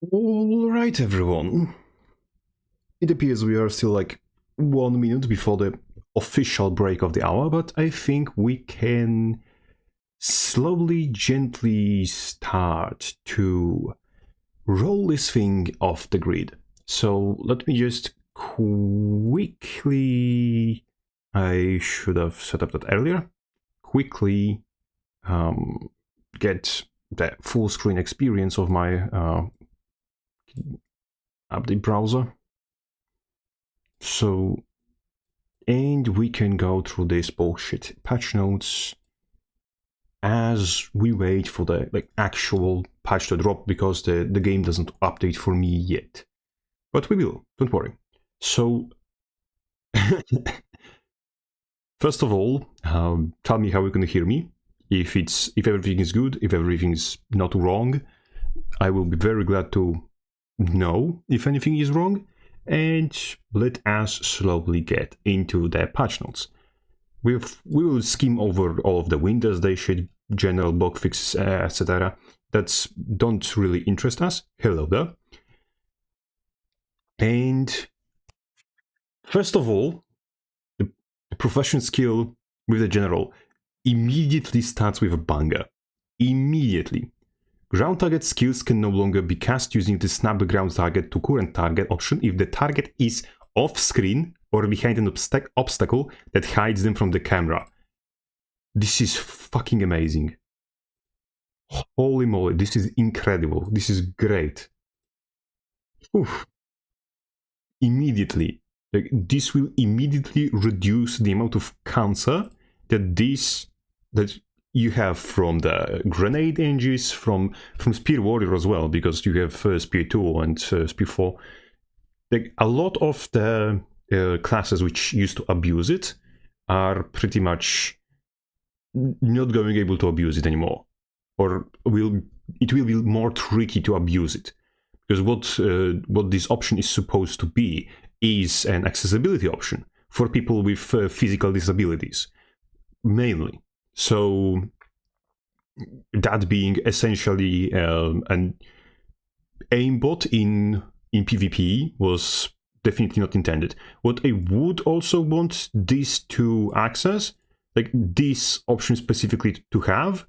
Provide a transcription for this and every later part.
Alright everyone, it appears we are still like 1 minute before the official break of the hour, but I think we can slowly, gently start to roll this thing off the grid. So let me just quickly, I should have set up that earlier, quickly get the full screen experience of my update browser. So, and we can go through this bullshit patch notes as we wait for the actual patch to drop, because the game doesn't update for me yet. But we will, don't worry. So, first of all, tell me how you can hear me. If everything is good, if everything is not wrong, I will be very glad to know if anything is wrong. And let us slowly get into the patch notes. We will skim over all of the Windows Day shit, general bug fixes, etc. That don't really interest us. Hello there. And first of all, the profession skill with the general immediately starts with a banger. Immediately. Ground target skills can no longer be cast using the snap ground target to current target option if the target is off screen or behind an obstacle that hides them from the camera. This is fucking amazing. Holy moly, this is incredible. This is great. Oof. Immediately. This will immediately reduce the amount of cancer that you have from the grenade engines, from Spear Warrior as well, because you have Spear 2 and Spear 4. A lot of the classes which used to abuse it are pretty much not going able to abuse it anymore, or it will be more tricky to abuse it, because what this option is supposed to be is an accessibility option for people with physical disabilities, mainly. So that being essentially an aimbot in PvP was definitely not intended. What I would also want this to access, this option specifically to have,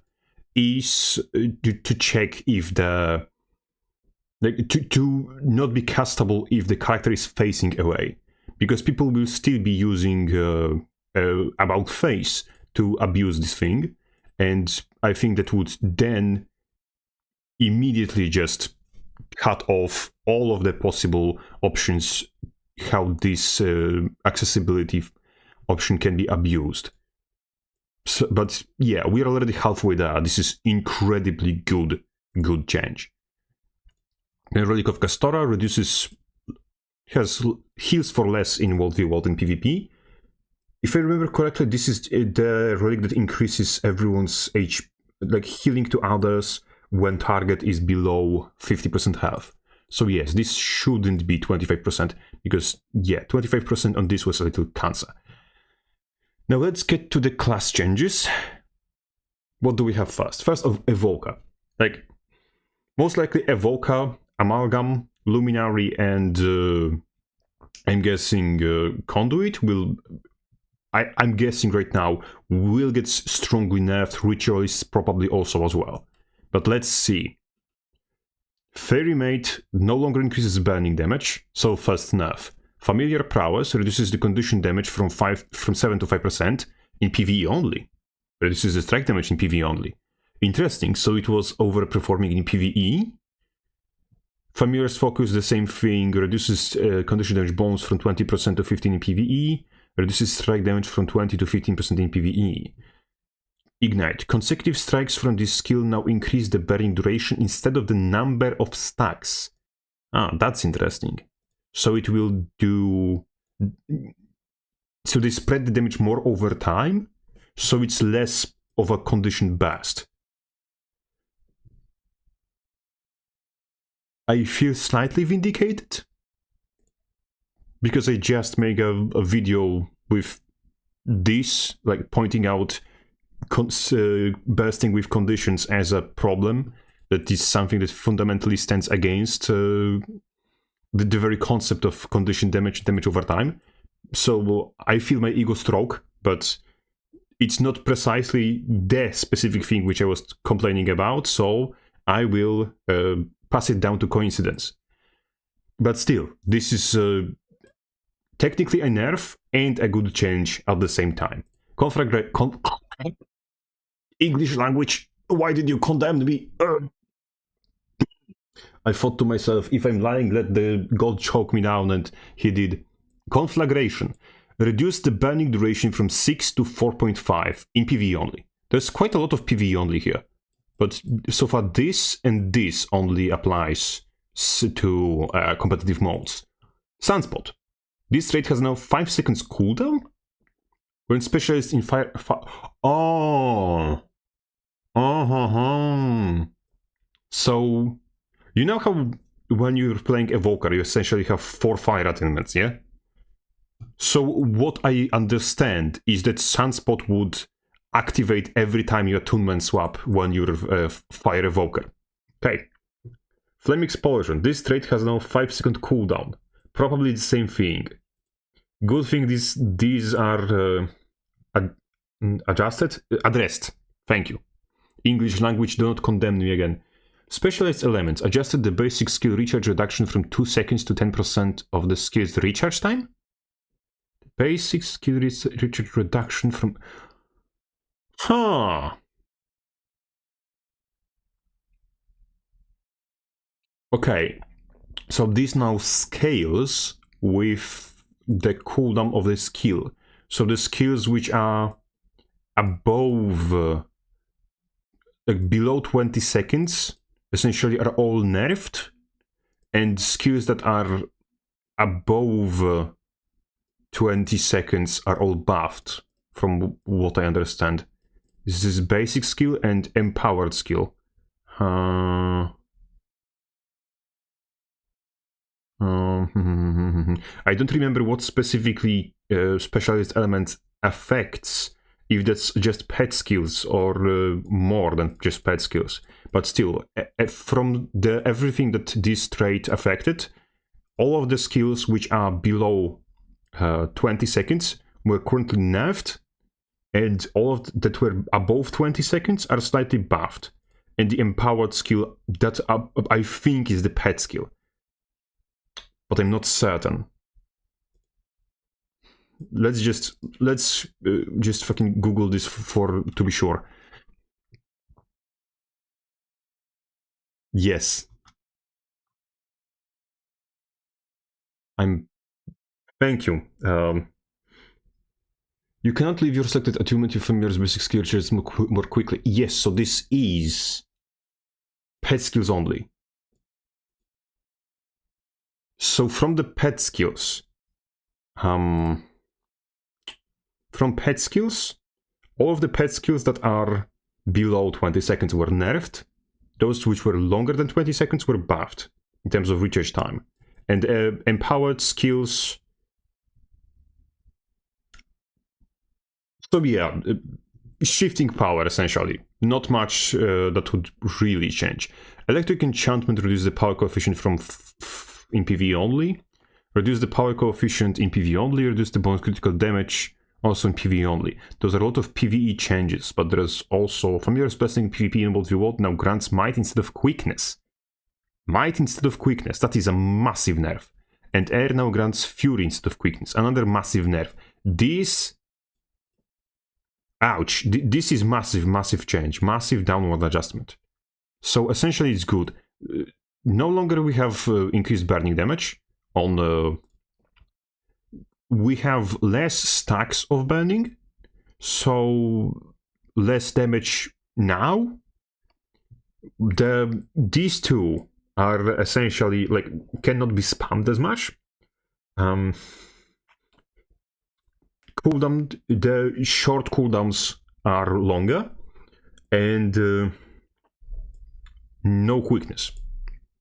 is to check if to not be castable if the character is facing away, because people will still be using about face to abuse this thing, and I think that would then immediately just cut off all of the possible options how this accessibility option can be abused. So, but yeah, we're already halfway there. This is incredibly good change. The Relic of Castora has heals for less in World v World in PvP. If I remember correctly, this is the relic that increases everyone's HP, healing to others when target is below 50% health. So yes, this shouldn't be 25%, because yeah, 25% on this was a little cancer. Now let's get to the class changes. What do we have first? First of Evoker. Most likely Evoker, Amalgam, Luminary, and I'm guessing Conduit will... I'm guessing right now will get strongly nerfed, Ritualists probably also as well. But let's see. Fairy Mate no longer increases burning damage, so first nerf. Familiar Prowess reduces the condition damage from 7 to 5% in PvE only. Reduces the strike damage in PvE only. Interesting, so it was overperforming in PvE. Familiar's Focus, the same thing, reduces condition damage bonus from 20% to 15% in PvE. Reduces strike damage from 20 to 15% in PvE. Ignite. Consecutive strikes from this skill now increase the burning duration instead of the number of stacks. Ah, that's interesting. So it will do... So they spread the damage more over time, so it's less of a condition burst. I feel slightly vindicated, because I just made a video with this, pointing out bursting with conditions as a problem that is something that fundamentally stands against the very concept of condition damage over time. So I feel my ego stroke, but it's not precisely the specific thing which I was complaining about, so I will pass it down to coincidence. But still, this is technically a nerf and a good change at the same time. English language, why did you condemn me? I thought to myself, if I'm lying, let the god choke me down, and he did. Conflagration. Reduce the burning duration from 6 to 4.5 in PvE only. There's quite a lot of PvE only here. But so far this and this only applies to competitive modes. Sunspot. This trait has now 5 seconds cooldown? When specialist in fire... Oh! So, you know how when you're playing Evoker, you essentially have 4 fire attunements, yeah? So what I understand is that Sunspot would activate every time you attunement swap when you're Fire Evoker. Okay. Flame Explosion. This trait has now 5-second cooldown. Probably the same thing. Good thing these are addressed. Thank you. English language, do not condemn me again. Specialized elements. Adjusted the basic skill recharge reduction from 2 seconds to 10% of the skill's recharge time? Basic skill recharge reduction from... Huh. Okay. So this now scales with the cooldown of the skill. So the skills which are above... like below 20 seconds essentially are all nerfed, and skills that are above 20 seconds are all buffed, from what I understand. This is basic skill and empowered skill. I don't remember what specifically specialist elements affects, if that's just pet skills or more than just pet skills. But still, from everything that this trait affected, all of the skills which are below 20 seconds were currently nerfed, and all of that were above 20 seconds are slightly buffed. And the empowered skill, that I think is the pet skill, but I'm not certain. Let's just fucking Google this to be sure. Yes. Thank you. You cannot leave your selected attunement from your basic skill recharge more quickly. Yes, so this is pet skills only. So from the pet skills, from pet skills, all of the pet skills that are below 20 seconds were nerfed. Those which were longer than 20 seconds were buffed in terms of recharge time. And empowered skills... So yeah, shifting power essentially. Not much that would really change. Electric Enchantment reduces the power coefficient from in PvE only. Reduce the power coefficient in PvE only. Reduce the bonus critical damage also in PvE only. Those are a lot of PvE changes, but there's also Familiar Blessing PvP in World v World now grants Might instead of Quickness. Might instead of Quickness, that is a massive nerf. And Air now grants Fury instead of Quickness, another massive nerf. This... Ouch, this is massive change, massive downward adjustment. So essentially it's good. No longer we have increased burning damage on... we have less stacks of burning, so less damage now. These two are essentially, like, cannot be spammed as much. Cooldown, the short cooldowns are longer, and no quickness,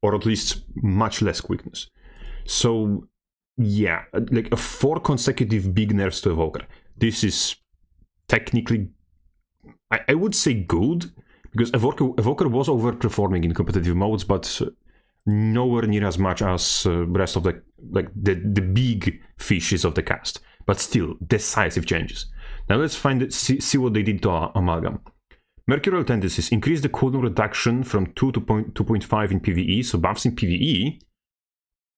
or at least much less quickness. So yeah, like 4 consecutive big nerfs to Evoker. This is technically, I would say good, Because Evoker was overperforming in competitive modes, but nowhere near as much as rest of the big fishes of the cast. But still, decisive changes. Now let's see what they did to Amalgam. Mercurial tendencies increase the cooldown reduction from 2 to 2.5 in PvE, so buffs in PvE.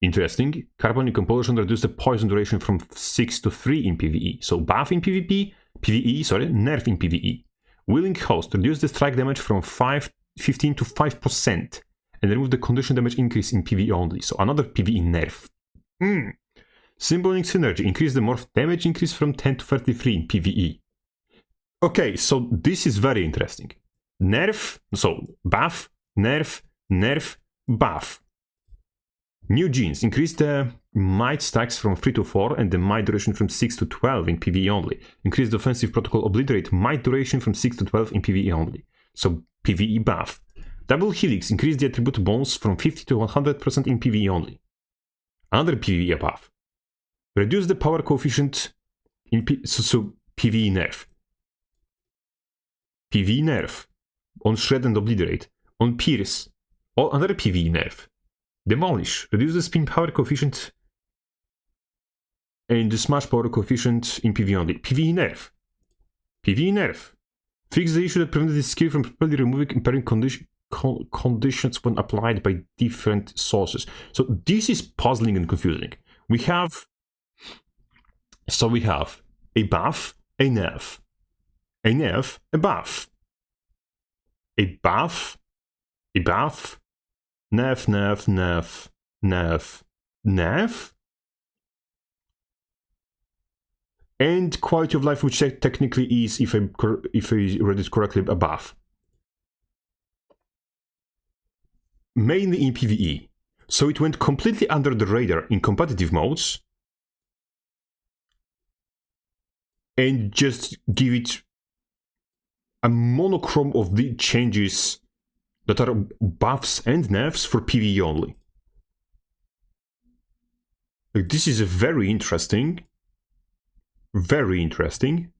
Interesting. Carbonic compulsion reduce the poison duration from 6 to 3 in PvE, so buff in PvE, nerf in PvE. Willing Host reduce the strike damage from 15 to 5% and remove the condition damage increase in PvE only, so another PvE nerf. Symbolic Synergy increase the morph damage increase from 10 to 33 in PvE. Okay, so this is very interesting. Nerf, so buff, nerf, nerf, buff. New genes increase the might stacks from 3 to 4 and the might duration from 6 to 12 in PvE only. Increase the offensive protocol obliterate might duration from 6 to 12 in PvE only. So PvE buff. Double Helix increase the attribute bonus from 50 to 100% in PvE only. Another PvE buff. Reduce the power coefficient in PvE nerf. PvE nerf. On Shred and Obliterate. On Pierce. Another PvE nerf. Demolish. Reduce the spin power coefficient and the smash power coefficient in PvE only. PvE nerf. PvE nerf. Fix the issue that prevented this skill from properly removing impairing conditions when applied by different sources. So this is puzzling and confusing. We have a buff, a nerf. A nerf, a buff. A buff, a buff. Nerf, nerf, nerf, nerf, nerf. And quality of life, which technically is, if I read it correctly, a buff. Mainly in PvE. So it went completely under the radar in competitive modes. And just give it a monochrome of the changes that are buffs and nerfs for PvE only. This is very interesting. Very interesting.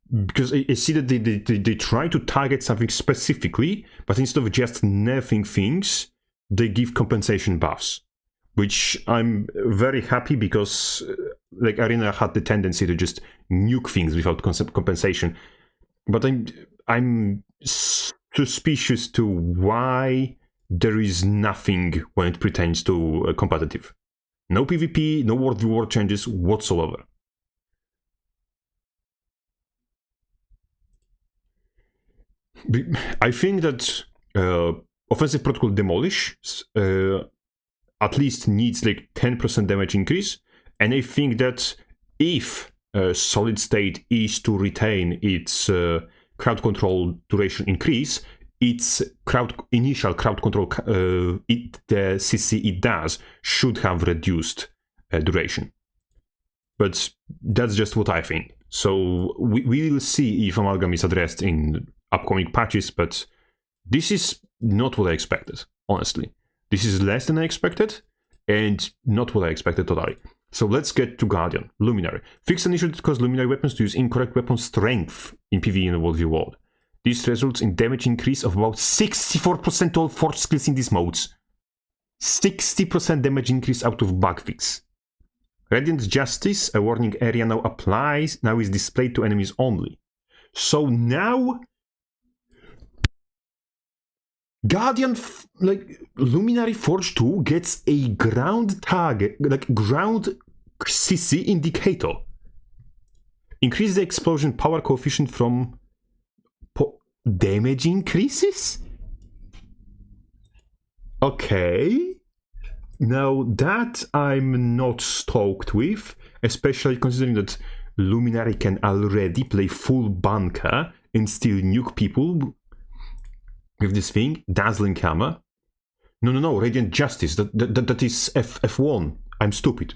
Because I see that they try to target something specifically, but instead of just nerfing things, they give compensation buffs. Which I'm very happy because like Arena had the tendency to just nuke things without compensation. But I'm suspicious to why there is nothing when it pertains to competitive. No PvP, no World v World changes whatsoever. I think that offensive protocol Demolish at least needs like 10% damage increase, and I think that if Solid State is to retain its crowd control duration increase, its initial crowd control the CC it does should have reduced duration. But that's just what I think. So we will see if Amalgam is addressed in upcoming patches, but this is not what I expected, honestly. This is less than I expected, and not what I expected totally. So let's get to Guardian. Luminary. Fix an issue that caused Luminary weapons to use incorrect weapon strength in PvE in the World v World. This results in damage increase of about 64% to all force skills in these modes. 60% damage increase out of bug fix. Radiant Justice, a warning area now is displayed to enemies only. So now Guardian, Luminary Forge 2 gets a ground target, ground CC indicator. Increase the explosion power coefficient from damage increases? Okay. Now that I'm not stoked with, especially considering that Luminary can already play full bunker and still nuke people with this thing, Dazzling Hammer. No, Radiant Justice, that is F1. I'm stupid.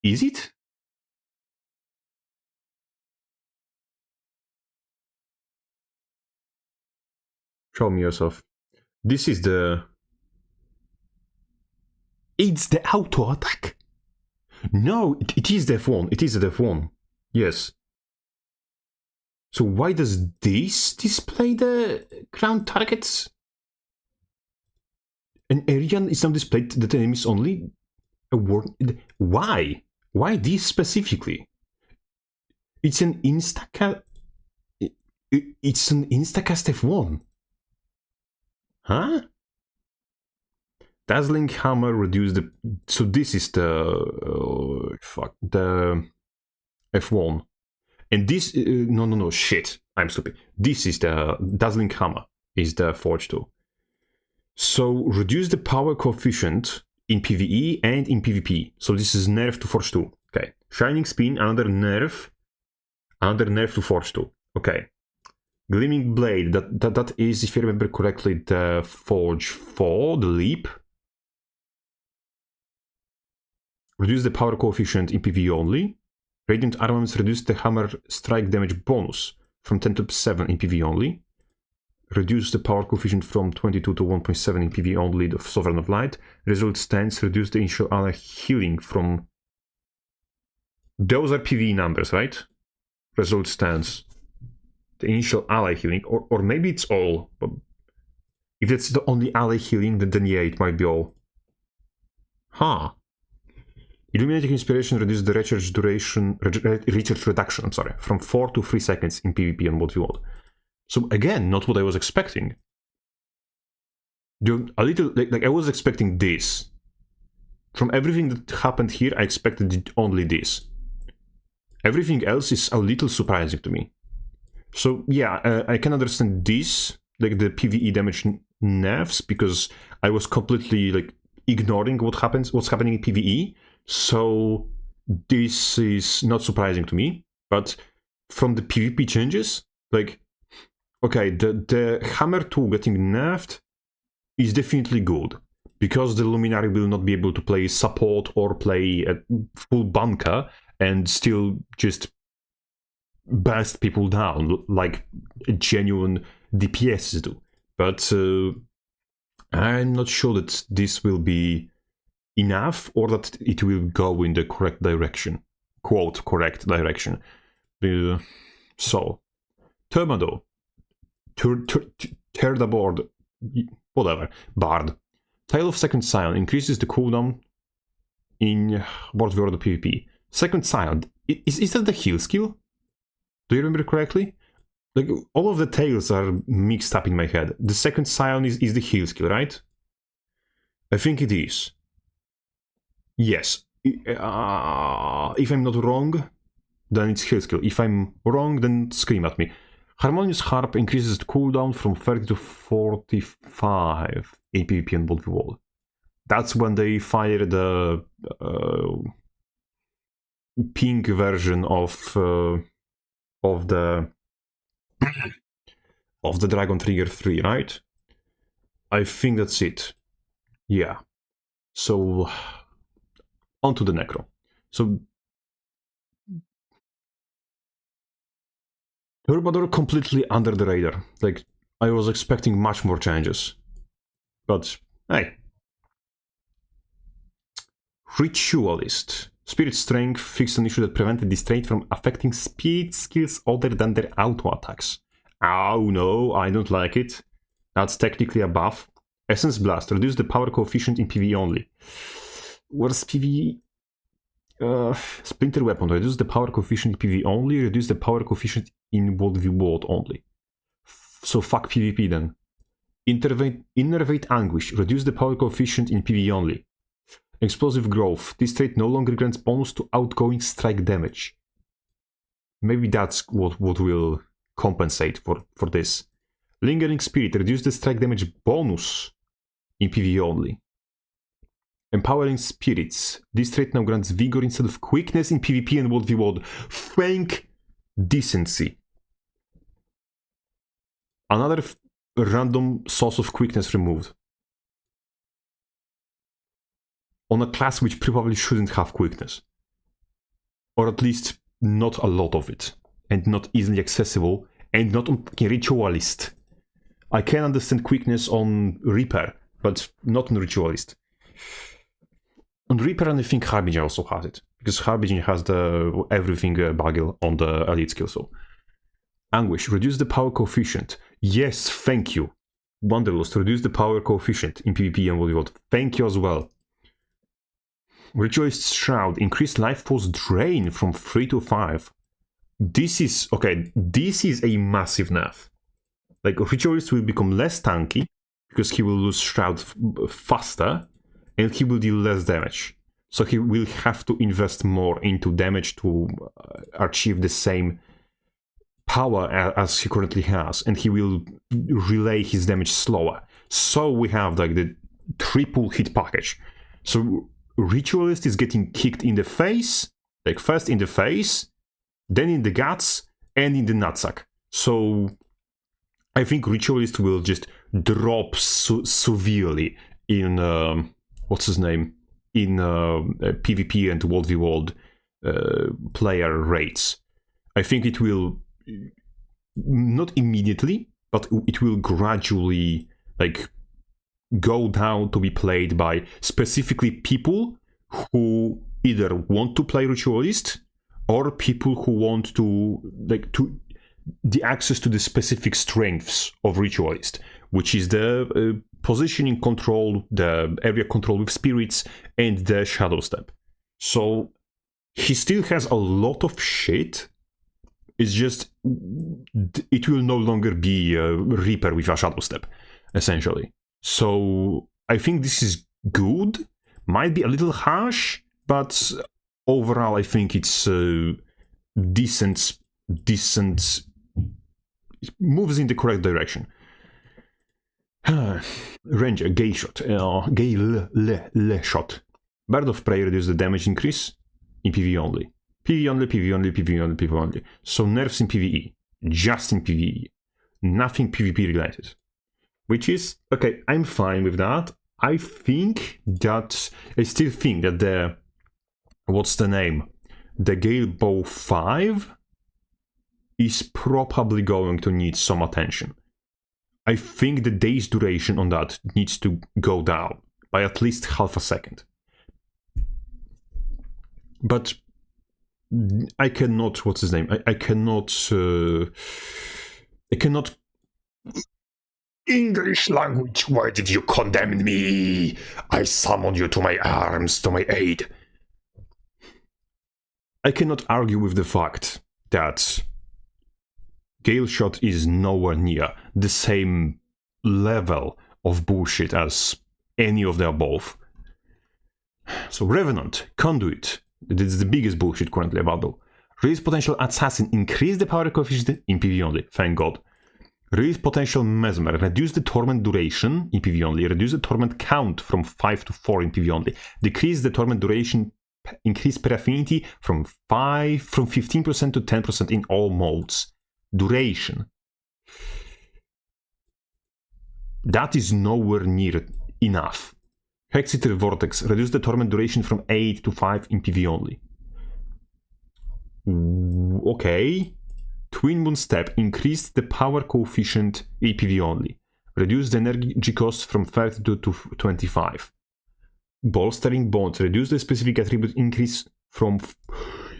Is it? Show me yourself. This is the... It's the auto attack. No, it is the F1. It is the F1. Yes. So why does this display the ground targets? An area is not displayed that enemies only. A word. Why? Why this specifically? It's an instacast. It's an instacast F1. Huh? Dazzling Hammer reduced the... So this is the... the F1. And this... no, shit. I'm stupid. This is the... Dazzling Hammer is the Forge 2. So reduce the power coefficient in PvE and in PvP. So this is nerf to Forge 2. Okay. Shining Spin, another nerf. Another nerf to Forge 2. Okay. Gleaming Blade, that is, if I remember correctly, the Forge 4, the Leap. Reduce the power coefficient in PvE only. Radiant Armaments reduce the hammer strike damage bonus from 10 to 7 in PvE only. Reduce the power coefficient from 22 to 1.7 in PvE only of Sovereign of Light. Result Stance, reduce the initial ally healing from... Those are PvE numbers, right? Result Stance. The initial ally healing, or maybe it's all. But if it's the only ally healing, then yeah, it might be all. Huh. Illuminating Inspiration reduces the recharge duration, recharge reduction, I'm sorry, from 4 to 3 seconds in PvP and what you want. So again, not what I was expecting. A little, like I was expecting this. From everything that happened here, I expected only this. Everything else is a little surprising to me. So yeah, I can understand this, like the PvE damage nerfs, because I was completely like ignoring what's happening in PvE. So this is not surprising to me. But from the PvP changes, like, okay, the Hammer 2 getting nerfed is definitely good, because the Luminary will not be able to play support or play a full bunker and still just burst people down like genuine DPSs do. But I'm not sure that this will be enough, or that it will go in the correct direction. Quote, correct direction. So, Termado. Third board. Whatever. Bard. Tale of Second Scion increases the cooldown in World War PvP. Second Scion. Is that the heal skill? Do you remember correctly? Like, all of the tales are mixed up in my head. The Second Scion is the heal skill, right? I think it is. Yes. If I'm not wrong, then it's heal skill. If I'm wrong, then scream at me. Harmonious Harp increases the cooldown from 30 to 45 in PvP and World War. That's when they fire the pink version of the Dragon Trigger 3, right? I think that's it. Yeah. So onto the Necro. So Turbador completely under the radar. Like, I was expecting much more changes. But hey. Ritualist. Spirit Strength fixed an issue that prevented this trait from affecting speed skills other than their auto attacks. Oh no, I don't like it. That's technically a buff. Essence Blast. Reduce the power coefficient in PvE only. Where's PvE? Splinter Weapon. Reduce the power coefficient in PvE only. Reduce the power coefficient in World v World only. So fuck PvP then. Innervate Anguish. Reduce the power coefficient in PvE only. Explosive Growth. This trait no longer grants bonus to outgoing strike damage. Maybe that's what will compensate for this. Lingering Spirit. Reduce the strike damage bonus in PvE only. Empowering Spirits. This trait now grants Vigor instead of Quickness in PvP and World v World. Thank Decency. Another random source of Quickness removed. On a class which probably shouldn't have Quickness. Or at least not a lot of it. And not easily accessible. And not on Ritualist. I can understand Quickness on Reaper, but not on Ritualist. On Reaper, and I think Harbinger also has it, because Harbinger has the everything bagel on the elite skill. So Anguish, reduce the power coefficient. Yes, thank you. Wanderlust, reduce the power coefficient in PvP and World. Thank you as well. Ritualist Shroud, increase life force drain from 3 to 5. This is okay. This is a massive nerf. Like, Ritualist will become less tanky because he will lose Shroud faster, and he will deal less damage. So he will have to invest more into damage to achieve the same power as he currently has, and he will relay his damage slower. So we have like the triple hit package. So Ritualist is getting kicked in the face, like first in the face, then in the guts, and in the nutsack. So I think Ritualist will just drop severely in what's his name, in PvP and World v World player rates. I think it will not immediately, but it will gradually like go down to be played by specifically people who either want to play Ritualist or people who want to like to the access to the specific strengths of Ritualist, which is the positioning control, the area control with spirits, and the shadow step. So he still has a lot of shit. It's just it will no longer be a Reaper with a shadow step, essentially. So I think this is good. Might be a little harsh, but overall I think it's decent. It moves in the correct direction. Ranger, Gale Shot. Gale Shot. Bird of Prey reduces the damage increase in PvE only. PvE only, PvE only, PvE only, PvE only. So nerfs in PvE. Just in PvE. Nothing PvP related. Which is, okay, I'm fine with that. I still think that the, what's the name? The Gale Bow 5 is probably going to need some attention. I think the day's duration on that needs to go down by at least half a second. But I cannot, what's his name? I cannot English language, why did you condemn me? I summoned you to my arms, to my aid. I cannot argue with the fact that Gale Shot is nowhere near the same level of bullshit as any of the above. So Revenant, Conduit, this is the biggest bullshit currently available. Release Potential Assassin, increase the power coefficient in PvE only, thank god. Release Potential Mesmer, reduce the torment duration in PvE only, reduce the torment count from 5 to 4 in PvE only, decrease the torment duration, increase per affinity from 15% to 10% in all modes. Duration. That is nowhere near enough. Hexeter Vortex, reduce the torment duration from 8 to 5 in PvE only. Okay. Twin Moon Step, increase the power coefficient in PvE only. Reduce the energy cost from 32 to 25. Bolstering Bonds, reduce the specific attribute increase from...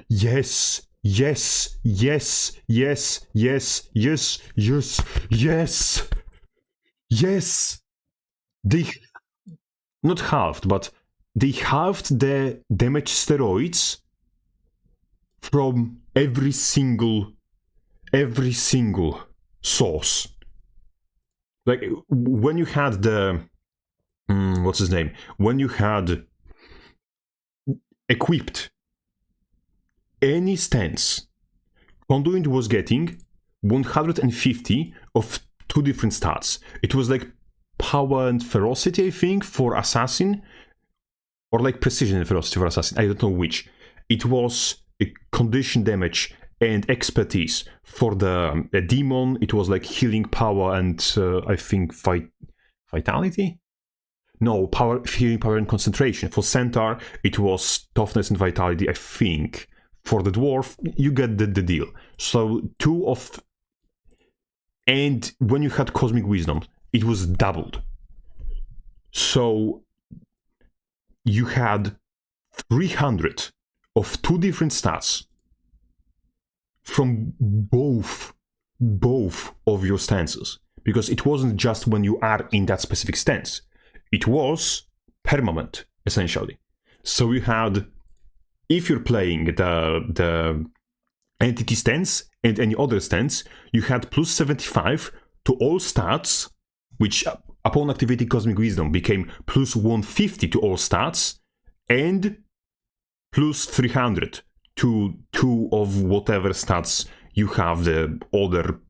Yes! Yes, yes, yes, yes, yes, yes, yes, yes. They not halved, but they halved the damage steroids from every single source. Like when you had the what's his name? When you had equipped any stance, Conduit was getting 150 of two different stats. It was like power and ferocity, I think, for assassin, or like precision and ferocity for assassin. I don't know which. It was a condition damage and expertise for the demon. It was like healing power and I think vitality. No, healing power and concentration. For centaur, it was toughness and vitality, I think. For the dwarf, you get the deal. So and when you had Cosmic Wisdom, it was doubled. So you had 300 of 2 different stats from both of your stances, because it wasn't just when you are in that specific stance, it was permanent essentially. So you had, if you're playing the entity stance and any other stance, you had plus 75 to all stats, which upon activating Cosmic Wisdom became plus 150 to all stats, and plus 300 to 2 of whatever stats you have the other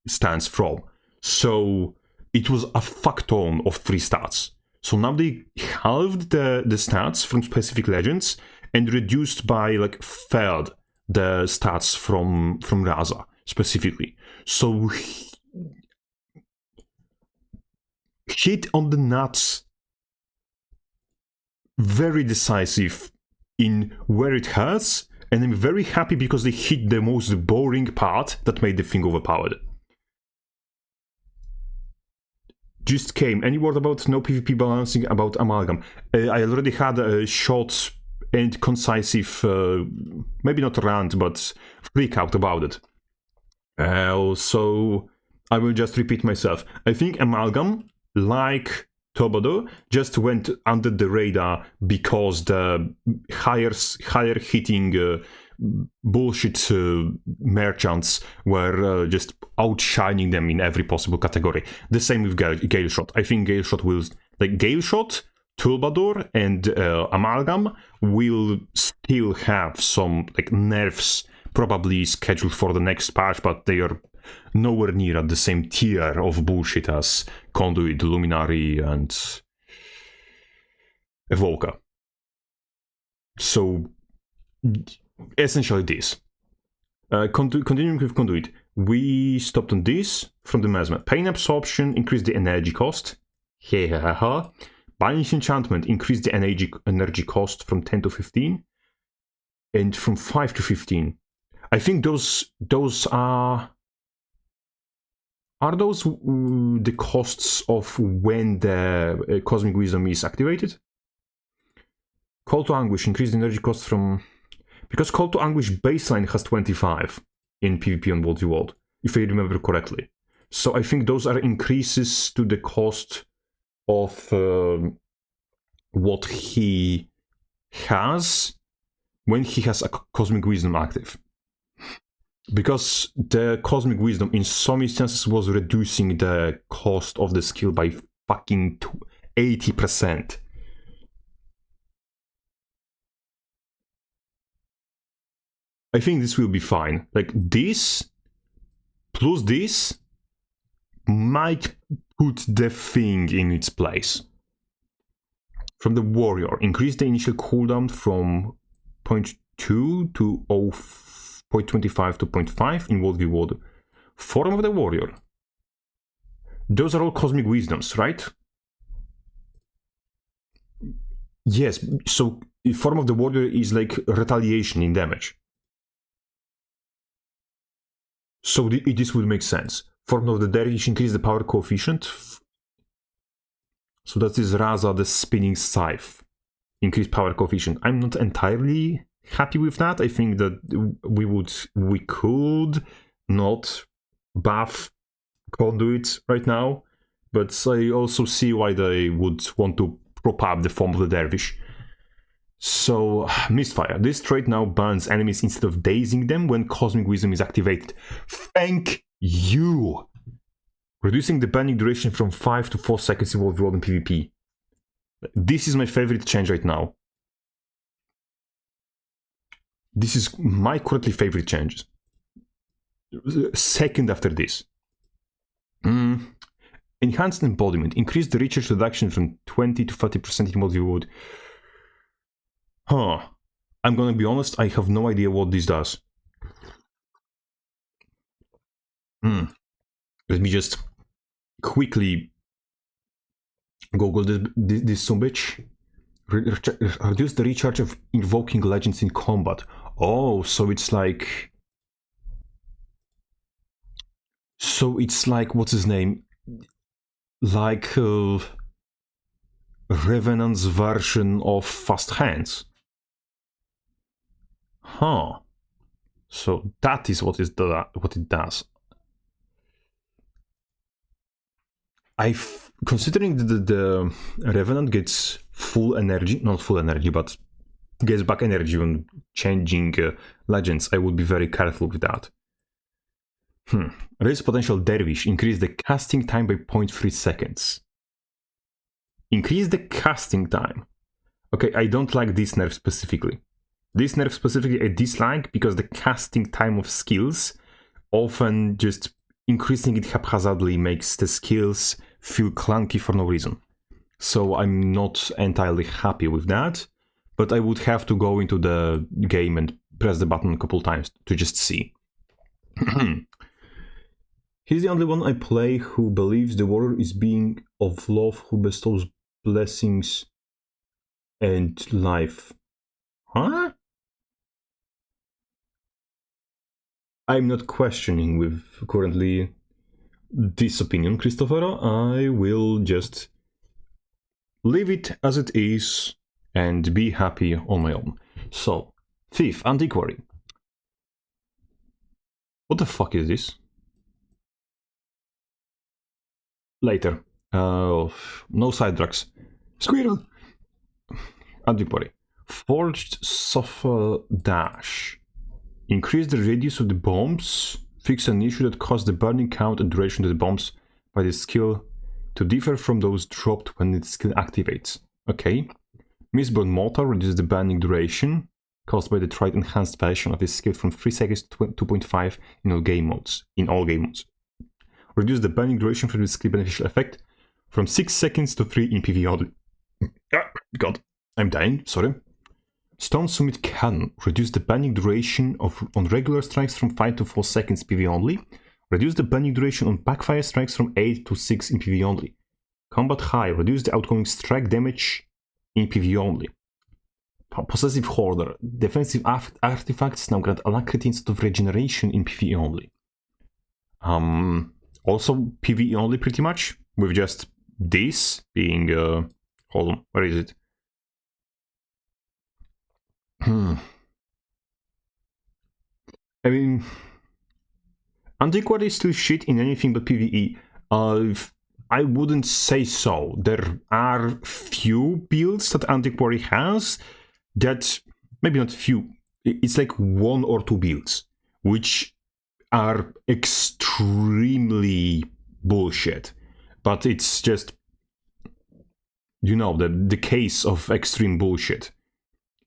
stance from. So it was a fuck ton of 3 stats. So now they halved the stats from specific legends and reduced by like third the stats from Raza specifically. So hit on the nuts, very decisive in where it hurts, and I'm very happy because they hit the most boring part that made the thing overpowered. Just came. Any word about no PvP balancing about Amalgam? I already had a short and concisive, maybe not rant, but freak out about it. So I will just repeat myself. I think Amalgam, like Tobado, just went under the radar because the higher hitting bullshit merchants were just outshining them in every possible category. The same with Gale Shot. I think Gale Shot will, like Gale Shot, Tulbador, and Amalgam will still have some like nerfs probably scheduled for the next patch, but they are nowhere near at the same tier of bullshit as Conduit, Luminary, and Evoca. So essentially this. Continuing with Conduit, we stopped on this from the Mesmer. Pain absorption increased the energy cost. Balance enchantment increased the energy cost from 10 to 15, and from 5 to 15. I think those are those the costs of when the Cosmic Wisdom is activated? Call to Anguish increased the energy cost from, because Call to Anguish baseline has 25 in PvP on World v World, if I remember correctly. So I think those are increases to the cost of what he has when he has a Cosmic Wisdom active. Because the Cosmic Wisdom in some instances was reducing the cost of the skill by fucking 80%. I think this will be fine. Like this plus this might put the thing in its place. From the Warrior, increase the initial cooldown from 0.2 to 0.25 to 0.5 in World v World. Form of the Warrior. Those are all Cosmic Wisdoms, right? Yes, so Form of the Warrior is like retaliation in damage. So this would make sense. Form of the Dervish increase the power coefficient. So that is Raza, the spinning scythe. Increase power coefficient. I'm not entirely happy with that. I think that we could not buff Conduit right now, but I also see why they would want to prop up the Form of the Dervish. So, Mistfire. This trait now bans enemies instead of dazing them when Cosmic Wisdom is activated. Thank you! Reducing the banning duration from 5 to 4 seconds in World v World and PvP. This is my favorite change right now. This is my currently favorite changes. Second after this. Enhanced Embodiment. Increase the recharge reduction from 20 to 30% in World v World. I'm gonna be honest, I have no idea what this does. Let me just quickly Google this some bitch. Reduce the recharge of invoking legends in combat. Oh, so it's like... So it's like, what's his name? Like Revenant's version of Fast Hands. Huh. So that is what it does. Considering the Revenant gets full energy, not full energy, but gets back energy when changing legends, I would be very careful with that. Raise potential dervish, increase the casting time by 0.3 seconds. Increase the casting time. Okay, I don't like this nerf specifically. This nerf specifically I dislike because the casting time of skills often just increasing it haphazardly makes the skills feel clunky for no reason. So I'm not entirely happy with that, but I would have to go into the game and press the button a couple times to just see. He's the only one I play who believes the warrior is being of love who bestows blessings and life. Huh? I'm not questioning with currently this opinion, Christopher. I will just leave it as it is and be happy on my own. So, Thief, Antiquary. What the fuck is this? Later. No side drugs. Squirrel! Antiquary. Forged Sofa Dash. Increase the radius of the bombs. Fix an issue that caused the burning count and duration of the bombs by the skill to differ from those dropped when its skill activates. Okay. Mistborn Mortar reduces the burning duration caused by the tried enhanced version of this skill from 3 seconds to 2.5 in all game modes. Reduce the burning duration for this skill beneficial effect from 6 seconds to 3 in PvE only. God, I'm dying, sorry. Stone Summit Cannon. Reduce the burning duration on regular strikes from 5 to 4 seconds PvE only. Reduce the burning duration on backfire strikes from 8 to 6 in PvE only. Combat High. Reduce the outgoing strike damage in PvE only. Possessive Hoarder. Defensive artifacts now grant alacrity instead of regeneration in PvE only. Also PvE only pretty much, with just this being... hold on, where is it? I mean... Antiquary is still shit in anything but PvE. I wouldn't say so. There are few builds that Antiquary has that, maybe not few, it's like 1 or 2 builds, which are extremely bullshit. But it's just, you know, the case of extreme bullshit.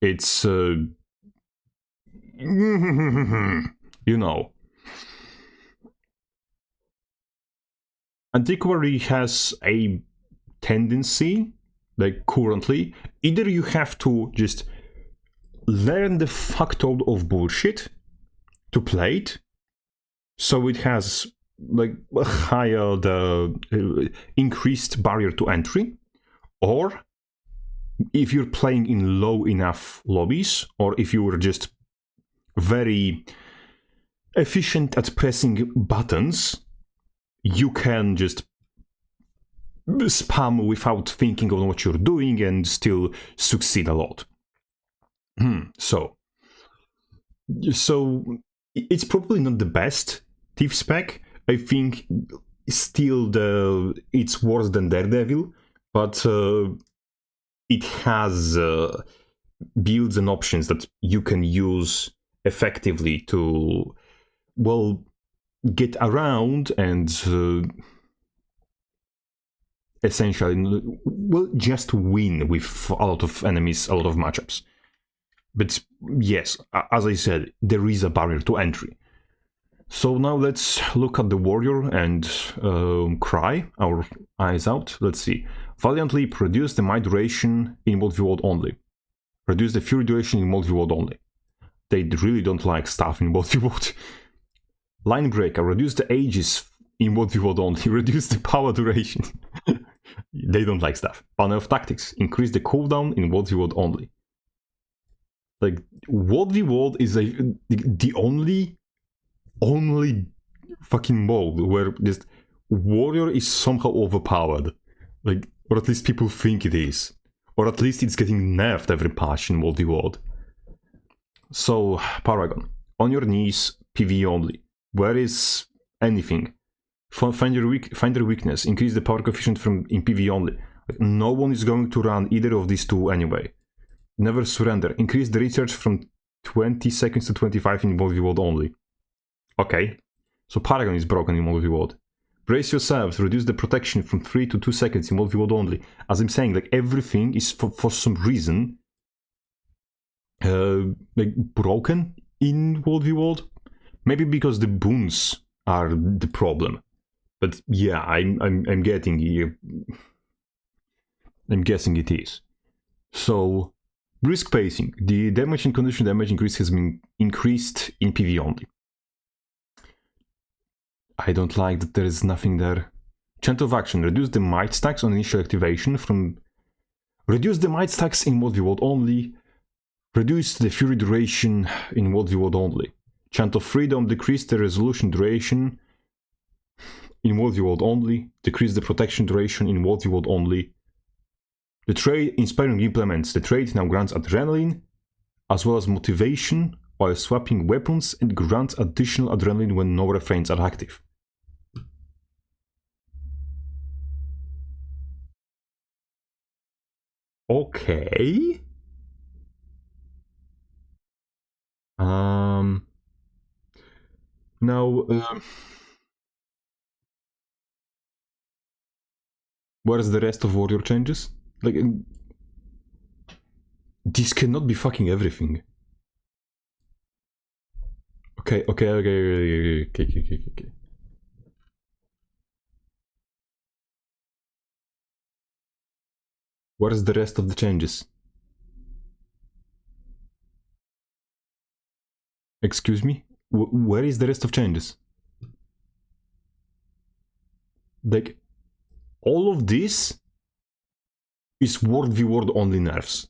It's, you know. Antiquary has a tendency, like currently, either you have to just learn the fuck told of bullshit to play it, so it has like a higher increased barrier to entry, or if you're playing in low enough lobbies, or if you're just very efficient at pressing buttons, you can just spam without thinking on what you're doing and still succeed a lot. So it's probably not the best Thief spec. I think still it's worse than Daredevil, but it has builds and options that you can use effectively to, well, get around and essentially, well, just win with a lot of enemies, a lot of matchups. But yes, as I said, there is a barrier to entry. So now let's look at the warrior and cry our eyes out. Let's see. Valiantly reduce the might duration in multi-world only. Reduce the fury duration in multi-world only. They really don't like stuff in multi-world. Linebreaker, reduce the ages in multi-world only. Reduce the power duration. They don't like stuff. Banner of Tactics, increase the cooldown in multi-world only. Like, multi-world is the only fucking mode where this warrior is somehow overpowered. Like, or at least people think it is. Or at least it's getting nerfed every patch in multi-world. So, Paragon, on your knees, PvE only. Where is anything? Find their weakness, increase the power coefficient from in PvE only. No one is going to run either of these two anyway. Never surrender. Increase the recharge from 20 seconds to 25 in World only. Okay. So Paragon is broken in World. Brace yourselves, reduce the protection from 3 to 2 seconds in World only. As I'm saying, like everything is for some reason like broken in World. Maybe because the boons are the problem. But yeah, I'm getting here. I'm guessing it is. So, brisk pacing. The damage and condition damage increase has been increased in PvE only. I don't like that there is nothing there. Chant of action. Reduce the might stacks on initial activation from... Reduce the might stacks in World only. Reduce the fury duration in World only. Chant of freedom. Decrease the resolution duration in World only. Decrease the protection duration in World only. The trait Inspiring implements. The trait now grants adrenaline as well as motivation while swapping weapons and grants additional adrenaline when no refrains are active. Okay. Now, where's the rest of warrior changes? Like, this cannot be fucking everything. Okay. Where's the rest of the changes? Excuse me? Where is the rest of changes? Like, all of this is World v World only nerfs.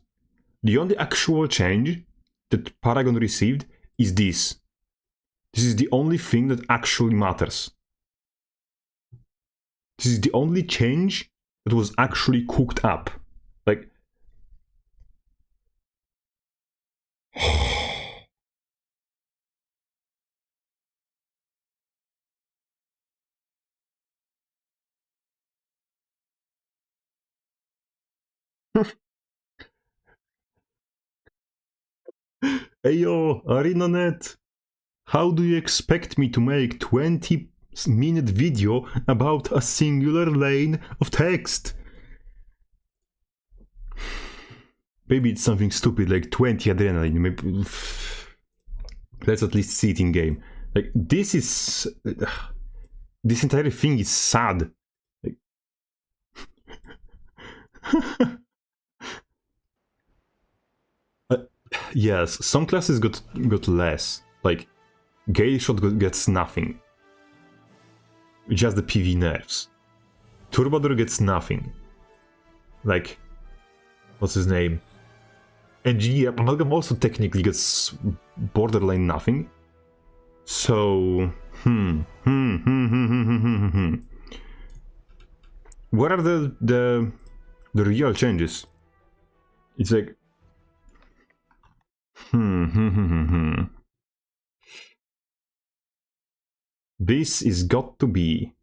The only actual change that Paragon received is this. This is the only thing that actually matters. This is the only change that was actually cooked up. Like... Ayo, ArenaNet! How do you expect me to make 20-minute video about a singular lane of text? Maybe it's something stupid like 20 adrenaline. Maybe... Let's at least see it in game. Like, this is... this entire thing is sad. Like... yes, some classes got less. Like, Gale Shot gets nothing. Just the PV nerfs. Turbador gets nothing. Like, what's his name? And yeah, Amalgam also technically gets borderline nothing. So, what are the real changes? It's like, This is got to be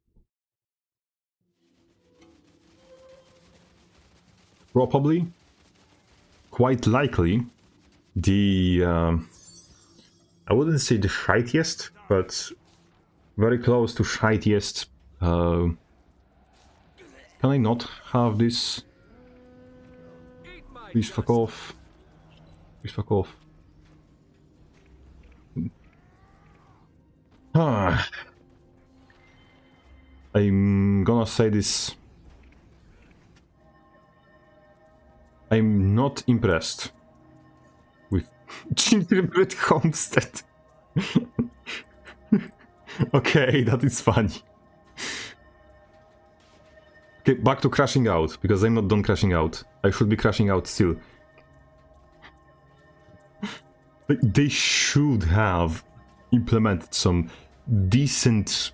probably, quite likely, the I wouldn't say the shittiest, but very close to shittiest. Can I not have this? Please fuck off. Please fuck off. I'm gonna say this. I'm not impressed with Gingerbread Homestead. Okay, that is funny. Okay, back to crashing out, because I'm not done crashing out. I should be crashing out still. They should have implemented some decent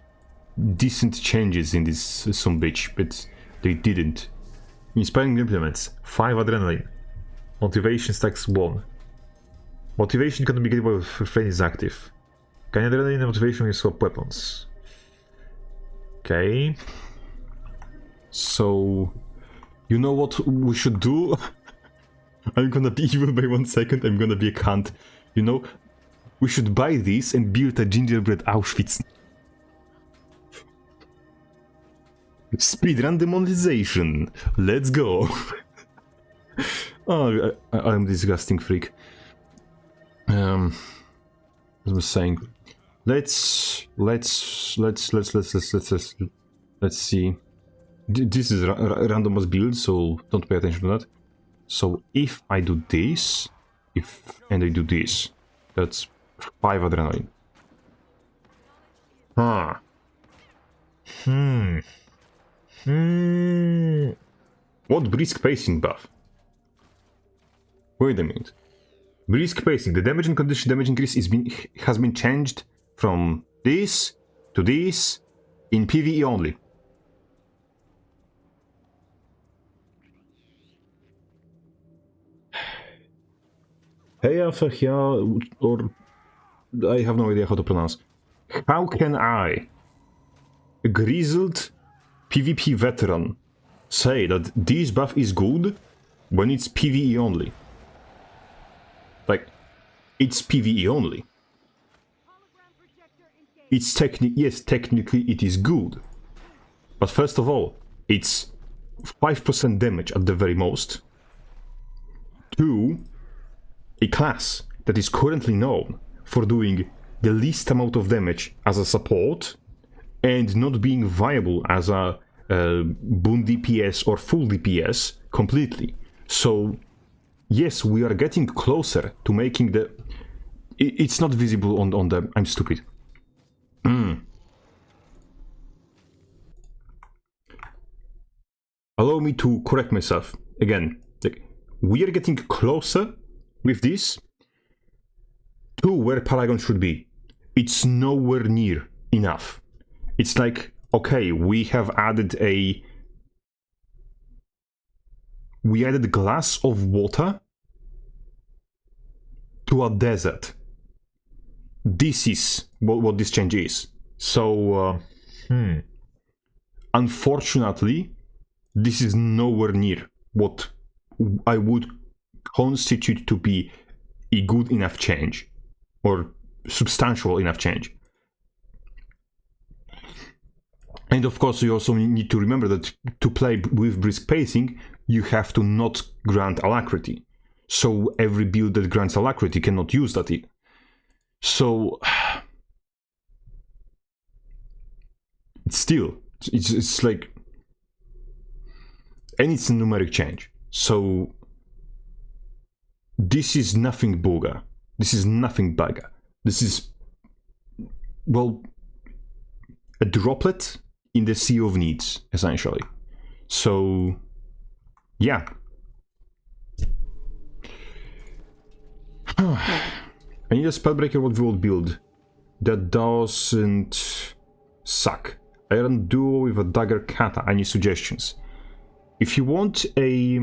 changes in this some bitch, but they didn't. Inspiring implements 5 adrenaline, motivation stacks 1, Motivation can be gained if refrain is active. Can you drain the motivation when you swap weapons? Okay. So, you know what we should do? I'm gonna be evil by 1 second, I'm gonna be a cunt. You know, we should buy this and build a gingerbread Auschwitz. Speedrun demonetization. Let's go. Oh, I'm a disgusting freak. As I was saying, let's see. This is randomized build, so don't pay attention to that. So if I do this, and I do this, that's 5 adrenaline. Huh. What brisk pacing buff? Wait a minute. Brisk pacing. The damage and condition damage increase has been changed from this to this in PvE only. Hey, or I have no idea how to pronounce. How can I, a grizzled PvP veteran, say that this buff is good when it's PvE only? Like, it's PvE only. It's yes, technically it is good. But first of all, it's 5% damage at the very most. 2, a class that is currently known for doing the least amount of damage as a support and not being viable as a boon DPS or full DPS completely. So yes, we are getting closer to making the... It's not visible on the... I'm stupid. Allow me to correct myself. Again, like, we are getting closer with this to where Paragon should be. It's nowhere near enough. It's like, okay, we have added a... We added a glass of water to a desert. This is what this change is. So, unfortunately, this is nowhere near what I would constitute to be a good enough change, or substantial enough change. And of course, you also need to remember that to play with brisk pacing, you have to not grant alacrity. So every build that grants alacrity cannot use that. So it's like, and it's a numeric change. So this is nothing booga. This is nothing bugger. This is, well, a droplet in the sea of needs, essentially. So yeah. I need a spellbreaker what we will build that doesn't suck. I run duo with a dagger kata. Any suggestions? If you want a...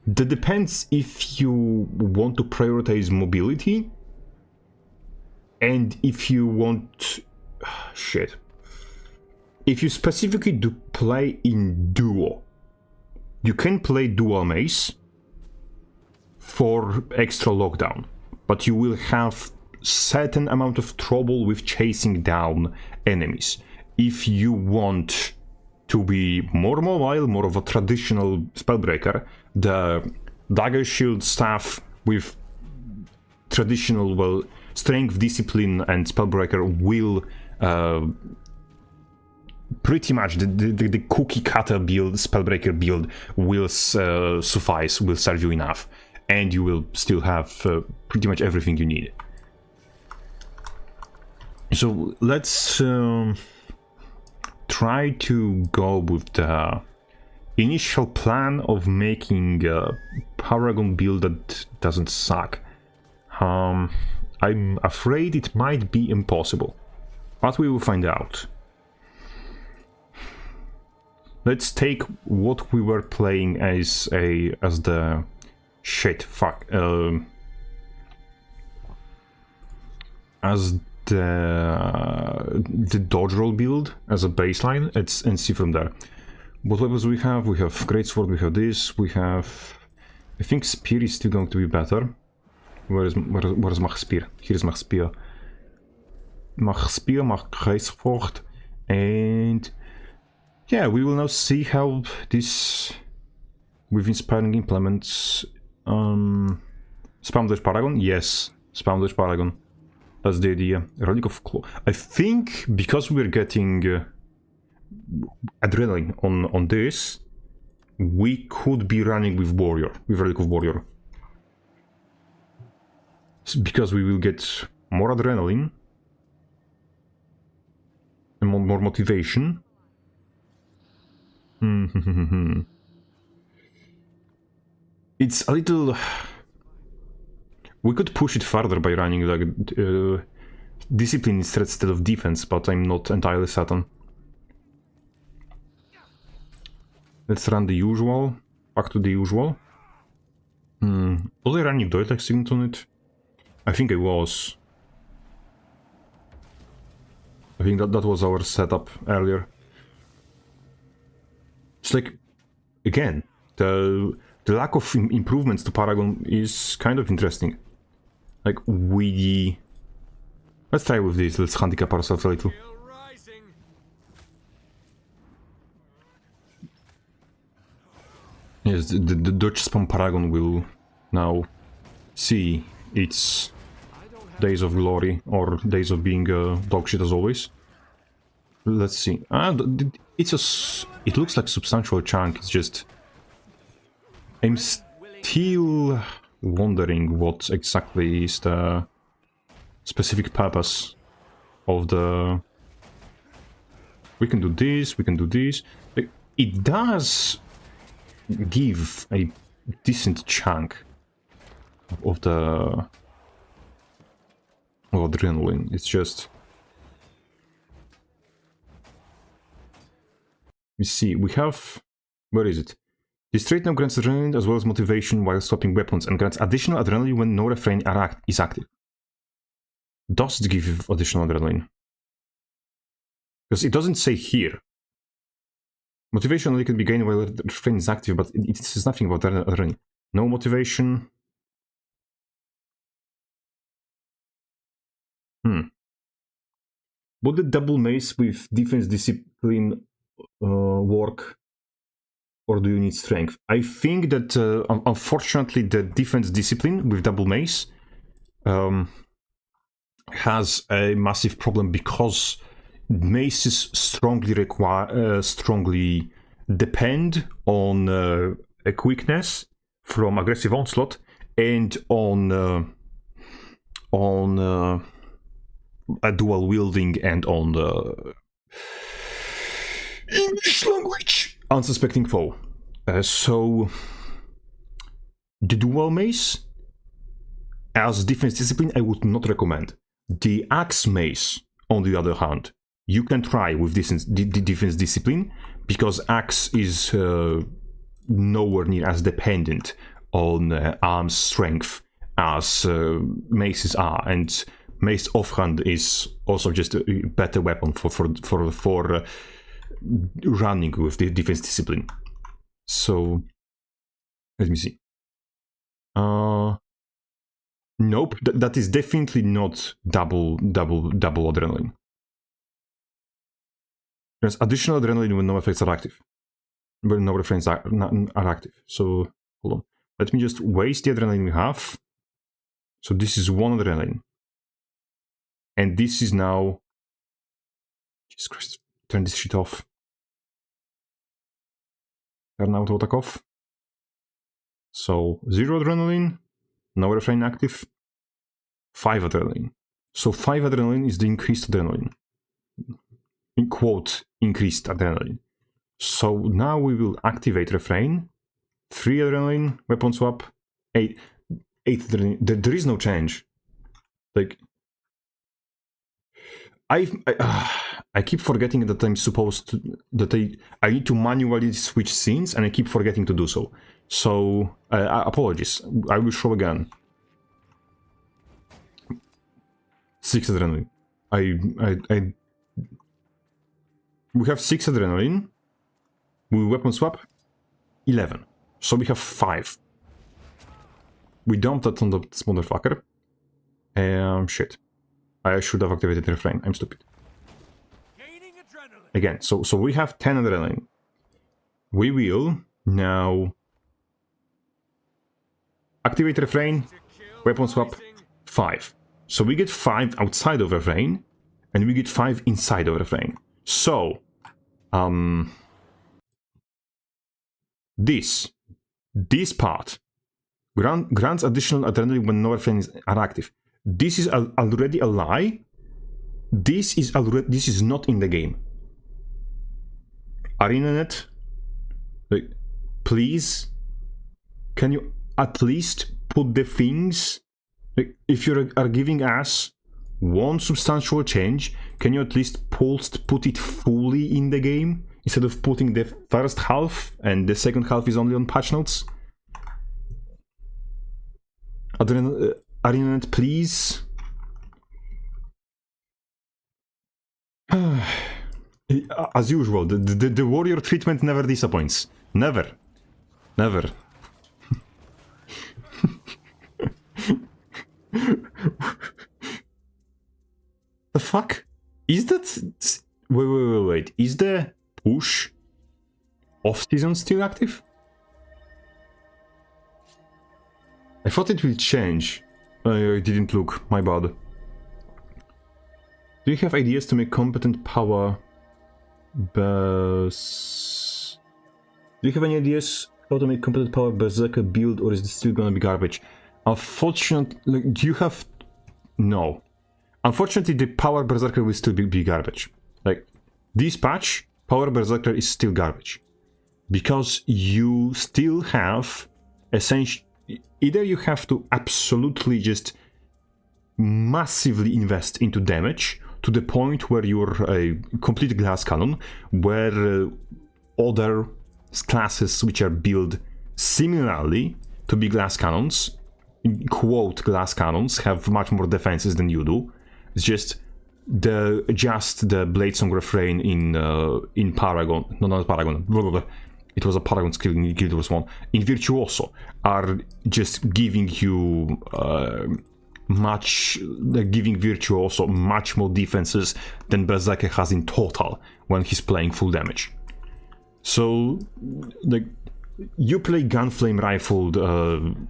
That depends if you want to prioritize mobility and if you want... Shit. If you specifically do play in duo, you can play dual mace for extra lockdown, but you will have certain amount of trouble with chasing down enemies. If you want to be more mobile, more of a traditional spellbreaker, the dagger shield staff with traditional, well, strength, discipline, and spellbreaker will pretty much the cookie cutter build, spellbreaker build will suffice, will serve you enough, and you will still have pretty much everything you need. So let's try to go with the initial plan of making a Paragon build that doesn't suck. I'm afraid it might be impossible, but we will find out. Let's take what we were playing as the Shit, fuck. As the dodge roll build as a baseline, and see from there. What weapons we have? We have greatsword, we have this, we have... I think spear is still going to be better. Where is my spear? Here's my spear. My spear, my greatsword, and... yeah, we will now see how this with inspiring implements. Spam Paragon? Yes, spam Paragon. That's the idea. Relic of Claw. I think because we're getting adrenaline on this, we could be running with Warrior, with Relic of Warrior. Because we will get more adrenaline and more motivation. It's a little... we could push it further by running like discipline instead of defense, but I'm not entirely certain. Let's run the usual. Back to the usual. Was I running Deutlich Signet on it? I think I was. I think that was our setup earlier. It's like, again, the lack of improvements to Paragon is kind of interesting. Like, let's try with this, let's handicap ourselves a little. Yes, the Dutch spam Paragon will now see its days of glory, or days of being dogshit as always. Let's see. It looks like substantial chunk, it's just... I'm still wondering what exactly is the specific purpose of the... we can do this, we can do this. It does give a decent chunk of the adrenaline. It's just... we see, we have... where is it? This trait now grants adrenaline as well as motivation while swapping weapons, and grants additional adrenaline when no refrain is active. Does it give additional adrenaline? Because it doesn't say here. Motivation only can be gained while the refrain is active, but it says nothing about adrenaline. No motivation. Would the double mace with defense discipline work? Or do you need strength? I think that, unfortunately, the defense discipline with double mace has a massive problem because maces strongly depend on a quickness from aggressive onslaught and on a dual wielding and on the English language unsuspecting foe. So the dual mace as defense discipline I would not recommend. The axe mace, on the other hand, you can try with defense discipline because axe is nowhere near as dependent on arm strength as maces are, and mace offhand is also just a better weapon for running with the defense discipline. So let me see. Nope, that is definitely not double adrenaline. There's additional adrenaline when no effects are active. When no refrains are active. So hold on. Let me just waste the adrenaline we have. So this is one adrenaline. And this is now... Jesus Christ, turn this shit off. Turn auto attack off. So 0 adrenaline, no refrain active, 5 adrenaline. So 5 adrenaline is the increased adrenaline. In quote, increased adrenaline. So now we will activate refrain, 3 adrenaline, weapon swap, 8 adrenaline. There is no change. Like, I keep forgetting that I'm supposed to, that I need to manually switch scenes, and I keep forgetting to do so. So, apologies. I will show again. 6 adrenaline. We have 6 adrenaline. We weapon swap 11. So we have 5. We dumped that on this motherfucker. Shit. I should have activated refrain. I'm stupid. Again, so we have 10 adrenaline. We will now activate refrain, weapon swap 5. So we get 5 outside of refrain, and we get 5 inside of refrain. So, this part grants additional adrenaline when no refrains are active. This is already a lie. This is not in the game. ArenaNet, like, please, can you at least put the things, like, if you are giving us one substantial change, can you at least put it fully in the game instead of putting the first half and the second half is only on patch notes? ArenaNet, please. As usual, the warrior treatment never disappoints. Never. Never. The fuck? Is that... Wait. Is the push off-season still active? I thought it will change. I didn't look, my bad. Do you have ideas to make competent power... Do you have any ideas how to make competent power berserker build, or is it still gonna be garbage? Unfortunately, do you have... No. Unfortunately, the power berserker will still be garbage. Like, this patch, power berserker is still garbage. Because you still have, essentially, either you have to absolutely just massively invest into damage, to the point where you're a complete glass cannon, where other classes which are built similarly to be glass cannons, quote glass cannons, have much more defenses than you do. It's just the Bladesong refrain in Paragon, no, not Paragon, blah, blah, blah. It was a Paragon skill in Guild Wars 1. In Virtuoso are just giving you giving Virtuoso much more defenses than Berserker has in total when he's playing full damage. So, like, you play Gunflame Rifled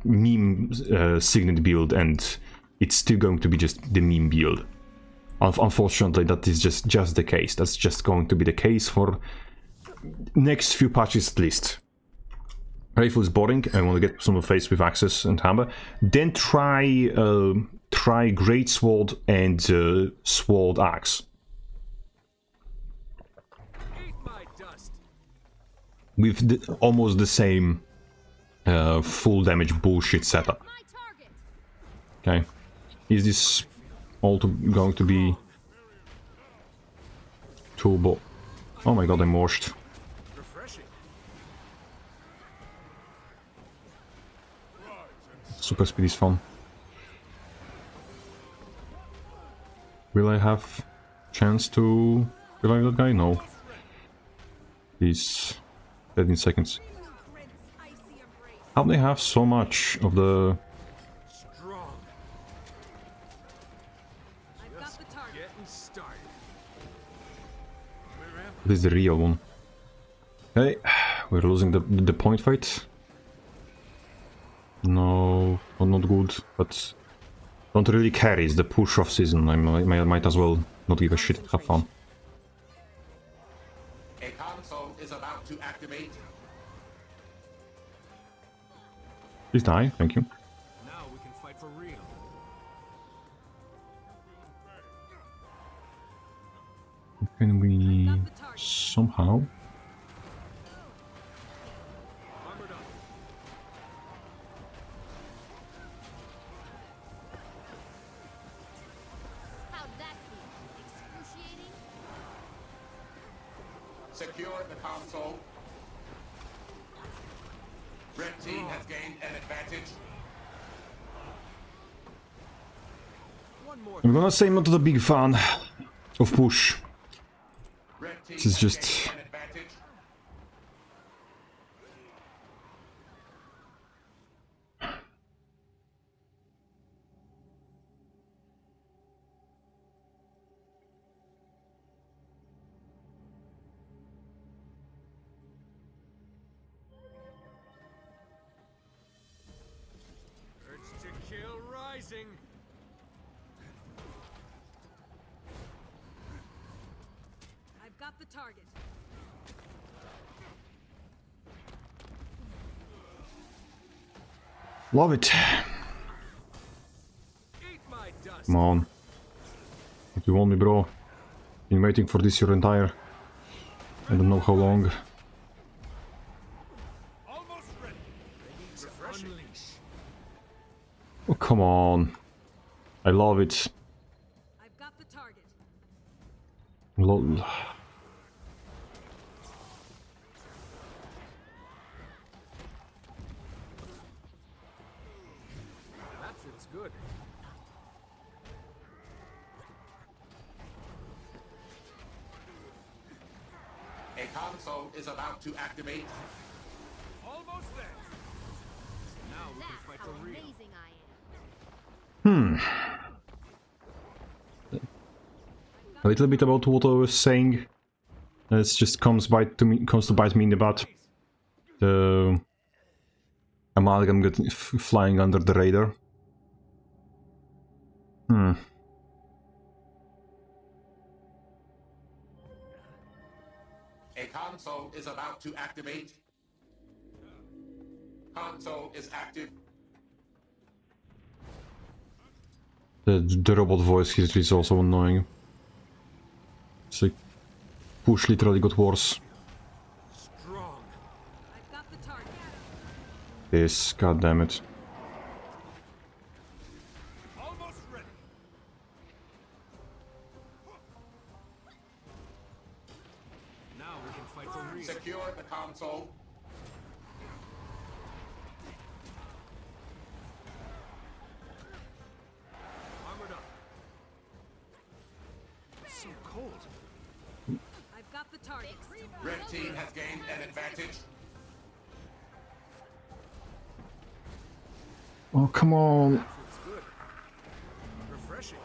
meme Signet build, and it's still going to be just the meme build. Unfortunately, that is just the case. That's just going to be the case for next few patches at least. Rifle is boring. I want to get some face with Axes and Hammer. Then try Greatsword and Sword Axe. With almost the same full damage bullshit setup. Okay. Is this all going to be turbo? Oh my god, I'm washed. Super speed is fun. Will I have chance to revive that guy? No. He's dead in seconds. How do they have so much of the... This is the real one. Okay, we're losing the point fight. No, not good, but don't really care. It's the push off season. I might as well not give a shit. Have fun. A console is about to activate. Please die, thank you. Now we can fight for real. Can we somehow? Secure the console. Red team has gained an advantage. One more. I'm gonna say I'm not a big fan of push. Red team This is has just... gained an advantage. Urge to kill rising. I've got the target. Love it. Eat my dust. Come on. If you want me, bro. Been waiting for this your entire... I don't know how long. Almost ready. Ready to unleash. Oh, come on. I love it. I've got the target. Lol. That feels good. A console is about to activate. Almost there. Now we can fight That's for how real. amazing I am. A little bit about what I was saying. It just comes to bite me in the butt. The amalgam flying under the radar. A console is about to activate. Console is active. The robot voice here is also annoying. It's like push literally got worse. Strong. I've got the target. This, god damn it. Almost ready. Now we can fight for real. Secure the console. Armored up. So cold. I've got the target. Red team has gained an advantage. Oh, come on. That feels good. Refreshing.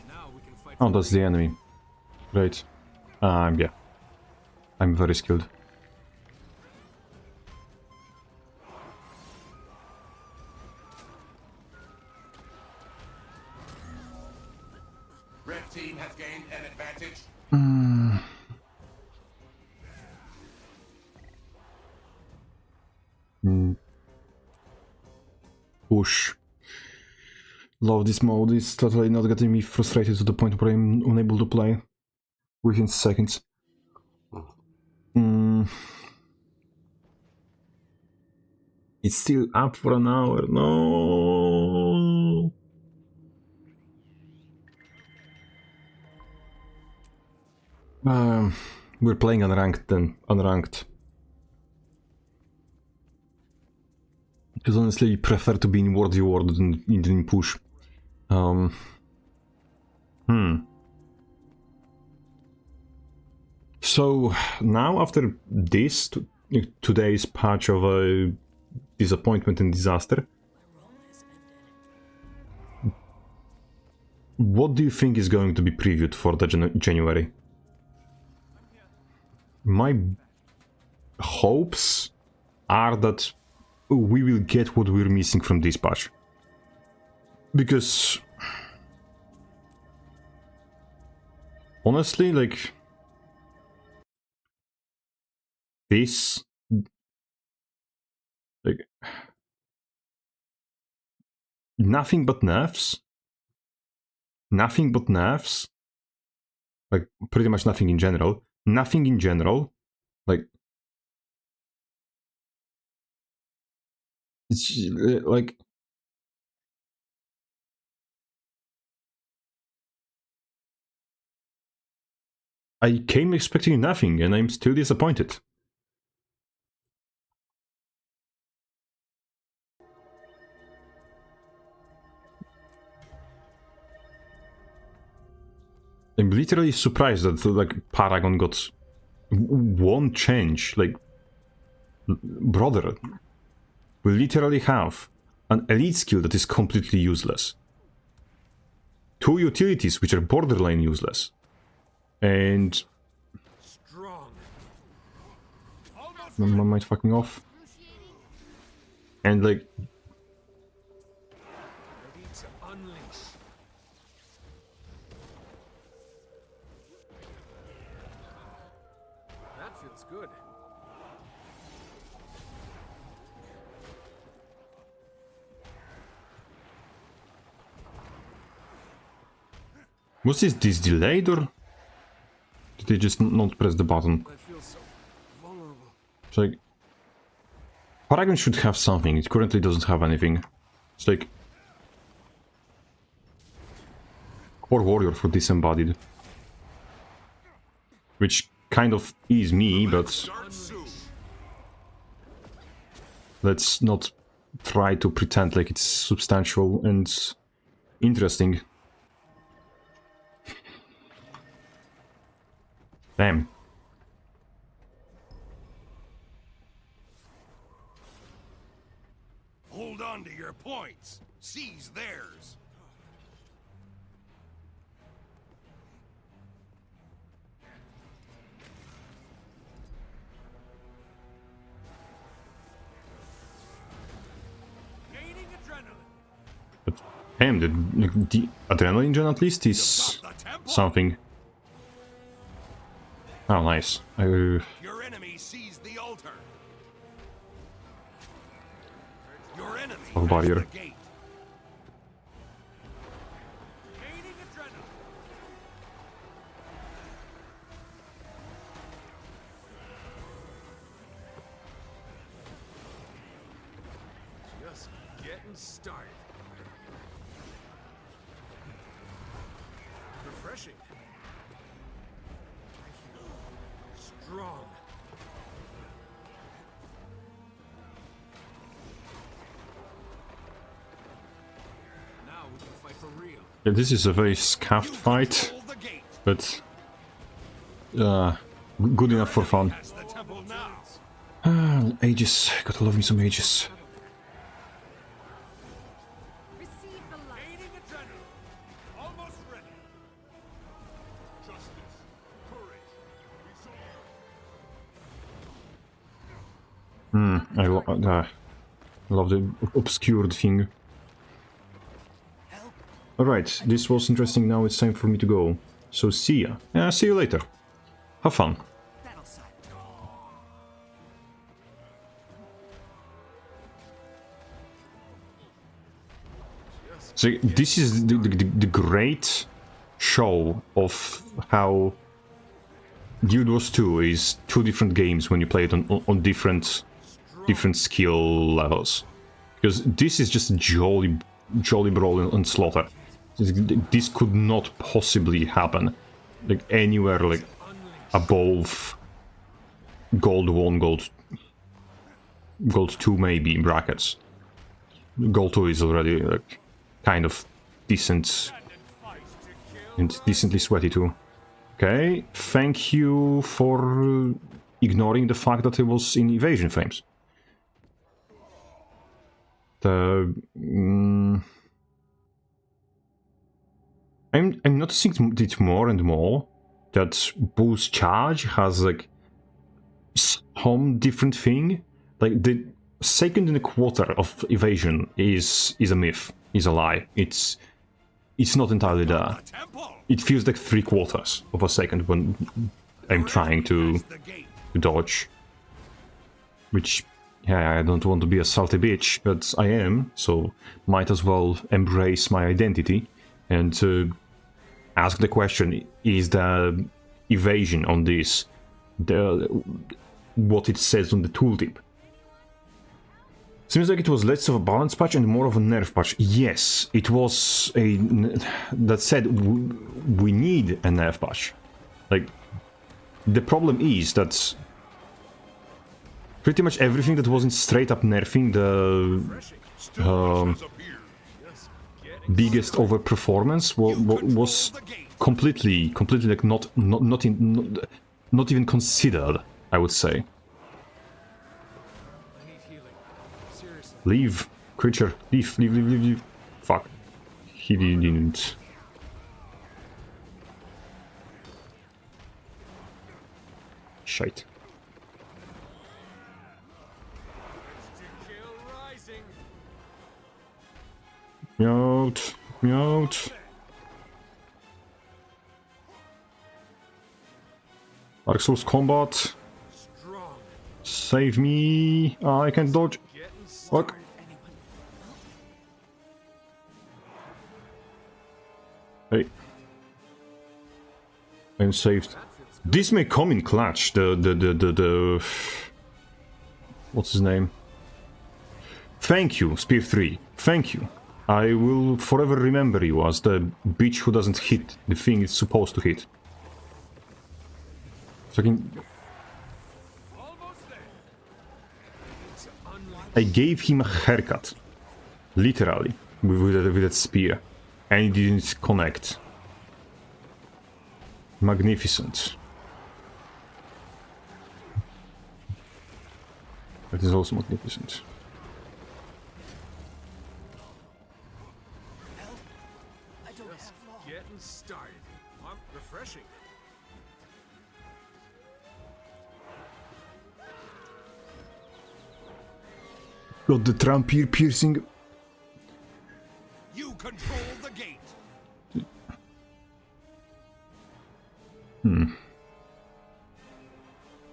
Now we can fight Oh, for that's the enemy. Great. Yeah. I'm very skilled. Red team has gained an advantage. Push. Love this mode. It's totally not getting me frustrated to the point where I'm unable to play within seconds. It's still up for an hour. No. We're playing unranked then. Unranked. Because honestly, I prefer to be in World v World than in push. So now after this today's patch of disappointment and disaster, what do you think is going to be previewed for the January? My hopes are that we will get what we're missing from this patch. Because honestly, like this, like nothing but nerfs, like pretty much nothing in general, like it's like I came expecting nothing, and I'm still disappointed. I'm literally surprised that like Paragon got one change. Like, brother, we literally have an elite skill that is completely useless, 2 utilities which are borderline useless, and Strong. my mind fucking off, and like Ready to unleash. That feels good. was this delayed, or did they just not press the button? I feel so vulnerable. It's like Paragon should have something. It currently doesn't have anything. It's like Core Warrior for Disembodied, which kind of is me, but let's not try to pretend like it's substantial and interesting. Damn. Hold on to your points. Seize theirs. Gaining adrenaline. But damn, the adrenaline gen at least is Got the temple? something. Oh, nice. Your enemy seized the altar. Your enemy Oh, has barrier. the gate. Gaining adrenaline. Just getting started. Refreshing. I feel strong. Now we can fight for real. Yeah, this is a very scuffed fight, Hold the gate. but good enough for fun. Has the temple now. Aegis, gotta love me some Aegis. Receive the light. Gaining adrenaline. Almost ready. Justice. Courage. Resolve. I love the obscured thing. Alright, this was interesting. Now it's time for me to go. So see ya. Yeah, see you later. Have fun. So this is the great show of how GW2 is 2 different games when you play it on different skill levels. Because this is just jolly brawl and slaughter. This could not possibly happen like anywhere like above gold 1, gold 2 maybe in brackets. Gold 2 is already like kind of decent and decently sweaty too. Okay, thank you for ignoring the fact that it was in evasion frames. I'm noticing it more and more that boost charge has like some different thing. Like the second and a quarter of evasion is a myth, is a lie. It's not entirely there. The temple. It feels like 3/4 of a second when I'm trying to Has the gate. dodge. Which, yeah, I don't want to be a salty bitch, but I am, so might as well embrace my identity and ask the question, is the evasion on this what it says on the tooltip? Seems like it was less of a balance patch and more of a nerf patch. Yes, it was a... That said, we need a nerf patch. Like, the problem is that pretty much everything that wasn't straight up nerfing the biggest overperformance was completely like not even considered, I would say. I need healing. Seriously. Leave, creature, leave. Fuck. He didn't. Shite. Kill rising. Mute. Dark Souls combat. Strong. Save me. I can't dodge. Getting Fuck. Hey. I'm saved. This may come in clutch. The what's his name? Thank you, Spear 3. Thank you. I will forever remember you as the bitch who doesn't hit the thing it's supposed to hit. So almost there. I gave him a haircut. Literally. With that spear. And it didn't connect. Magnificent. That is also magnificent. I don't have long. Getting started. Refreshing. Got the trampier piercing. You control the gate.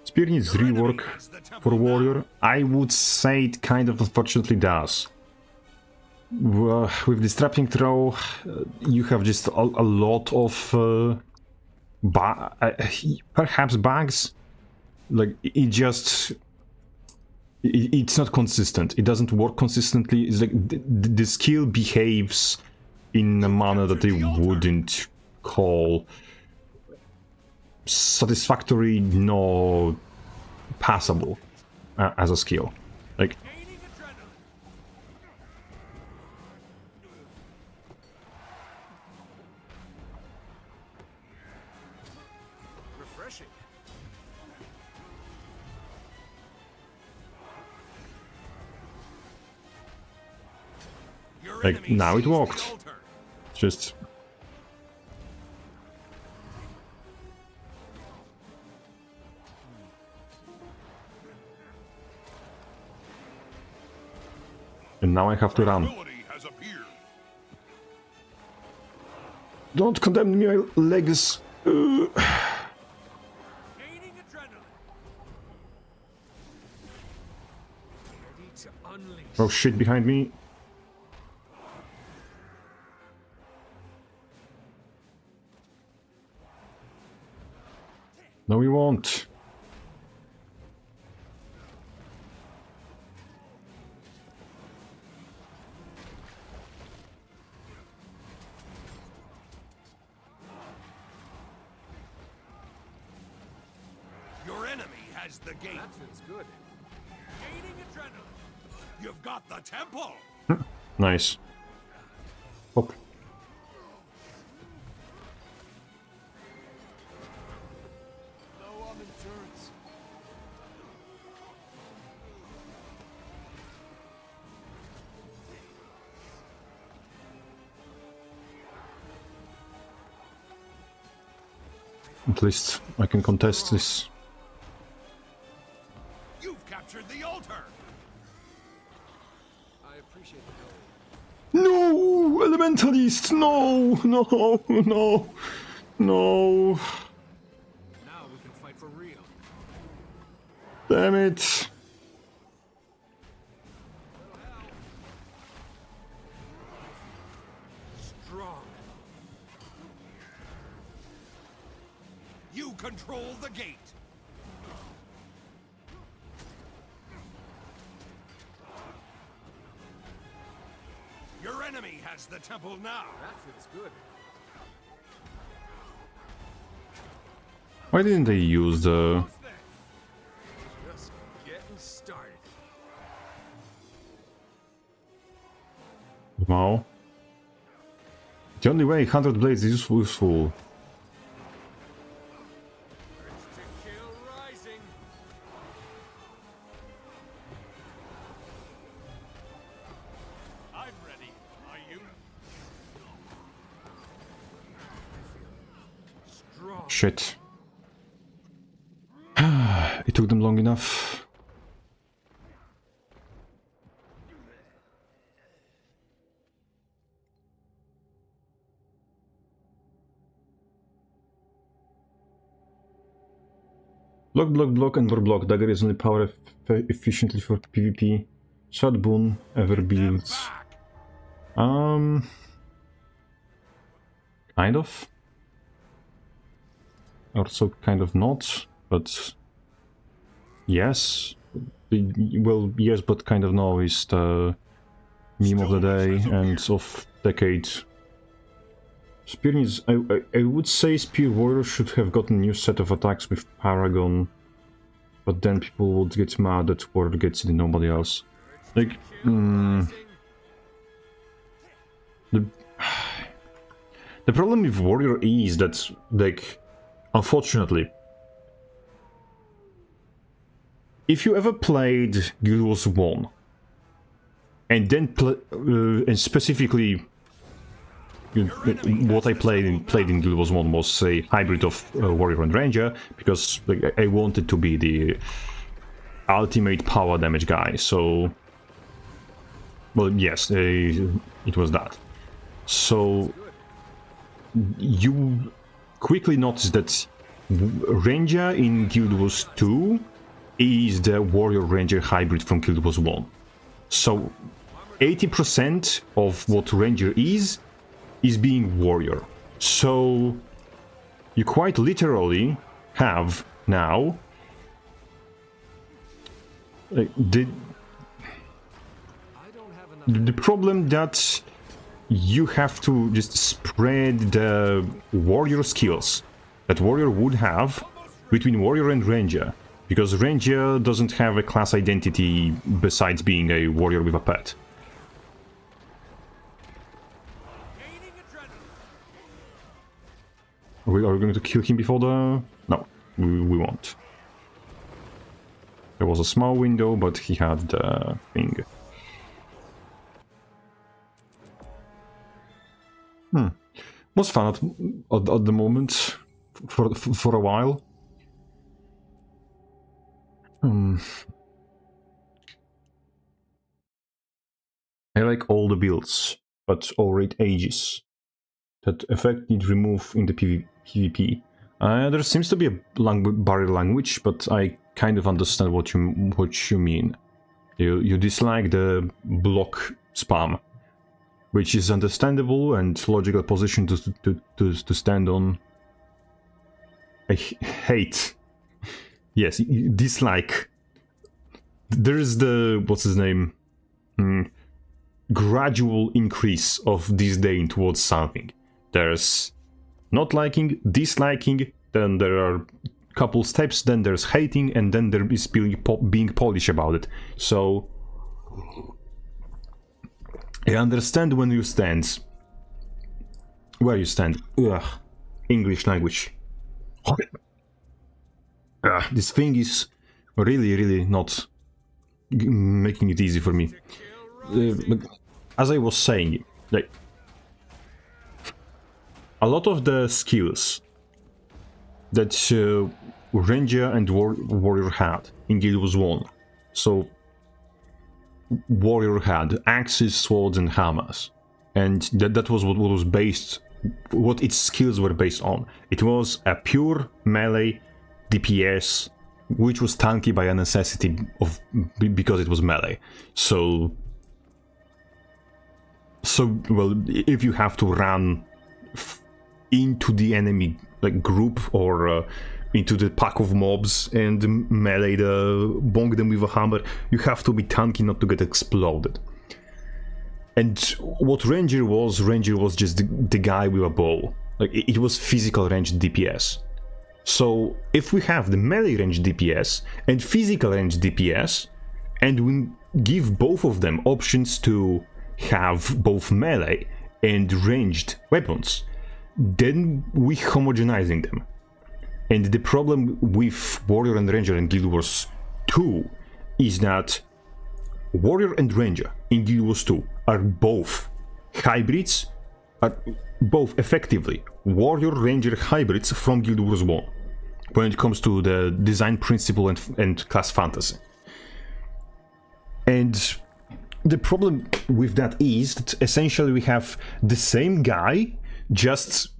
Spear needs rework for Warrior. I would say it kind of unfortunately does. With the Strapping Throw, you have just a lot of perhaps bugs. Like, it's not consistent. It doesn't work consistently. It's like the skill behaves in a manner that they wouldn't call satisfactory nor passable as a skill. Like, Gaining adrenaline. Refreshing. Your Like, enemy now it sees the worked. altar. just and now I have to run. Ability has appeared. Don't condemn me, my legs. Gaining adrenaline. Ready to unleash. Oh shit, behind me. No, we won't. Your enemy has the gate. That feels good. Gaining adrenaline. You've got the temple. Nice. Hop. Low on endurance. At least I can contest this. You've captured the altar. I appreciate the help. No! Elementalist! No! No! No! No! Now we can fight for real. Damn it! Strong. You control the gate. Your enemy has the temple now. That feels good. Why didn't they use the... Just getting started. Wow. The only way 100 blades is useful. Urge to kill rising. I'm ready. Are you? Strong. Shit. It took them long enough. Block, block, block, and more block. Dagger is only power efficiently for PvP. Shot boon ever builds. Kind of. Also kind of not, but yes. Well, yes, but kind of no is the meme of the day and of decade. Spear needs... I would say Spear Warrior should have gotten a new set of attacks with Paragon, but then people would get mad that Warrior gets it and nobody else. Like, the problem with Warrior is that, like, unfortunately, if you ever played Guild Wars 1, and then and specifically what I played in Guild Wars 1 was a hybrid of Warrior and Ranger, because like, I wanted to be the ultimate power damage guy, so... Well, yes, it was that. So you quickly notice that Ranger in Guild Wars 2 is the Warrior Ranger hybrid from Guild Wars 1. So 80% of what Ranger is being Warrior. So you quite literally have now the problem that you have to just spread the Warrior skills that Warrior would have between Warrior and Ranger, because Ranger doesn't have a class identity besides being a Warrior with a pet. Are we going to kill him before the... No, we won't. There was a small window, but he had the thing. Was fun at the moment, for a while. I like all the builds, but all rate ages. That effect need remove in the PvP. There seems to be a barrier language, but I kind of understand what you mean. You dislike the block spam, which is understandable and logical position to stand on. I hate. Yes, dislike. There's the what's his name? Gradual increase of disdain towards something. There's not liking, disliking, then there are a couple steps, then there's hating, and then there is being Polish about it. So I understand when you stand. Where you stand. Ugh. English language. This thing is really not making it easy for me. As I was saying, like, a lot of the skills that Ranger and Warrior had in Guild Wars 1. So Warrior had axes, swords, and hammers, and that was what was based, what its skills were based on. It was a pure melee DPS, which was tanky by a necessity of because it was melee. So well, if you have to run into the enemy like group or into the pack of mobs and melee bonk them with a hammer, you have to be tanky not to get exploded. And what Ranger was just the guy with a bow. Like, it was physical range DPS. So if we have the melee range DPS and physical range DPS, and we give both of them options to have both melee and ranged weapons, then we homogenizing them. And the problem with Warrior and Ranger in Guild Wars 2 is that Warrior and Ranger in Guild Wars 2 are both hybrids, are both effectively Warrior Ranger hybrids from Guild Wars 1 when it comes to the design principle and class fantasy. And the problem with that is that essentially we have the same guy, just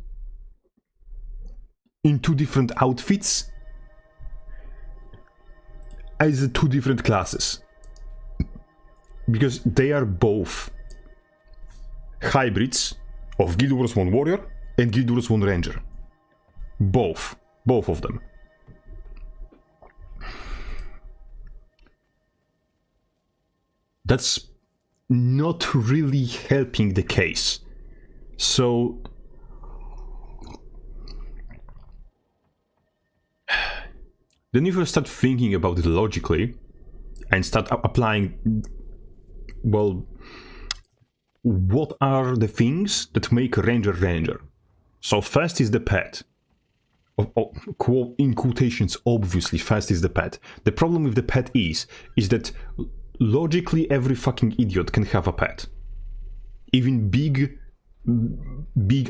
in two different outfits as two different classes. Because they are both hybrids of Guild Wars 1 Warrior and Guild Wars 1 Ranger. Both of them. That's not really helping the case. So then if you start thinking about it logically and start applying, well, what are the things that make Ranger Ranger? So first is the pet. In quotations, obviously, first is the pet. The problem with the pet is that logically every fucking idiot can have a pet. Even big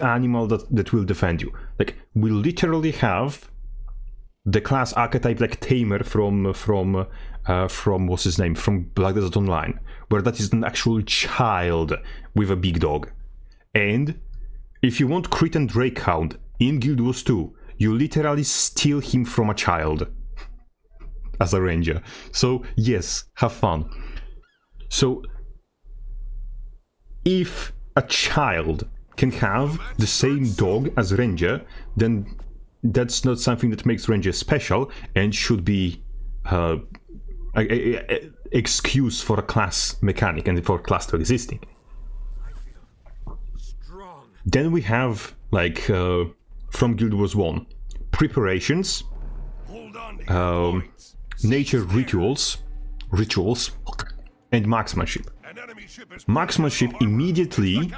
animal that will defend you. Like, we literally have the class archetype like Tamer from what's his name, from Black Desert Online, where that is an actual child with a big dog. And if you want Crit and Drakehound in Guild Wars 2, you literally steal him from a child as a ranger. So yes, have fun. So if a child can have the same dog as ranger, then that's not something that makes ranger special and should be a excuse for a class mechanic and for a class to existing. Then we have, like, from Guild Wars 1, preparations, nature rituals, and marksmanship. Marksmanship immediately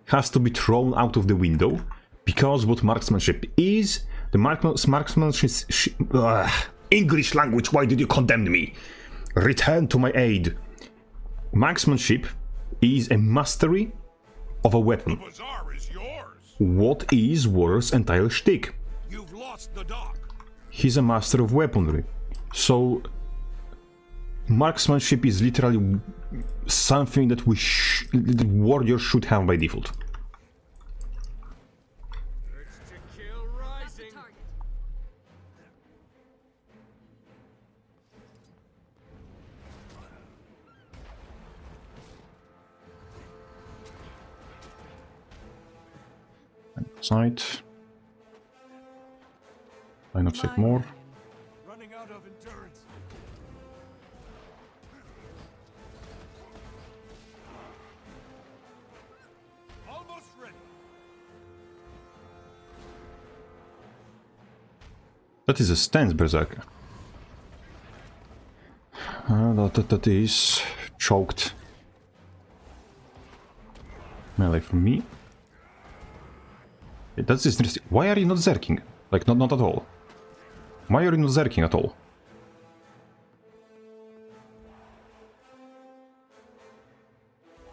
has to be thrown out of the window, because what marksmanship is, the marksmanship... English language, why did you condemn me? Return to my aid. Marksmanship is a mastery of a weapon. What is Warrior's entire shtick? You've lost the dock. He's a master of weaponry. So marksmanship is literally something that the warrior should have by default. Urge to kill rising. Side. Line of sight more. Running out of endurance. Almost ready. That is a stance berserker. That is choked. Melee from me. That's interesting. Why are you not zerking? Like, not at all. Why are you not zerking at all?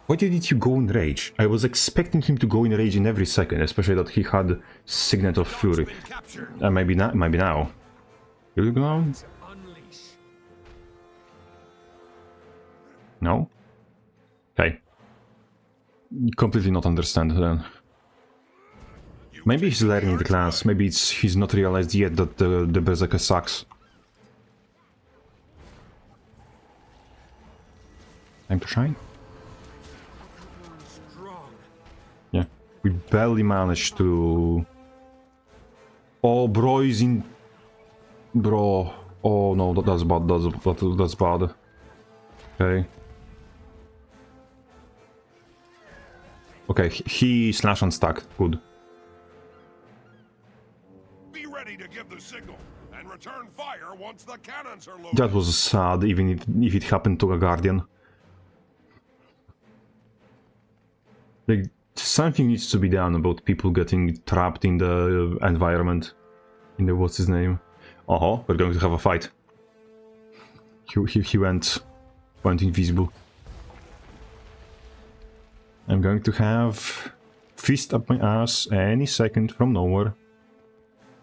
Why did you go in rage? I was expecting him to go in rage in every second, especially that he had Signet of Fury. Maybe now. Will you go now? Unleash. No? Okay. Completely not understand then. Maybe he's learning the class, maybe he's not realized yet that the Berserker sucks. Time to shine? Strong. Yeah, we barely managed to... Oh, bro is in... Bro... Oh no, that's bad, that's bad. Okay. Okay, he slash and stack, good. give the signal and return fire once the cannons are loaded. That was sad, even if it happened to a Guardian. Like, something needs to be done about people getting trapped in the environment. In the what's his name? Oh, we're going to have a fight. He went invisible. I'm going to have fist up my ass any second from nowhere.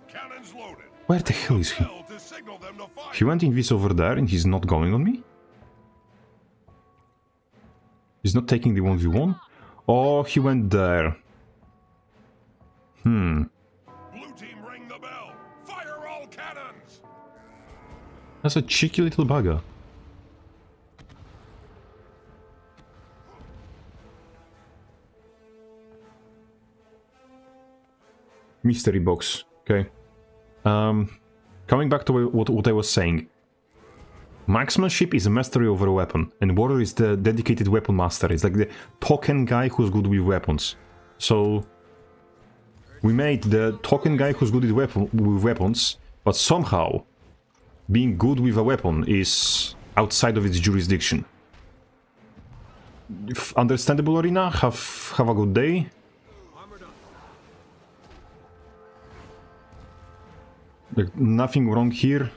Cannons loaded. Where the hell is he? Bell to signal them to fire. He went invis over there and he's not going on me? He's not taking the 1v1? Oh, he went there. Blue team ring the bell. Fire all cannons. That's a cheeky little bugger. Mystery box. Okay. Coming back to what I was saying. Marksmanship is a mastery over a weapon, and Warrior is the dedicated weapon master. It's like the token guy who's good with weapons. So we made the token guy who's good with weapons, but somehow being good with a weapon is outside of its jurisdiction. Understandable, Arena? Have a good day. Like, nothing wrong here.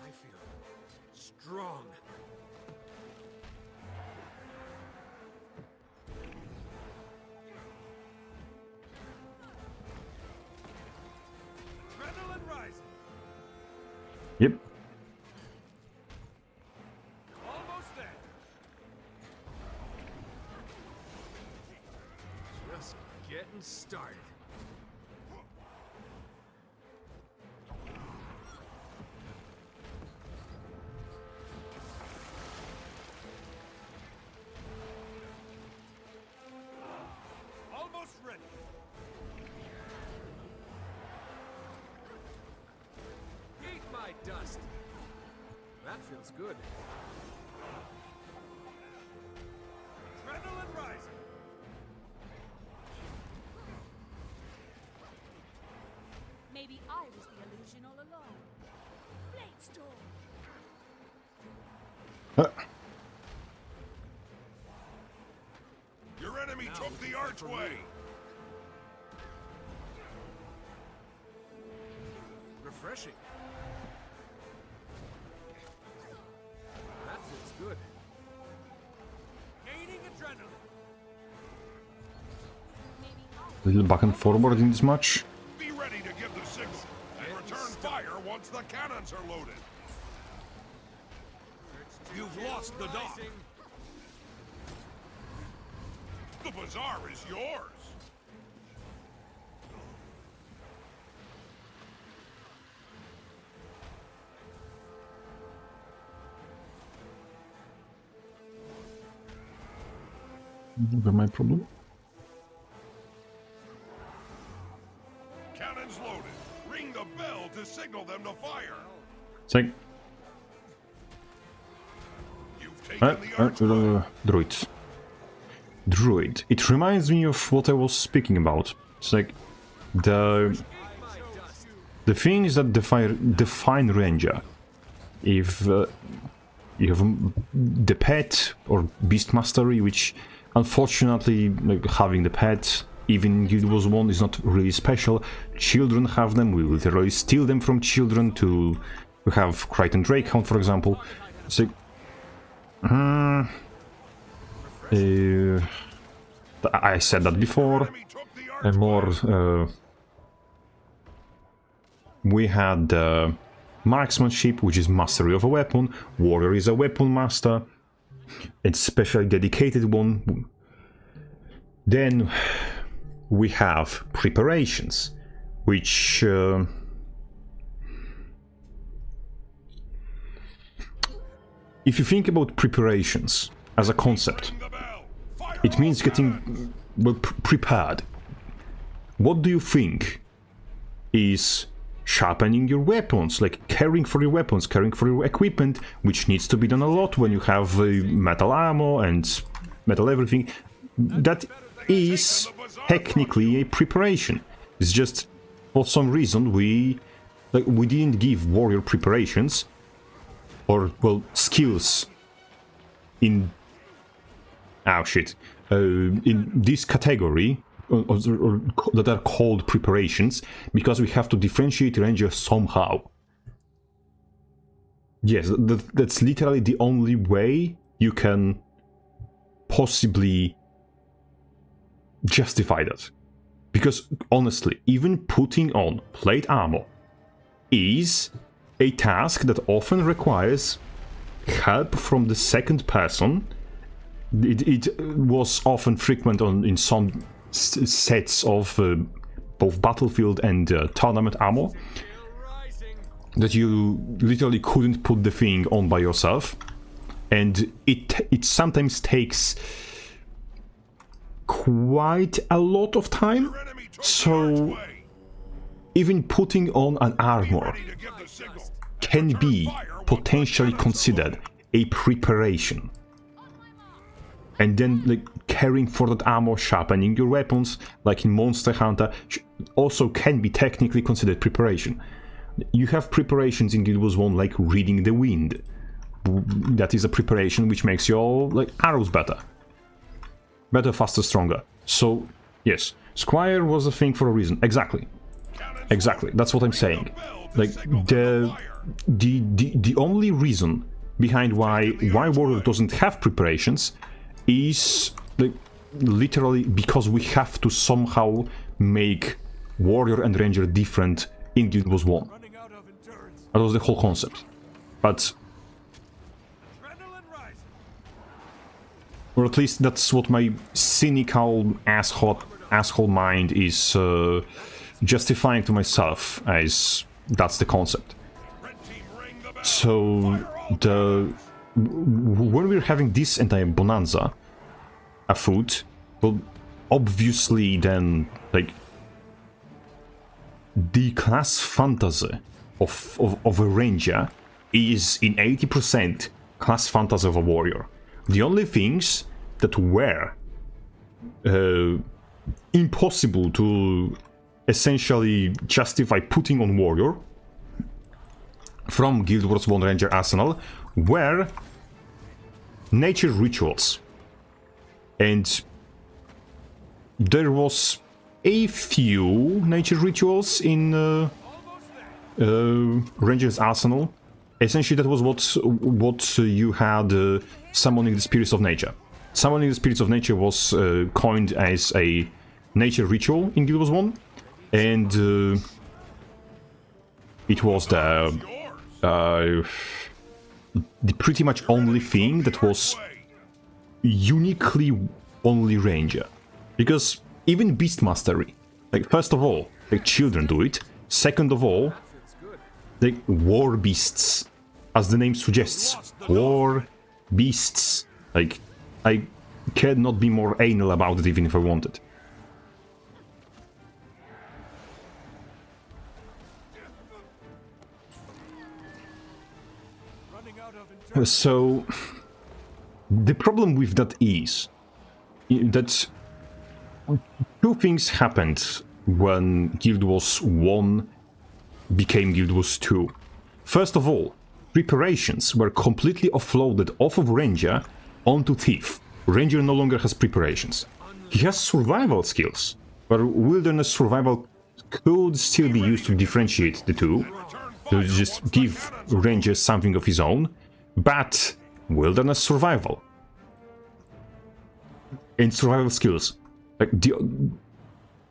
I feel strong. Adrenaline rising. Yep. Almost there. Just getting started. Almost ready. Eat my dust. That feels good. Adrenaline rising. Maybe I was the illusion all along. Blade storm. Your enemy took the archway. Refreshing. That feels good. Gaining adrenaline. Maybe I A little back and forward in this match. Be ready to give the signal and return fire once the cannons are loaded. You've lost the dock. Rising. The bazaar is yours. Never my problem. Cannons loaded. Ring the bell to signal them to fire. It's like You've taken the archway. Druid. Druid. It reminds me of what I was speaking about. It's like the things that define Ranger. If you have the pet or beast mastery, which unfortunately, like, having the pet, even GW2 is not really special. Children have them. We literally steal them from children to have Crichton Drakehound, for example. It's like I said that before, Enemy took the and archway. more. We had marksmanship, which is mastery of a weapon. Warrior is a weapon master, and specially dedicated one. Then we have preparations, which if you think about preparations as a concept, Ring the bell. Fire it all means getting cannons. well prepared. What do you think is sharpening your weapons, like caring for your weapons, caring for your equipment, which needs to be done a lot when you have metal ammo and metal everything? That is technically a preparation. It's just for some reason we didn't give warrior preparations or, well, skills in in this category or that are called preparations, because we have to differentiate rangers somehow. Yes, that's literally the only way you can possibly justify that. Because honestly, even putting on plate armor is a task that often requires help from the second person. It was often frequent in some sets of both battlefield and tournament armor, that you literally couldn't put the thing on by yourself, and it sometimes takes quite a lot of time. So even putting on an armor can be potentially considered a preparation. And then, like, caring for that armor, sharpening your weapons, like in Monster Hunter, also can be technically considered preparation. You have preparations in Guild Wars 1, like reading the wind. That is a preparation which makes your, like, arrows better. Better, faster, stronger. So, yes, Squire was a thing for a reason. Exactly. Exactly, that's what I'm saying. Like, the only reason behind why Warrior doesn't have preparations is, like, literally because we have to somehow make Warrior and Ranger different in Guild Wars 1. That was the whole concept. But... or at least that's what my cynical asshole mind is justifying to myself, as that's the concept. So, when we're having this entire bonanza afoot, well, obviously then, like, the class fantasy of a ranger is in 80% class fantasy of a warrior. The only things that were impossible to essentially justify putting on warrior from Guild Wars 1 Ranger Arsenal were nature rituals. And there was a few nature rituals in Ranger's Arsenal. Essentially, that was what you had summoning the spirits of nature. Summoning the spirits of nature was coined as a nature ritual in Guild Wars 1, and it was the pretty much only thing that was uniquely only Ranger. Because even Beast Mastery, like, first of all, like, children do it. Second of all, like, war beasts, as the name suggests, war beasts. Like, I cannot be more anal about it, even if I wanted. So, the problem with that is that two things happened when Guild Wars 1 became Guild Wars 2. First of all, preparations were completely offloaded off of Ranger onto Thief. Ranger no longer has preparations. He has survival skills, but Wilderness Survival could still be used to differentiate the two, to just give Ranger something of his own, but Wilderness Survival and survival skills, like,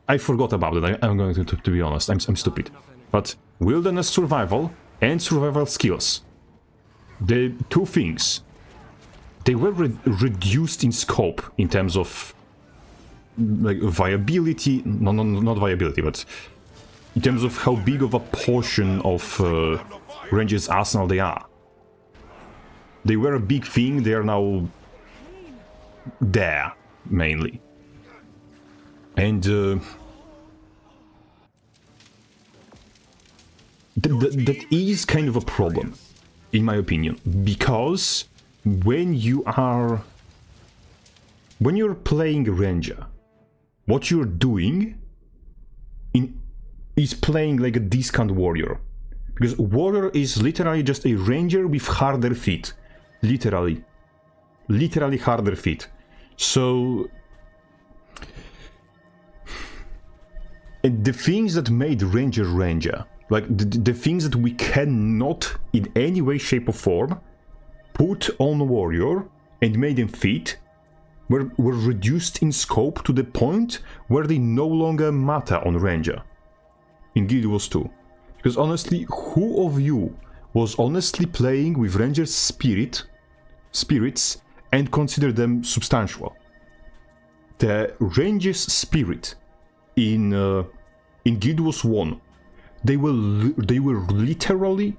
I forgot about it. I'm going to be honest. I'm stupid. But Wilderness Survival and survival skills, the two things, they were reduced in scope in terms of, like, viability. No, not viability, but in terms of how big of a portion of Ranger's arsenal they are. They were a big thing. They are now there mainly, and that is kind of a problem, in my opinion, because when you're playing Ranger, what you're doing in is playing like a discount warrior. Because warrior is literally just a ranger with harder feet. Literally harder feet. So... And the things that made Ranger, like the things that we cannot in any way, shape or form put on warrior and made them fit, were reduced in scope to the point where they no longer matter on Ranger in Guild Wars 2. Because honestly, who of you was honestly playing with Ranger spirits and consider them substantial? The Ranger's spirit in Guild Wars 1, they were literally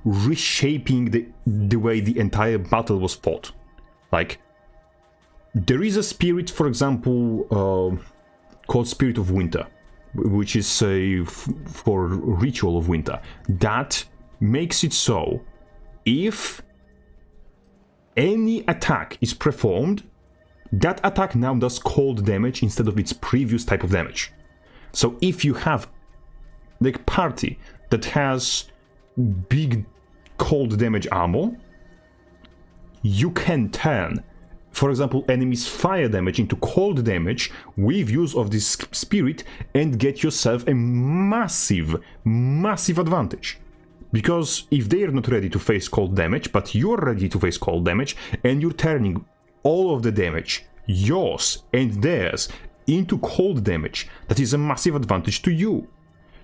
reshaping the way the entire battle was fought. Like, there is a spirit, for example, called Spirit of Winter, which is for Ritual of Winter, that makes it so if any attack is performed, that attack now does cold damage instead of its previous type of damage. So if you have like party that has big cold damage ammo, you can turn, for example, enemies' fire damage into cold damage with use of this spirit and get yourself a massive advantage. Because if they are not ready to face cold damage, but you're ready to face cold damage, and you're turning all of the damage, yours and theirs, into cold damage, that is a massive advantage to you.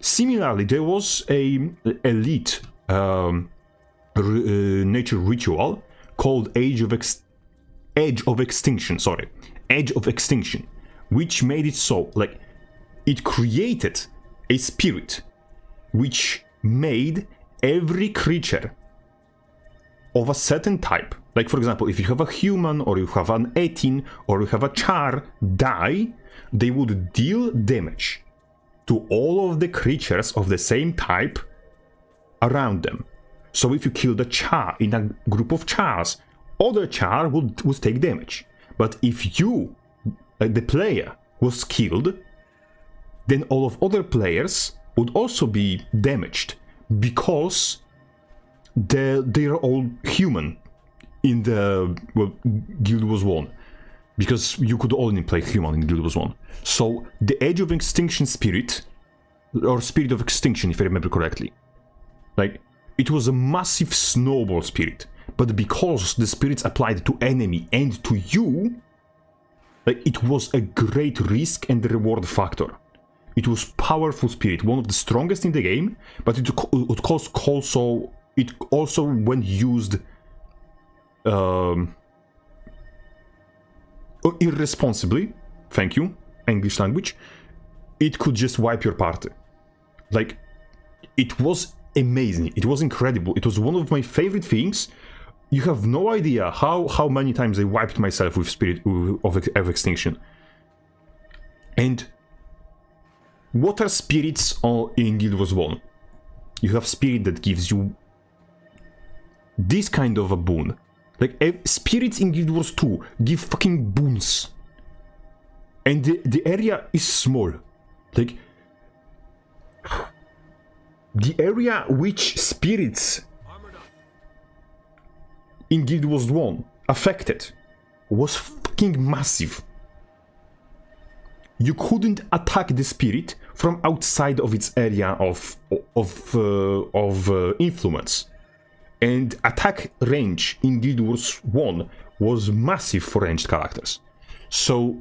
Similarly, there was a elite nature ritual called Edge of Extinction, which made it so, like, it created a spirit which made every creature of a certain type, like for example, if you have a human, or you have an 18, or you have a char die, they would deal damage to all of the creatures of the same type around them. So if you kill the char in a group of chars, other char would take damage. But if you, the player, was killed, then all of other players would also be damaged, because they're all human in the Guild Wars 1. Because you could only play human in Guild Wars 1. So the Edge of Extinction spirit, or Spirit of Extinction if I remember correctly, like, it was a massive snowball spirit. But because the spirits applied to enemy and to you, like, it was a great risk and reward factor. It was powerful spirit, one of the strongest in the game, but it also when used irresponsibly, thank you, English language, it could just wipe your party. Like, it was amazing, it was incredible, it was one of my favorite things. You have no idea how many times I wiped myself with Spirit of Extinction. And what are spirits in Guild Wars 1? You have spirit that gives you this kind of a boon. Like, spirits in Guild Wars 2 give fucking boons. And the area is small. Like, the area which spirits in Guild Wars 1 affected was fucking massive. You couldn't attack the spirit from outside of its area of influence. And attack range in Guild Wars 1 was massive for ranged characters. So,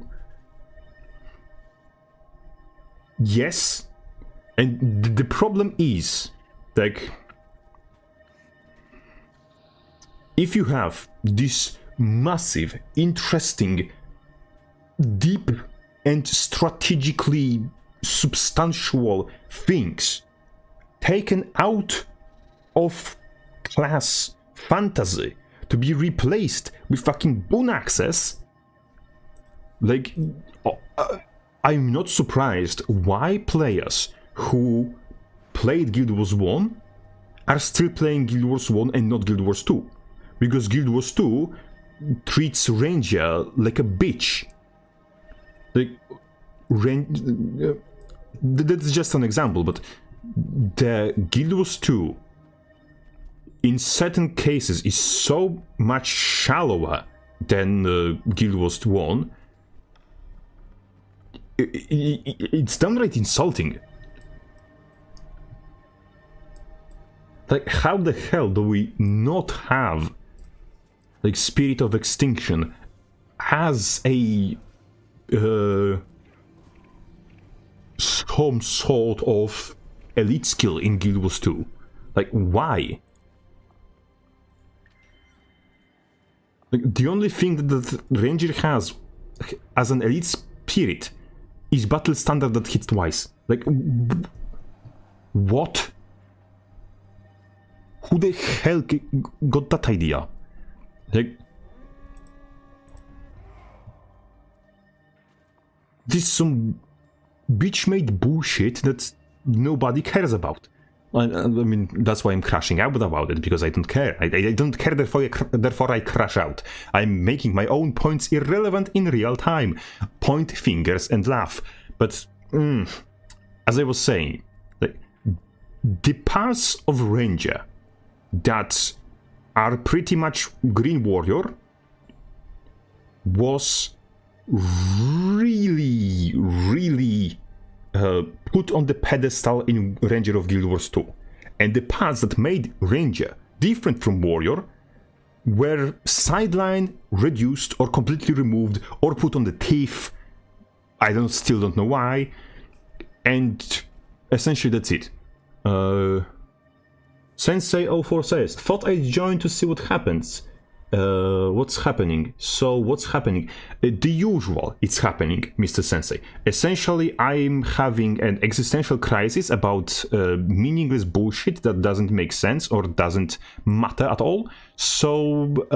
yes, and the problem is, like, if you have this massive, interesting, deep, and strategically substantial things taken out of class fantasy to be replaced with fucking boon access, like, I'm not surprised why players who played Guild Wars 1 are still playing Guild Wars 1 and not Guild Wars 2. Because Guild Wars 2 treats Ranger like a bitch. Like, that's just an example, but the Guild Wars 2 in certain cases is so much shallower than Guild Wars 1. It's downright insulting. Like, how the hell do we not have like Spirit of Extinction as a some sort of elite skill in Guild Wars 2? Like, why? Like, the only thing that the Ranger has as an elite spirit is Battle Standard that hits twice. Like, what? Who the hell got that idea? Like, this is some bitch-made bullshit that nobody cares about. I mean, that's why I'm crashing out about it, because I don't care. I don't care, therefore I crash out. I'm making my own points irrelevant in real time. Point fingers and laugh. But, as I was saying, like, the paths of Ranger that are pretty much Green Warrior was really put on the pedestal in Ranger of Guild Wars 2. And the paths that made Ranger different from Warrior were sidelined, reduced, or completely removed, or put on the thief. I still don't know why. And essentially that's it. Sensei04 says, thought I'd join to see what happens. What's happening? So what's happening? The usual it's happening, Mr. Sensei. Essentially, I'm having an existential crisis about meaningless bullshit that doesn't make sense or doesn't matter at all. So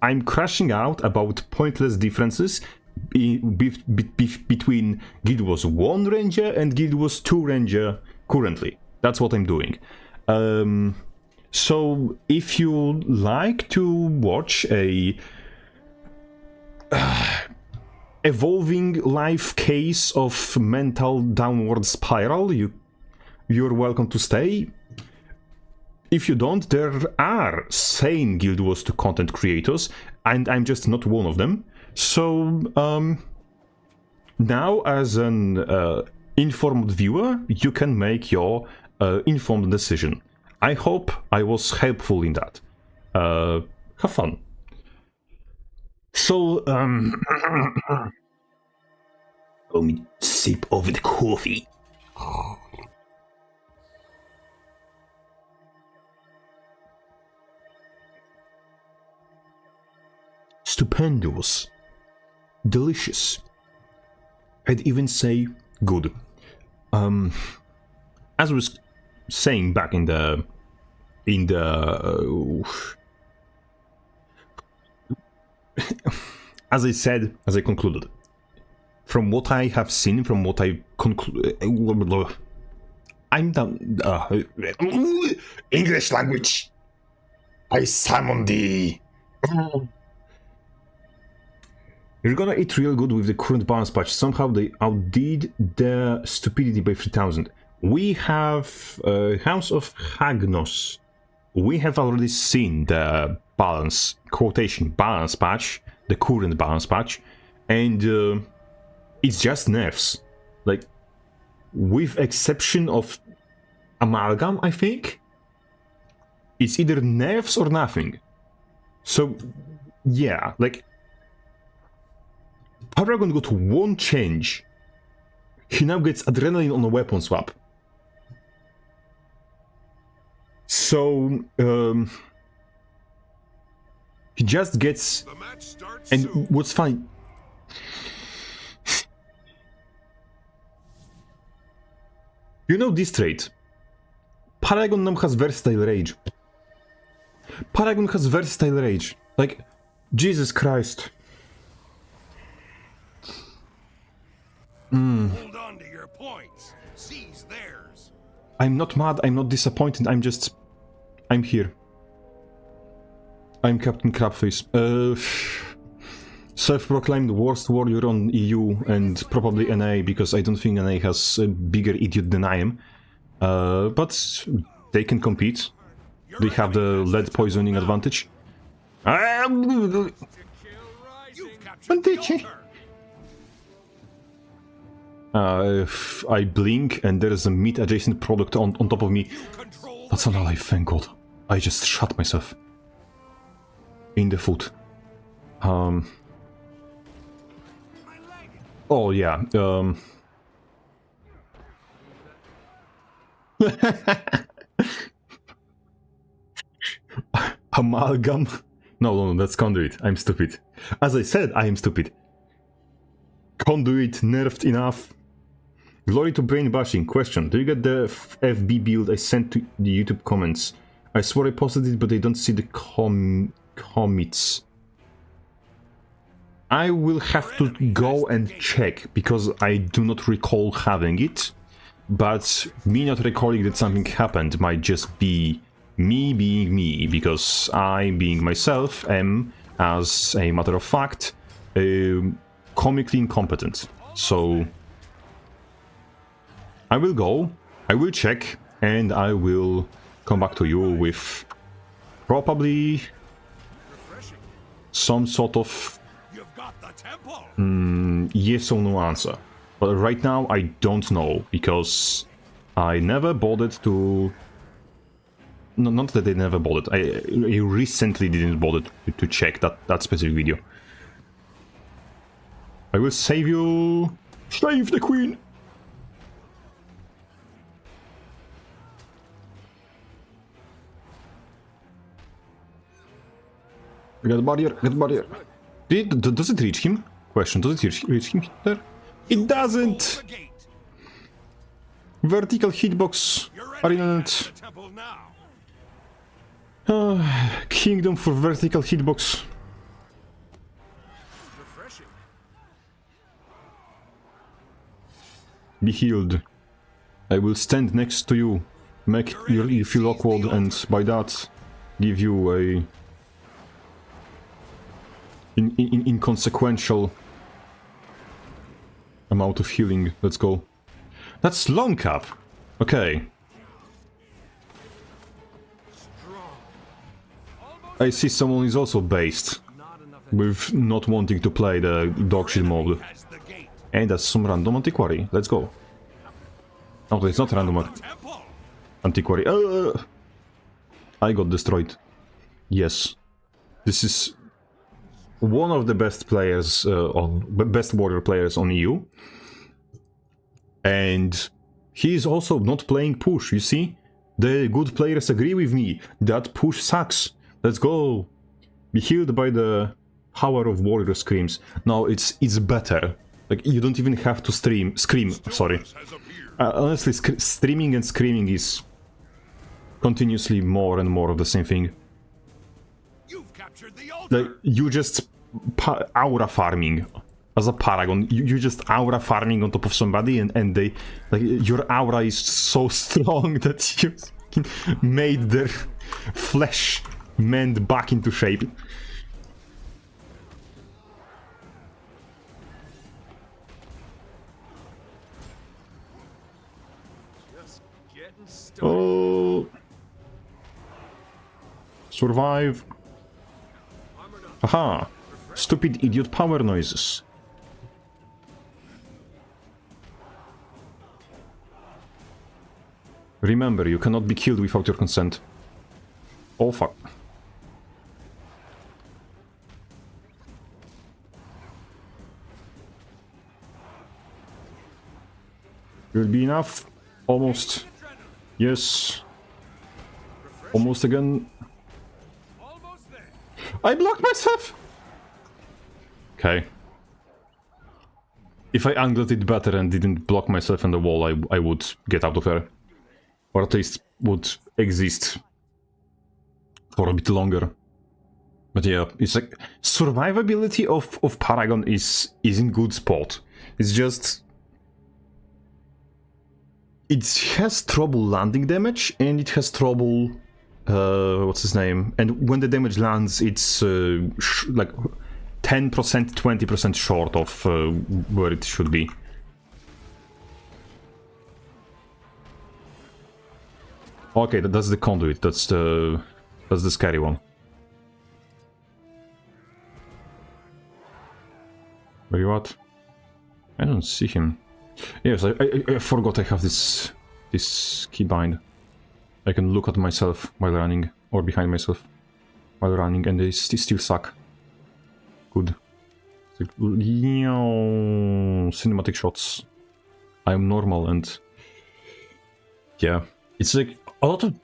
I'm crashing out about pointless differences between Guild Wars 1 Ranger and Guild Wars 2 Ranger currently. That's what I'm doing. So if you like to watch a evolving life case of mental downward spiral, you're welcome to stay. If you don't, there are sane Guild Wars 2 content creators, and I'm just not one of them. So now, as an informed viewer, you can make your informed decision. I hope I was helpful in that. Have fun. So, let me sip of the coffee. Stupendous. Delicious. I'd even say good. As I was saying back in the as I concluded, from what I have seen, from what I conclude, I'm done. English language. I summon thee. You're gonna eat real good with the current balance patch. Somehow they outdid the stupidity by 3000. We have House of Hagnos. We have already seen the balance, quotation, balance patch, the current balance patch, and it's just nerfs. Like, with exception of Amalgam, I think, it's either nerfs or nothing. So, yeah, like, Paragon got one change. He now gets adrenaline on a weapon swap. So, he just gets... And what's funny... You know this trait. Paragon now has versatile rage. Paragon has versatile rage. Like, Jesus Christ. Hold on to your points. Seize theirs. I'm not mad, I'm not disappointed, I'm here. I'm Captain Crabface. self-proclaimed worst warrior on EU and probably NA, because I don't think NA has a bigger idiot than I am. But they can compete. They have the lead poisoning advantage. You've captured the altar. If I blink and there is a meat-adjacent product on top of me. Control That's an ally, thank god. I just shot myself. In the foot. Oh yeah, Amalgam? No, that's Conduit. I'm stupid. As I said, I am stupid. Conduit nerfed enough. Glory to brain bashing. Question: do you get the FB build I sent to the YouTube comments? I swore I posted it, but I don't see the commits. I will have to go and check, because I do not recall having it. But me not recalling that something happened might just be me being me, because I, being myself, am, as a matter of fact, comically incompetent. So I will go, I will check, and I will come back to you with probably some sort of You've got the temple. yes or no answer. But right now I don't know, because I never bothered to... No, not that I never bothered, I recently didn't bother to check that specific video. I will save you... Save the queen! Get barrier, get barrier. Does it reach him? Question, does it reach him there? It doesn't! The gate. Vertical hitbox, You're ready arena at the temple now. Kingdom for vertical hitbox. Refreshing. Be healed. I will stand next to you, make you feel awkward, and by that give you a inconsequential amount of healing. Let's go. That's long cap. Okay. I see someone is also based with not wanting to play the dog shit mode. Has the gate. And that's some random antiquary. Let's go. Oh, it's not random Temple. antiquary. I got destroyed. Yes. This is one of the best players best warrior players on EU. And he is also not playing push, you see? The good players agree with me that push sucks. Let's go. Be healed by the power of warrior screams. Now it's better. Like, you don't even have to scream, sorry. Has appeared. Honestly, streaming and screaming is continuously more and more of the same thing. You've captured the altar. Like, you just aura farming as a Paragon. You just aura farming on top of somebody, and they, like, your aura is so strong that you made their flesh mend back into shape. Just getting started. Oh, survive. Aha! Stupid idiot power noises. Remember, you cannot be killed without your consent. Oh fuck. Will be enough. Almost. Yes. Almost again. Almost there. I blocked myself! Okay. If I angled it better and didn't block myself in the wall, I would get out of there. Or at least would exist for a bit longer. But yeah, it's like survivability of Paragon is in good spot. It's just it has trouble landing damage, and it has trouble what's his name? And when the damage lands, it's like 10%, 20% short of where it should be. Okay, that's the conduit. That's the scary one. Wait, what? I don't see him. Yes, I forgot I have this keybind. I can look at myself while running, or behind myself while running, and they still suck. Good. It's like, cinematic shots. I'm normal, and yeah, it's like a lot of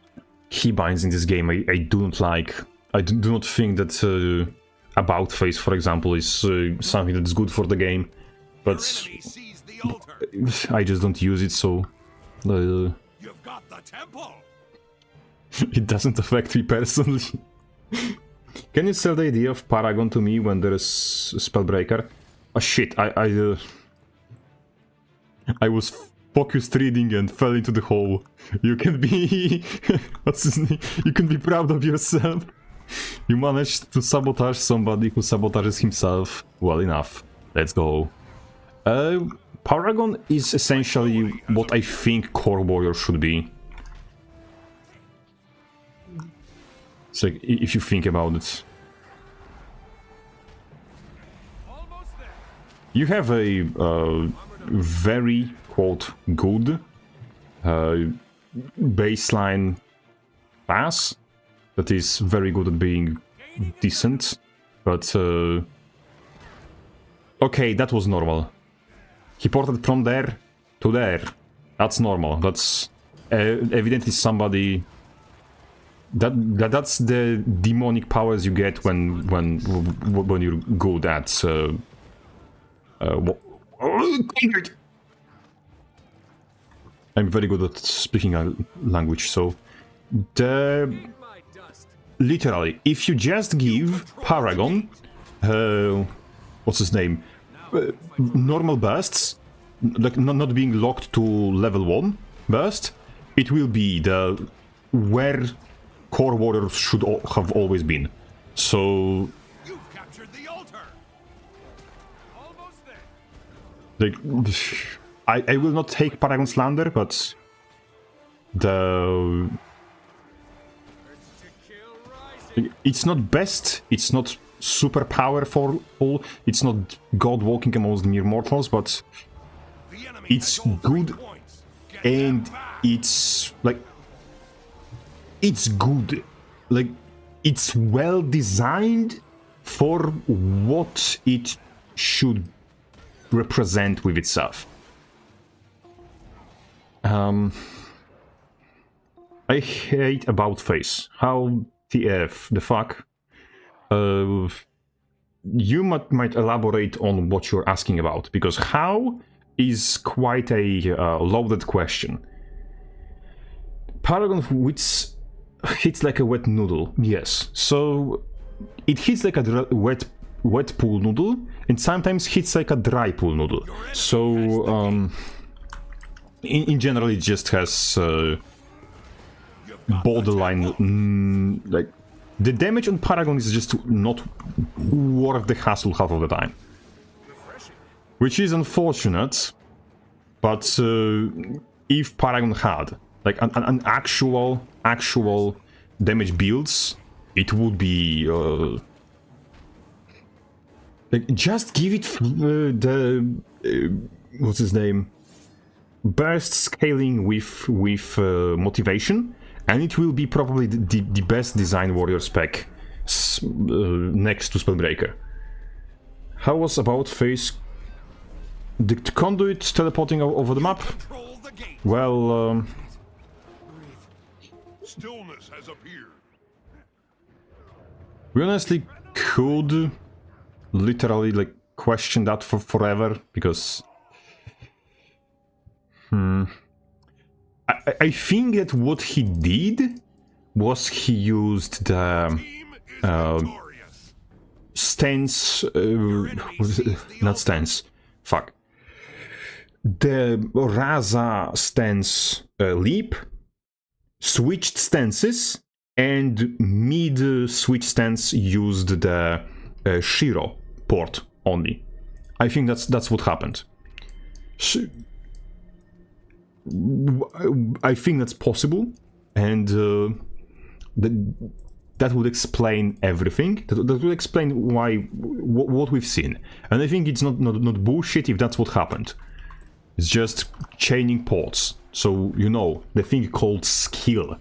keybinds in this game I do not like. I do not think that about face, for example, is something that's good for the game, but I just don't use it, so You've got the temple. it doesn't affect me personally. Can you sell the idea of Paragon to me when there is Spellbreaker? Oh shit, I was focused reading and fell into the hole. You can be... what's his name? You can be proud of yourself. You managed to sabotage somebody who sabotages himself. Well enough. Let's go. Paragon is essentially what I think Core Warrior should be. It's like, if you think about it. Almost there. You have a very, quote, good baseline class that is very good at being decent, but okay, that was normal. He ported from there to there. That's normal. That's evidently somebody... That's the demonic powers you get when you're good at I'm very good at speaking a language, so literally, if you just give Paragon what's his name, normal bursts, like not being locked to level 1 burst, it will be the where Core Warriors should have always been. So You've captured the altar. Almost there. like I will not take Paragon Slander, but the it's not best, it's not super powerful, it's not God walking amongst mere mortals, but The enemy it's has all 3 good, points. Get and them back. it's like it's good, like it's well designed for what it should represent with itself. I hate about face. How TF the fuck? You might elaborate on what you're asking about, because how is quite a loaded question. Paragon which hits like a wet noodle, yes. So it hits like a wet pool noodle, and sometimes hits like a dry pool noodle. So in general, it just has borderline like the damage on Paragon is just not worth the hassle half of the time, which is unfortunate. But if Paragon had like an actual damage builds, it would be like just give it the what's his name, burst scaling with motivation, and it will be probably the best design warrior spec next to Spellbreaker. How was about face? The conduit teleporting over the map? Control the gate. Well, Stillness has appeared. we honestly could literally like question that for forever, because I think that what he did was he used the Team is victorious. stance, not stance, fuck. The Raza stance leap, switched stances, and mid switch stance used the Shiro port only. I think that's what happened. So, I think that's possible, and that would explain everything. That would explain what we've seen. And I think it's not bullshit if that's what happened. It's just chaining ports. So, you know, the thing called skill.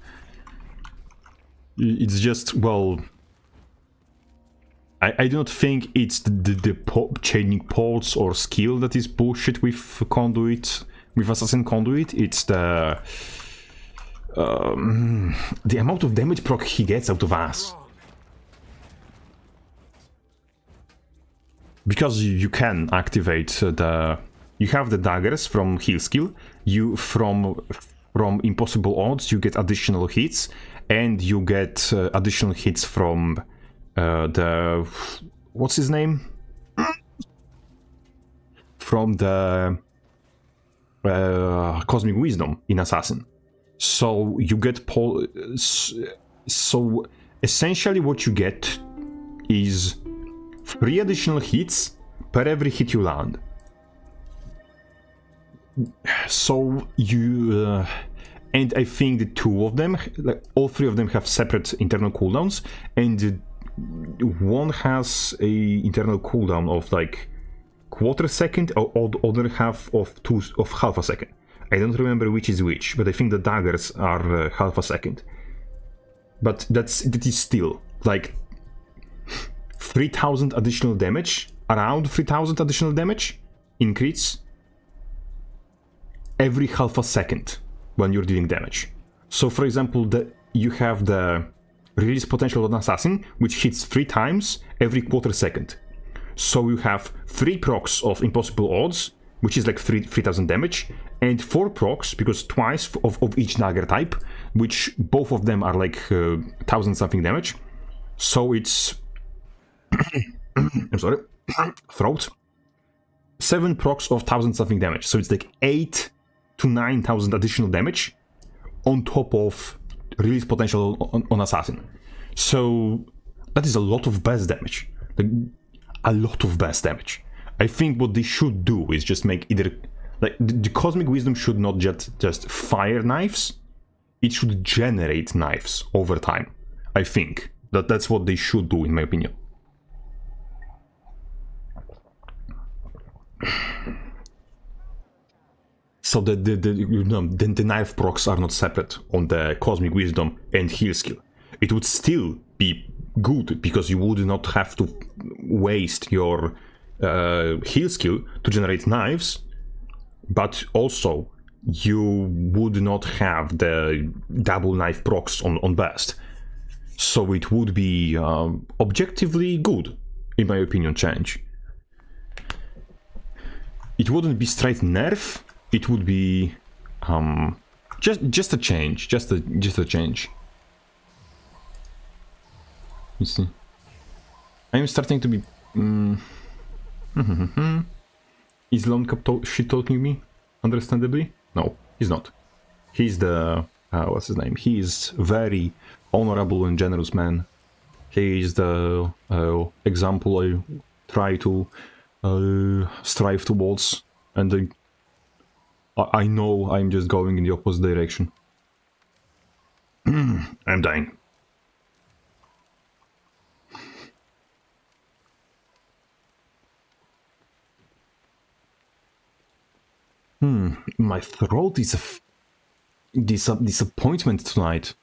It's just, well... I do not think it's the chaining ports or skill that is bullshit with Conduit, with Assassin Conduit. It's the amount of damage proc he gets out of us. Because you can activate you have the daggers from heal skill. From impossible odds you get additional hits, and you get additional hits from what's his name? From the Cosmic Wisdom in Assassin. So you get so essentially what you get is 3 additional hits per every hit you land. So you and I think the 2 of them, like all 3 of them, have separate internal cooldowns, and one has a internal cooldown of like quarter second, or other half of half a second. I don't remember which is which, but I think the daggers are half a second. But that is still like 3,000 additional damage, around 3,000 additional damage increase every half a second when you're dealing damage. So for example, you have the release potential on Assassin, which hits 3 times every quarter second. So you have 3 procs of impossible odds, which is like 3,000 damage, and 4 procs, because twice of each dagger type, which both of them are like 1,000 something damage. So it's I'm sorry, throat. 7 procs of 1,000 something damage. So it's like 8 to 9,000 additional damage on top of release potential on Assassin. So that is a lot of base damage. Like, a lot of base damage. I think what they should do is just make either... Like, the Cosmic Wisdom should not just fire knives. It should generate knives over time. I think. That's what they should do, in my opinion. So the knife procs are not separate on the Cosmic Wisdom and heal skill. It would still be good, because you would not have to waste your heal skill to generate knives, but also you would not have the double knife procs on best. So it would be objectively good, in my opinion, change. It wouldn't be straight nerf. It would be just a change, just a change. You see, I'm starting to be. Is Lone Cup shit talking me? Understandably, no, he's not. He's the what's his name? He is very honorable and generous man. He is the example I try to strive towards, and I know I'm just going in the opposite direction. I'm dying. My throat is a disappointment tonight.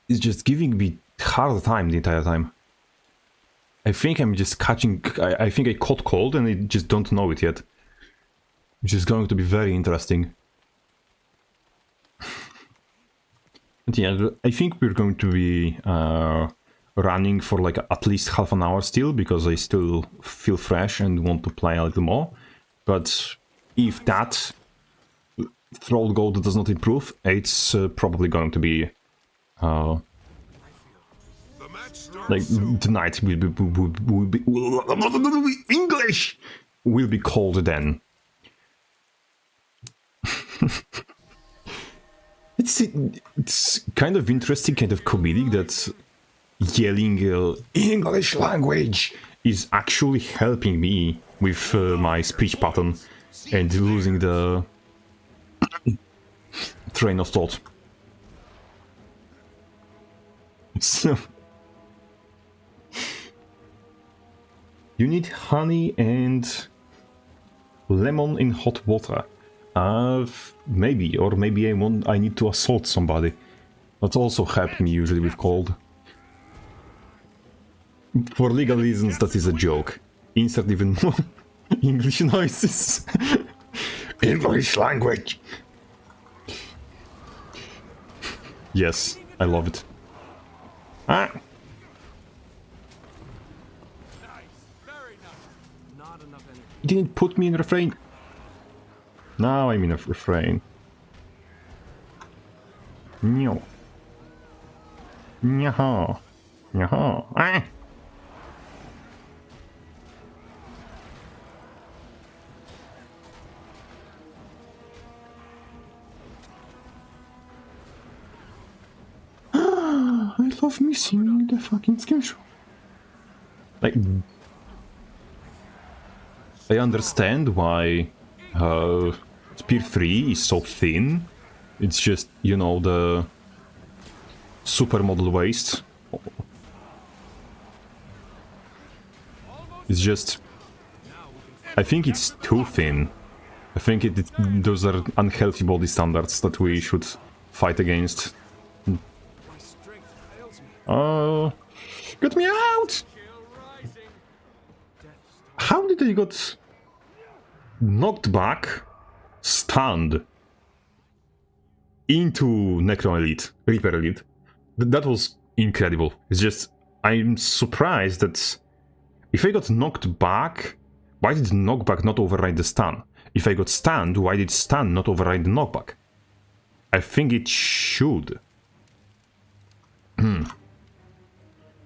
It's just giving me hard time the entire time. I think I'm just catching... I think I caught cold and I just don't know it yet. Which is going to be very interesting. But yeah, I think we're going to be running for like at least half an hour still, because I still feel fresh and want to play a little more. But if that throat gold does not improve, it's probably going to be like tonight will be English will be cold then. It's kind of interesting, kind of comedic that yelling English language is actually helping me with my speech pattern and losing the train of thought. So you need honey and lemon in hot water. Maybe, or maybe I need to assault somebody. That also helped me usually with cold. For legal reasons, that is a joke. Insert even more English noises. English language. Yes, I love it. Ah! Nice. Very nice. Not enough energy. You didn't put me in refrain. Now I'm in a refrain. No. Nyaha. Nyaha. Ah! I love missing the fucking schedule. Like, I understand why Spear 3 is so thin. It's just, you know, the supermodel waist. It's just... I think it's too thin. I think those are unhealthy body standards that we should fight against. My strength fails me. Get me out! Chill rising. How did I got knocked back, stunned into Necro Elite, Reaper Elite? That was incredible. It's just, I'm surprised that if I got knocked back, why did knockback not override the stun? If I got stunned, why did stun not override the knockback? I think it should.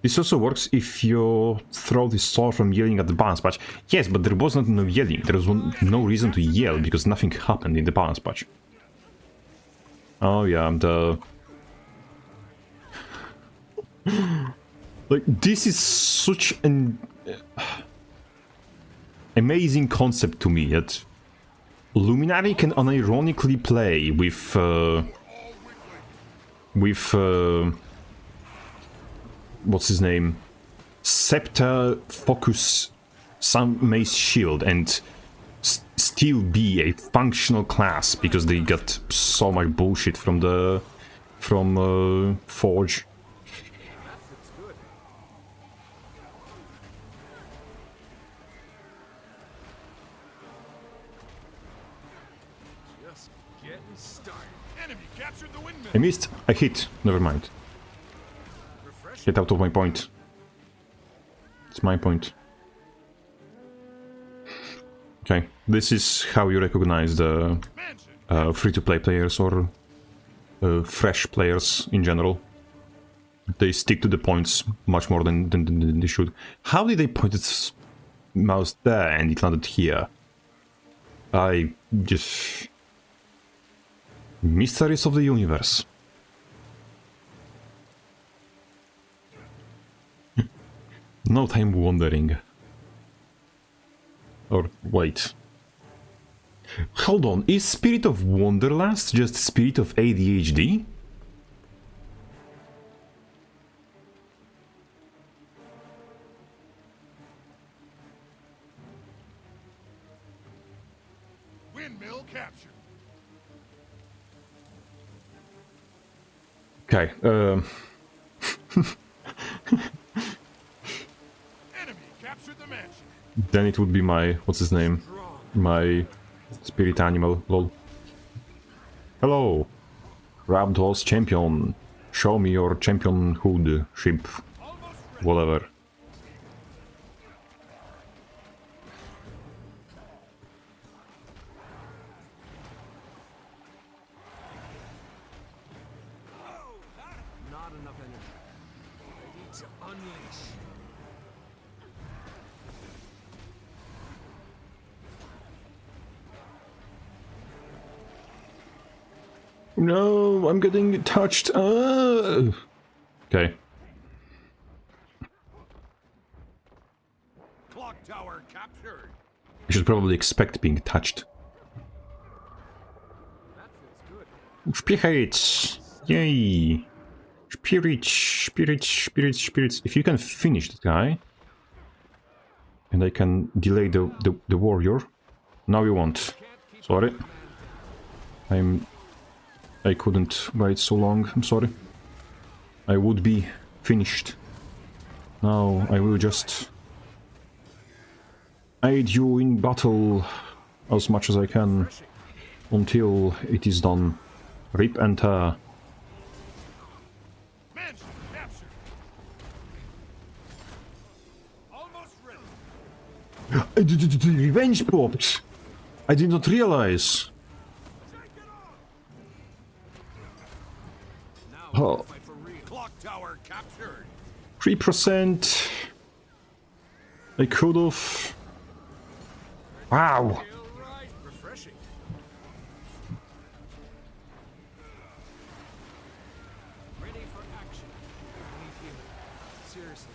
This also works if your throat is sore from yelling at the balance patch. Yes, but there was not no yelling. There was no reason to yell because nothing happened in the balance patch. Oh yeah, like, this is such an amazing concept to me, that Luminary can unironically play with what's his name? Scepter, Focus, some Mace Shield, and still be a functional class because they got so much bullshit from Forge. Just getting started. Enemy captured the windmill. I missed. I hit. Never mind. Refresh. Get out of my point. It's my point. Okay, this is how you recognize the Mansion. free-to-play players or fresh players in general. They stick to the points much more than they should. How did they point its mouse there and it landed here? I just... Mysteries of the universe. No time wondering. Or wait. Hold on, is Spirit of Wanderlust just Spirit of ADHD? Windmill captured. Okay, Enemy captured the mansion. then it would be my... what's his name? My spirit animal, lol. Hello, Rabdol's champion. Show me your championhood, ship. Whatever. Not enough energy. I need to unleash. No, I'm getting touched. Okay. You should probably expect being touched. Spirits! Yay! Spirits. If you can finish that guy, and I can delay the warrior. Now you won't. Sorry. I couldn't wait so long, I'm sorry. I would be finished. Now I will just aid you in battle as much as I can until it is done. Rip and tear. Mansion captured. Almost ready. The revenge popped! I did not realize. Oh, Fight for real. Clock tower captured. 3%. I could have. Wow. Refreshing. Ready for action. I need healing. Seriously.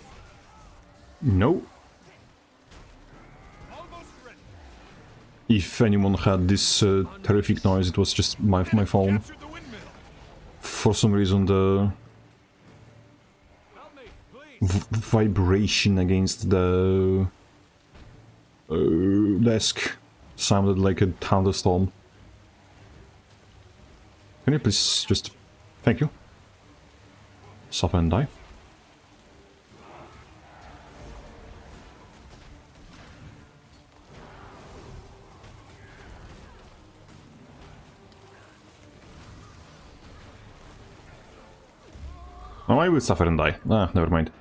No. Almost ready. If anyone had this terrific noise, it was just my phone. Captured the windmill. For some reason, the Help me, please. vibration against the desk sounded like a thunderstorm. Can you please just... Thank you. Suffer and die. Oh, I will suffer and die. Ah, never mind.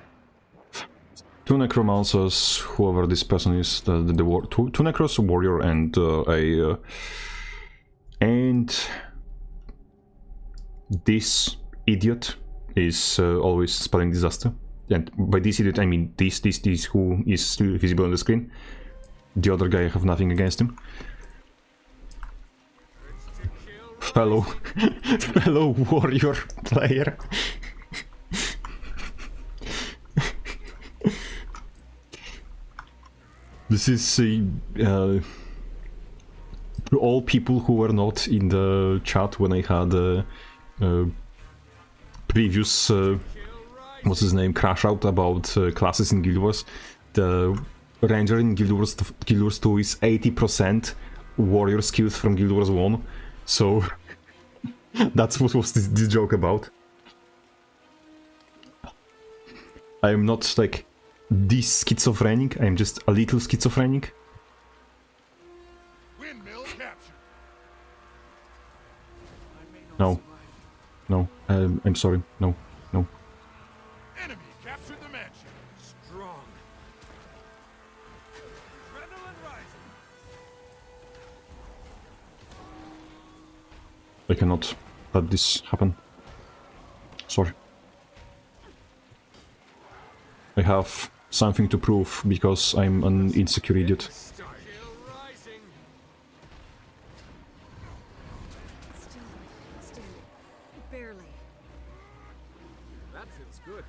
Two necromancers, whoever this person is, two necros, a warrior, and and this idiot is always spelling disaster. And by this idiot, I mean this who is still visible on the screen. The other guy, I have nothing against him. Fellow warrior player. This is to all people who were not in the chat when I had previous what's his name crash out about classes in Guild Wars. The ranger in Guild Wars 2 is 80% warrior skills from Guild Wars 1, so that's what was this joke about. I am not like this schizophrenic, I'm just a little schizophrenic. Windmill captured. No. No, I'm sorry. No. Enemy captured the mansion. Strong. Adrenaline rising. I cannot let this happen. Sorry. I have something to prove because I'm an insecure idiot. Chill rising. Still. Barely. That feels good.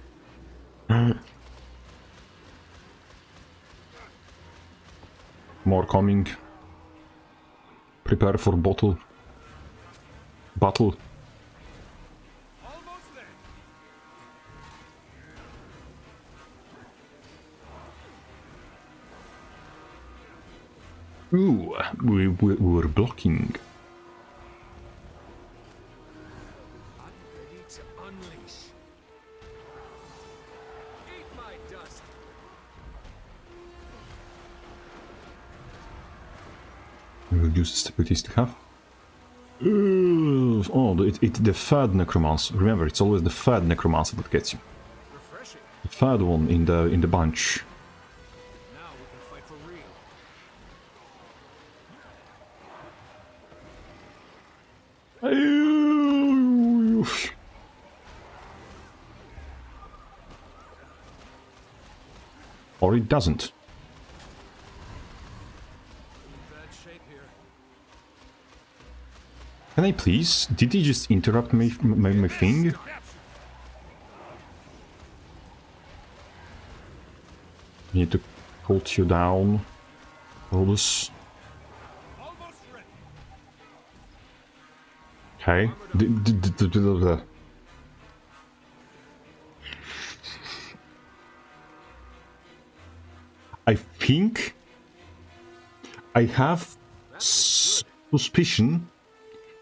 More coming. Prepare for battle. Almost there. Ooh, we were blocking. I'm ready to unleash. Eat my dust. We will use the stabilities to have. Oh, the third necromancer. Remember, it's always the third necromancer that gets you. Refreshing. The third one in the bunch. Now we can fight for real. Or it doesn't. Bad shape here. Can I please? Did he just interrupt my thing? Captured. I need to hold you down. Hold us. Okay. I think I have suspicion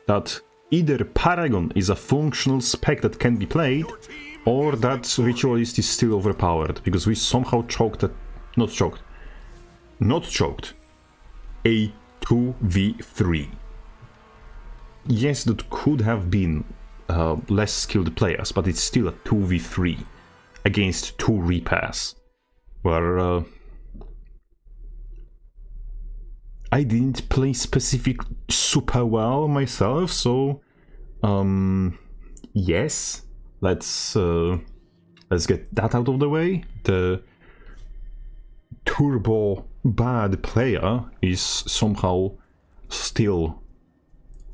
that either Paragon is a functional spec that can be played, or that Ritualist is still overpowered, because we somehow choked that... Not choked. A 2v3. Yes, that could have been less skilled players, but it's still a 2v3 against 2 repairs, where I didn't play specific super well myself, so yes, let's get that out of the way. The turbo bad player is somehow still...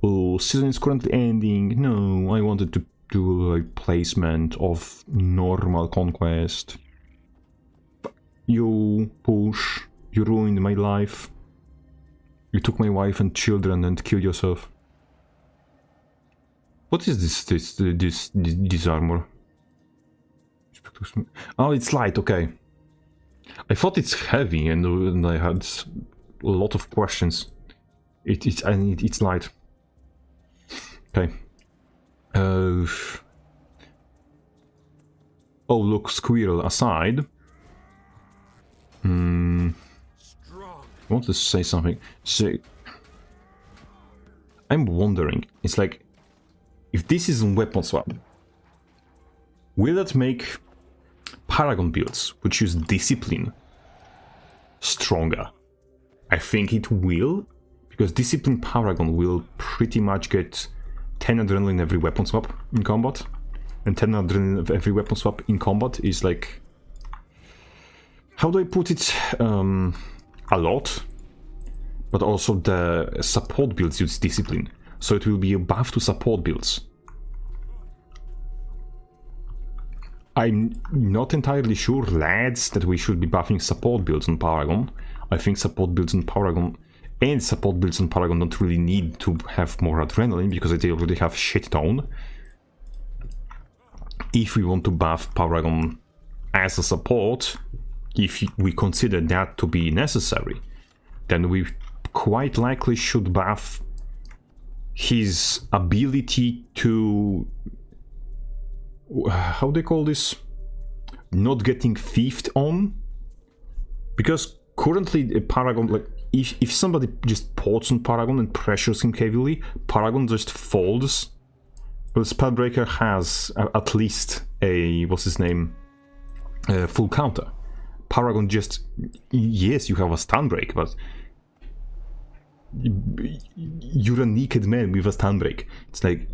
Oh, season is currently ending. No, I wanted to do a placement of normal conquest. You push, you ruined my life. You took my wife and children and killed yourself. What is this armor? Oh, it's light. Okay. I thought it's heavy, and I had a lot of questions. It's light. Okay. Oh, look, squirrel aside. I want to say something. I'm wondering, it's like, if this is a weapon swap, will that make Paragon builds, which use Discipline, stronger? I think it will, because Discipline Paragon will pretty much get 10 adrenaline every weapon swap in combat, and 10 adrenaline every weapon swap in combat is like... How do I put it? A lot, but also the support builds use Discipline, so it will be a buff to support builds. I'm not entirely sure, lads, that we should be buffing support builds on Paragon. I think support builds on Paragon and support builds on Paragon don't really need to have more adrenaline, because they already have shit tone. If we want to buff Paragon as a support, if we consider that to be necessary, then we quite likely should buff his ability to... how do they call this? Not getting thiefed on? Because currently Paragon, like, if somebody just ports on Paragon and pressures him heavily, Paragon just folds. Well, Spellbreaker has at least a... what's his name? Full counter. Paragon just... yes, you have a stun break, but... you're a naked man with a stun break. It's like...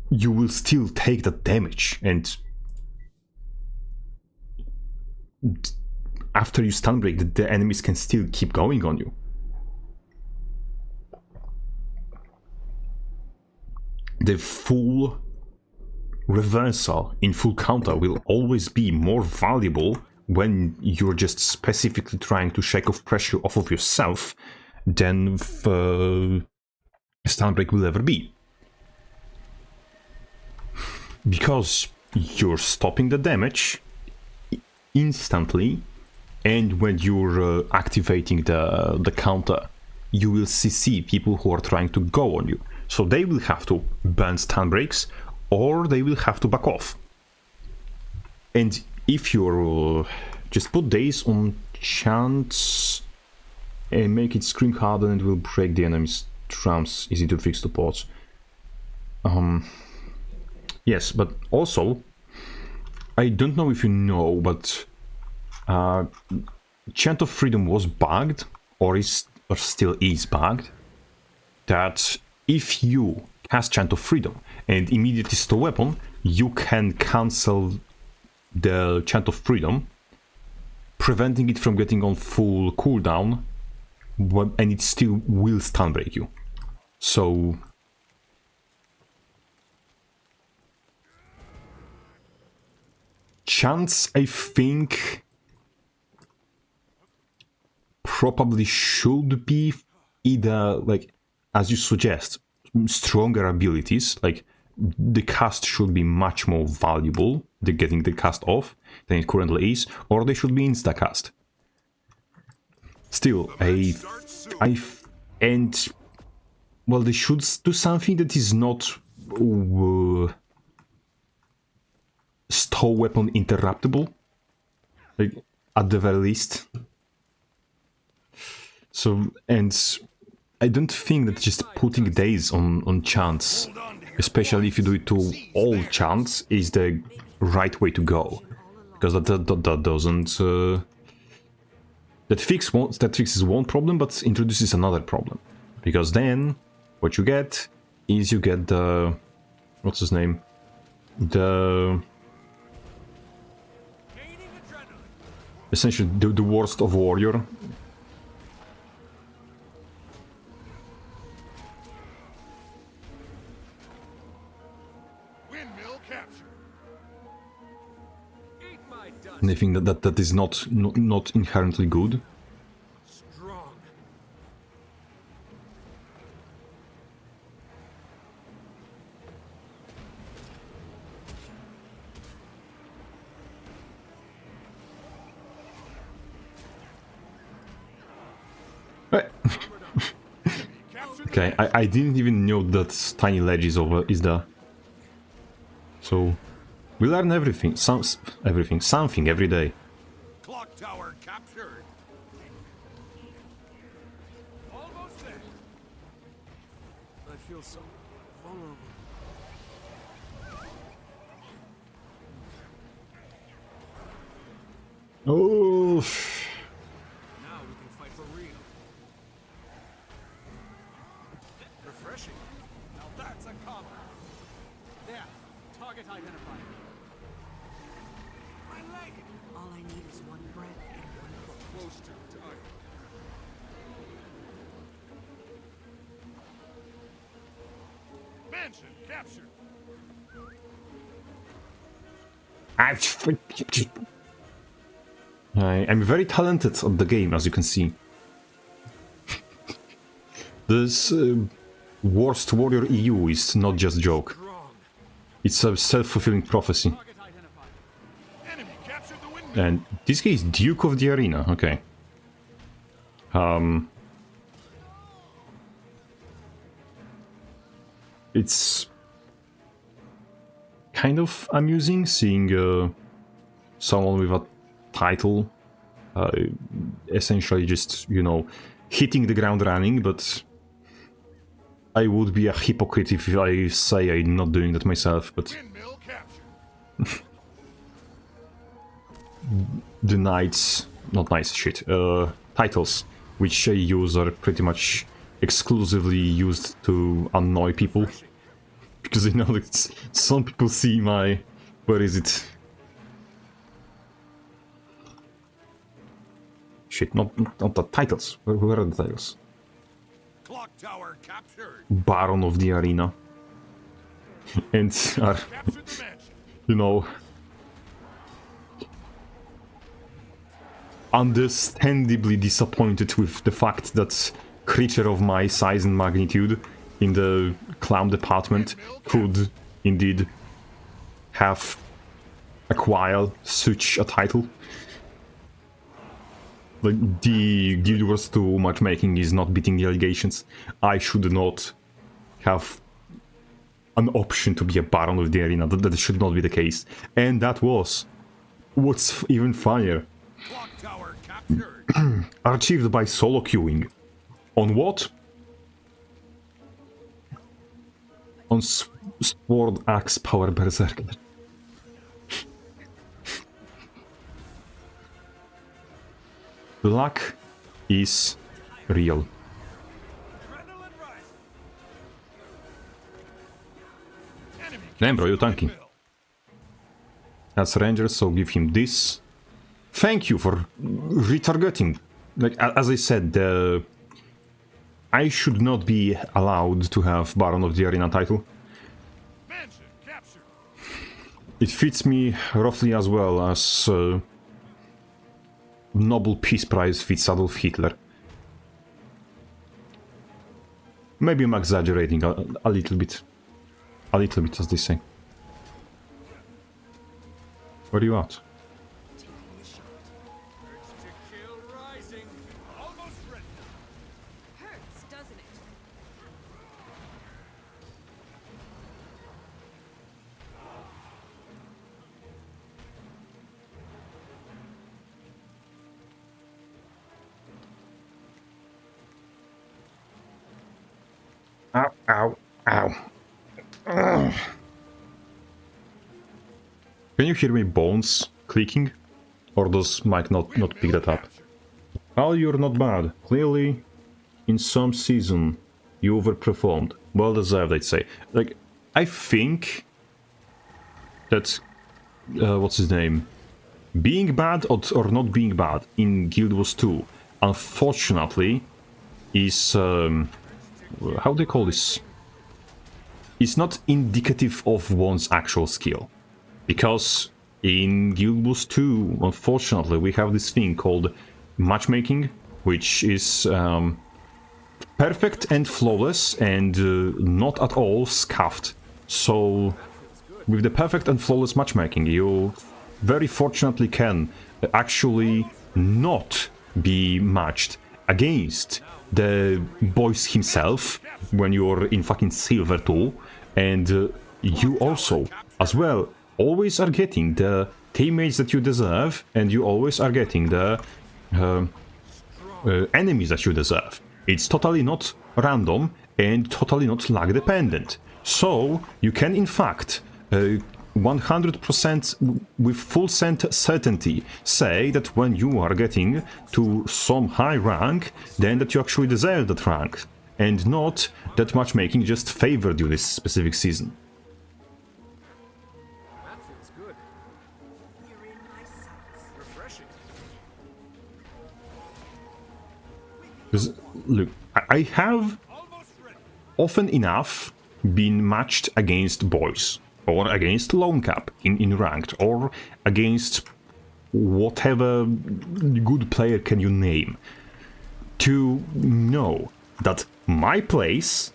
you will still take that damage, and... after you stun break, the enemies can still keep going on you. The full reversal in full counter will always be more valuable when you're just specifically trying to shake off pressure off of yourself than stun break will ever be. Because you're stopping the damage instantly, and when you're activating the counter, you will see people who are trying to go on you. So they will have to burn stun breaks, or they will have to back off. And if you're... just put days on chance and make it scream harder, and it will break the enemy's trams, easy to fix the ports. Yes, but also, I don't know if you know, but Chant of Freedom was bugged, or still is bugged, that if you cast Chant of Freedom and immediately store weapon, you can cancel the Chant of Freedom, preventing it from getting on full cooldown, and it still will stun break you. So... chants, I think, probably should be either, like, as you suggest, stronger abilities. Like, the cast should be much more valuable, getting the cast off, than it currently is, or they should be insta-cast. Still, and well, they should do something that is not stow weapon interruptible, like, at the very least. So, and I don't think that just putting days on chance, especially if you do it to all chance, is the right way to go, because that doesn't that fixes one problem, but introduces another problem, because then what you get is you get the, what's his name, essentially the worst of warrior. Windmill capture. Eat my dust. And I think that is not inherently good. Strong. Okay, I didn't even know that tiny ledge is there. So we learn everything, something every day. Clock tower captured. Almost there. I feel so vulnerable. Oh, Now we can fight for real. Refreshing. Now that's a combo. There. Target identified. I like it. All I need is one breath and one look. Close to target. Mansion captured. I'm very talented at the game, as you can see. This worst warrior EU is not just a joke. Strong. It's a self-fulfilling prophecy. Target identified. Enemy captured the windmill. And this guy is Duke of the Arena, okay. It's kind of amusing seeing someone with a title essentially just, you know, hitting the ground running, but I would be a hypocrite if I say I'm not doing that myself, but Windmill captured. the knights, not knights, shit, titles which I use are pretty much exclusively used to annoy people, because I know that some people see my, where is it? Shit, not the titles. Where are the titles? Clock tower captured. Baron of the Arena. And are, Captured the mansion. you know, understandably disappointed with the fact that creature of my size and magnitude in the clown department could indeed have acquired such a title. Like, the Guild Wars 2 matchmaking is not beating the allegations. I should not have an option to be a Baron of the Arena. That should not be the case. And that was what's even funnier. Clock tower captured. Achieved by solo queuing. On what? On Sword Axe Power Berserker. Luck is real. Adrenaline rising. Enemy Damn, bro, you're captured the tanky. windmill. That's Ranger, so give him this. Thank you for retargeting. Like, as I said, I should not be allowed to have Baron of the Arena title. Mansion captured. It fits me roughly as well as Nobel Peace Prize fits Adolf Hitler. Maybe I'm exaggerating a little bit. A little bit, as they say. Where are you at? Urge to kill rising. Almost ready. Hurts, doesn't it? Ow, ow, ow. Ugh. Can you hear my bones clicking? Or does Mike not pick that up? Oh, you're not bad. Clearly, in some season, you overperformed. Well deserved, I'd say. Like, I think that... what's his name? Being bad or not being bad in GW2, unfortunately, is... how do they call this? It's not indicative of one's actual skill. Because in Guild Wars 2, unfortunately, we have this thing called matchmaking, which is perfect and flawless and not at all scuffed. So, with the perfect and flawless matchmaking, you very fortunately can actually not be matched against the boss himself when you're in fucking Silver 2, and you also, as well, always are getting the teammates that you deserve, and you always are getting the enemies that you deserve. It's totally not random and totally not lag dependent. So you can in fact 100% with full certainty say that when you are getting to some high rank, then that you actually deserve that rank, and not that matchmaking just favored you this specific season. That feels good. You're in my sights. Refreshing. Because, look, I have often enough been matched against boys, or against lone cap in ranked, or against whatever good player can you name, to know that my place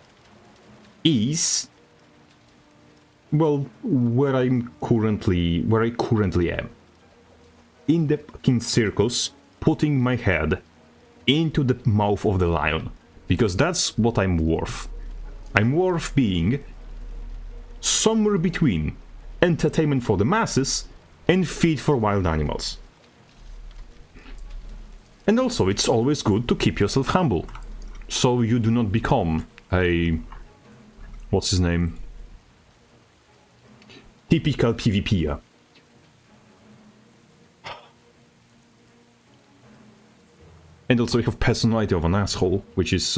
is, well, where I currently am. In the fucking circus, putting my head into the mouth of the lion. Because that's what I'm worth. I'm worth being somewhere between entertainment for the masses and feed for wild animals. And also, it's always good to keep yourself humble, so you do not become a... what's his name? Typical PvPer. And also you have personality of an asshole, which is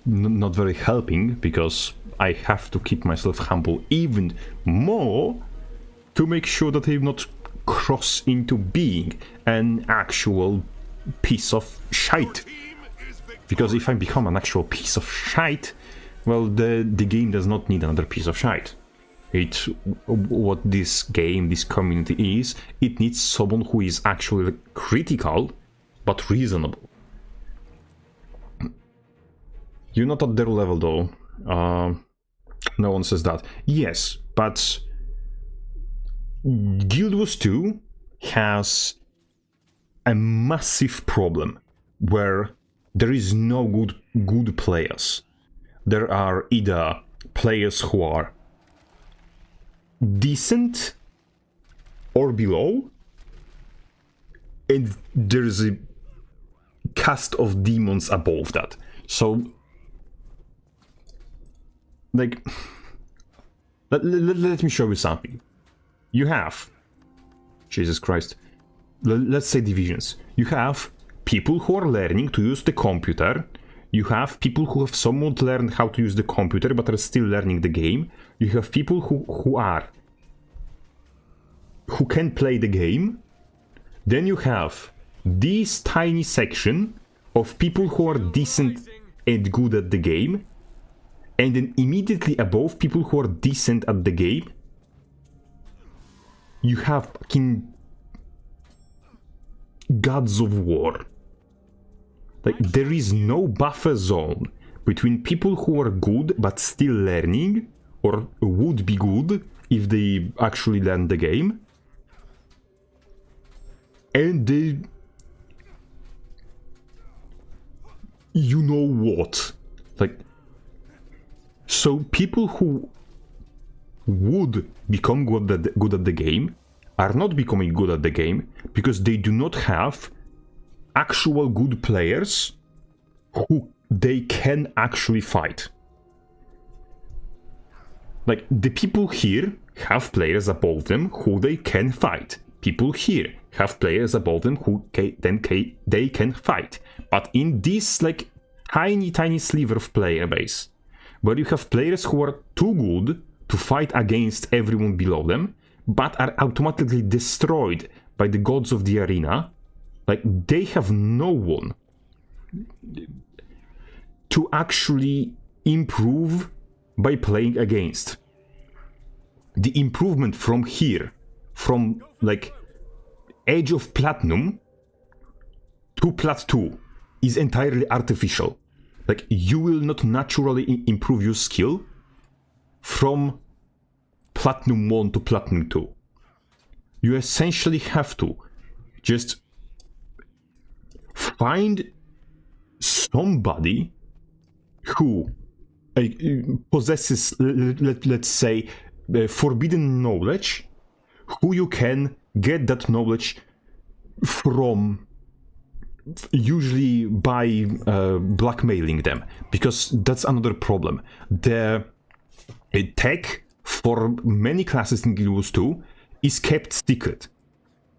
not very helping, because I have to keep myself humble even more to make sure that I not cross into being an actual piece of shite. Because if I become an actual piece of shite, well, the game does not need another piece of shite. What this game, this community is, it needs someone who is actually critical, but reasonable. You're not at their level, though. No one says that. Yes, but Guild Wars 2 has a massive problem where there is no good players. There are either players who are decent or below, and there's a cast of demons above that. So, like, let me show you something. You have, Jesus Christ, let's say divisions. You have people who are learning to use the computer. You have people who have somewhat learned how to use the computer but are still learning the game. You have people who can play the game. Then you have this tiny section of people who are decent and good at the game. And then immediately above people who are decent at the game, you have fucking gods of war. Like, there is no buffer zone between people who are good but still learning, or would be good if they actually learn the game, and the you know what, like, so people who would become good at the game are not becoming good at the game because they do not have actual good players who they can actually fight. Like, the people here have players above them who they can fight. People here have players above them who they can fight. But in this, like, tiny sliver of player base, where you have players who are too good to fight against everyone below them, but are automatically destroyed by the gods of the arena, like, they have no one to actually improve by playing against. The improvement from here, from, like, Edge of Platinum to Plat 2 is entirely artificial. Like, you will not naturally improve your skill from Platinum 1 to Platinum 2. You essentially have to just find somebody who possesses, let's say, forbidden knowledge, who you can get that knowledge from, usually by blackmailing them, because that's another problem. The tech for many classes in GW2 is kept secret,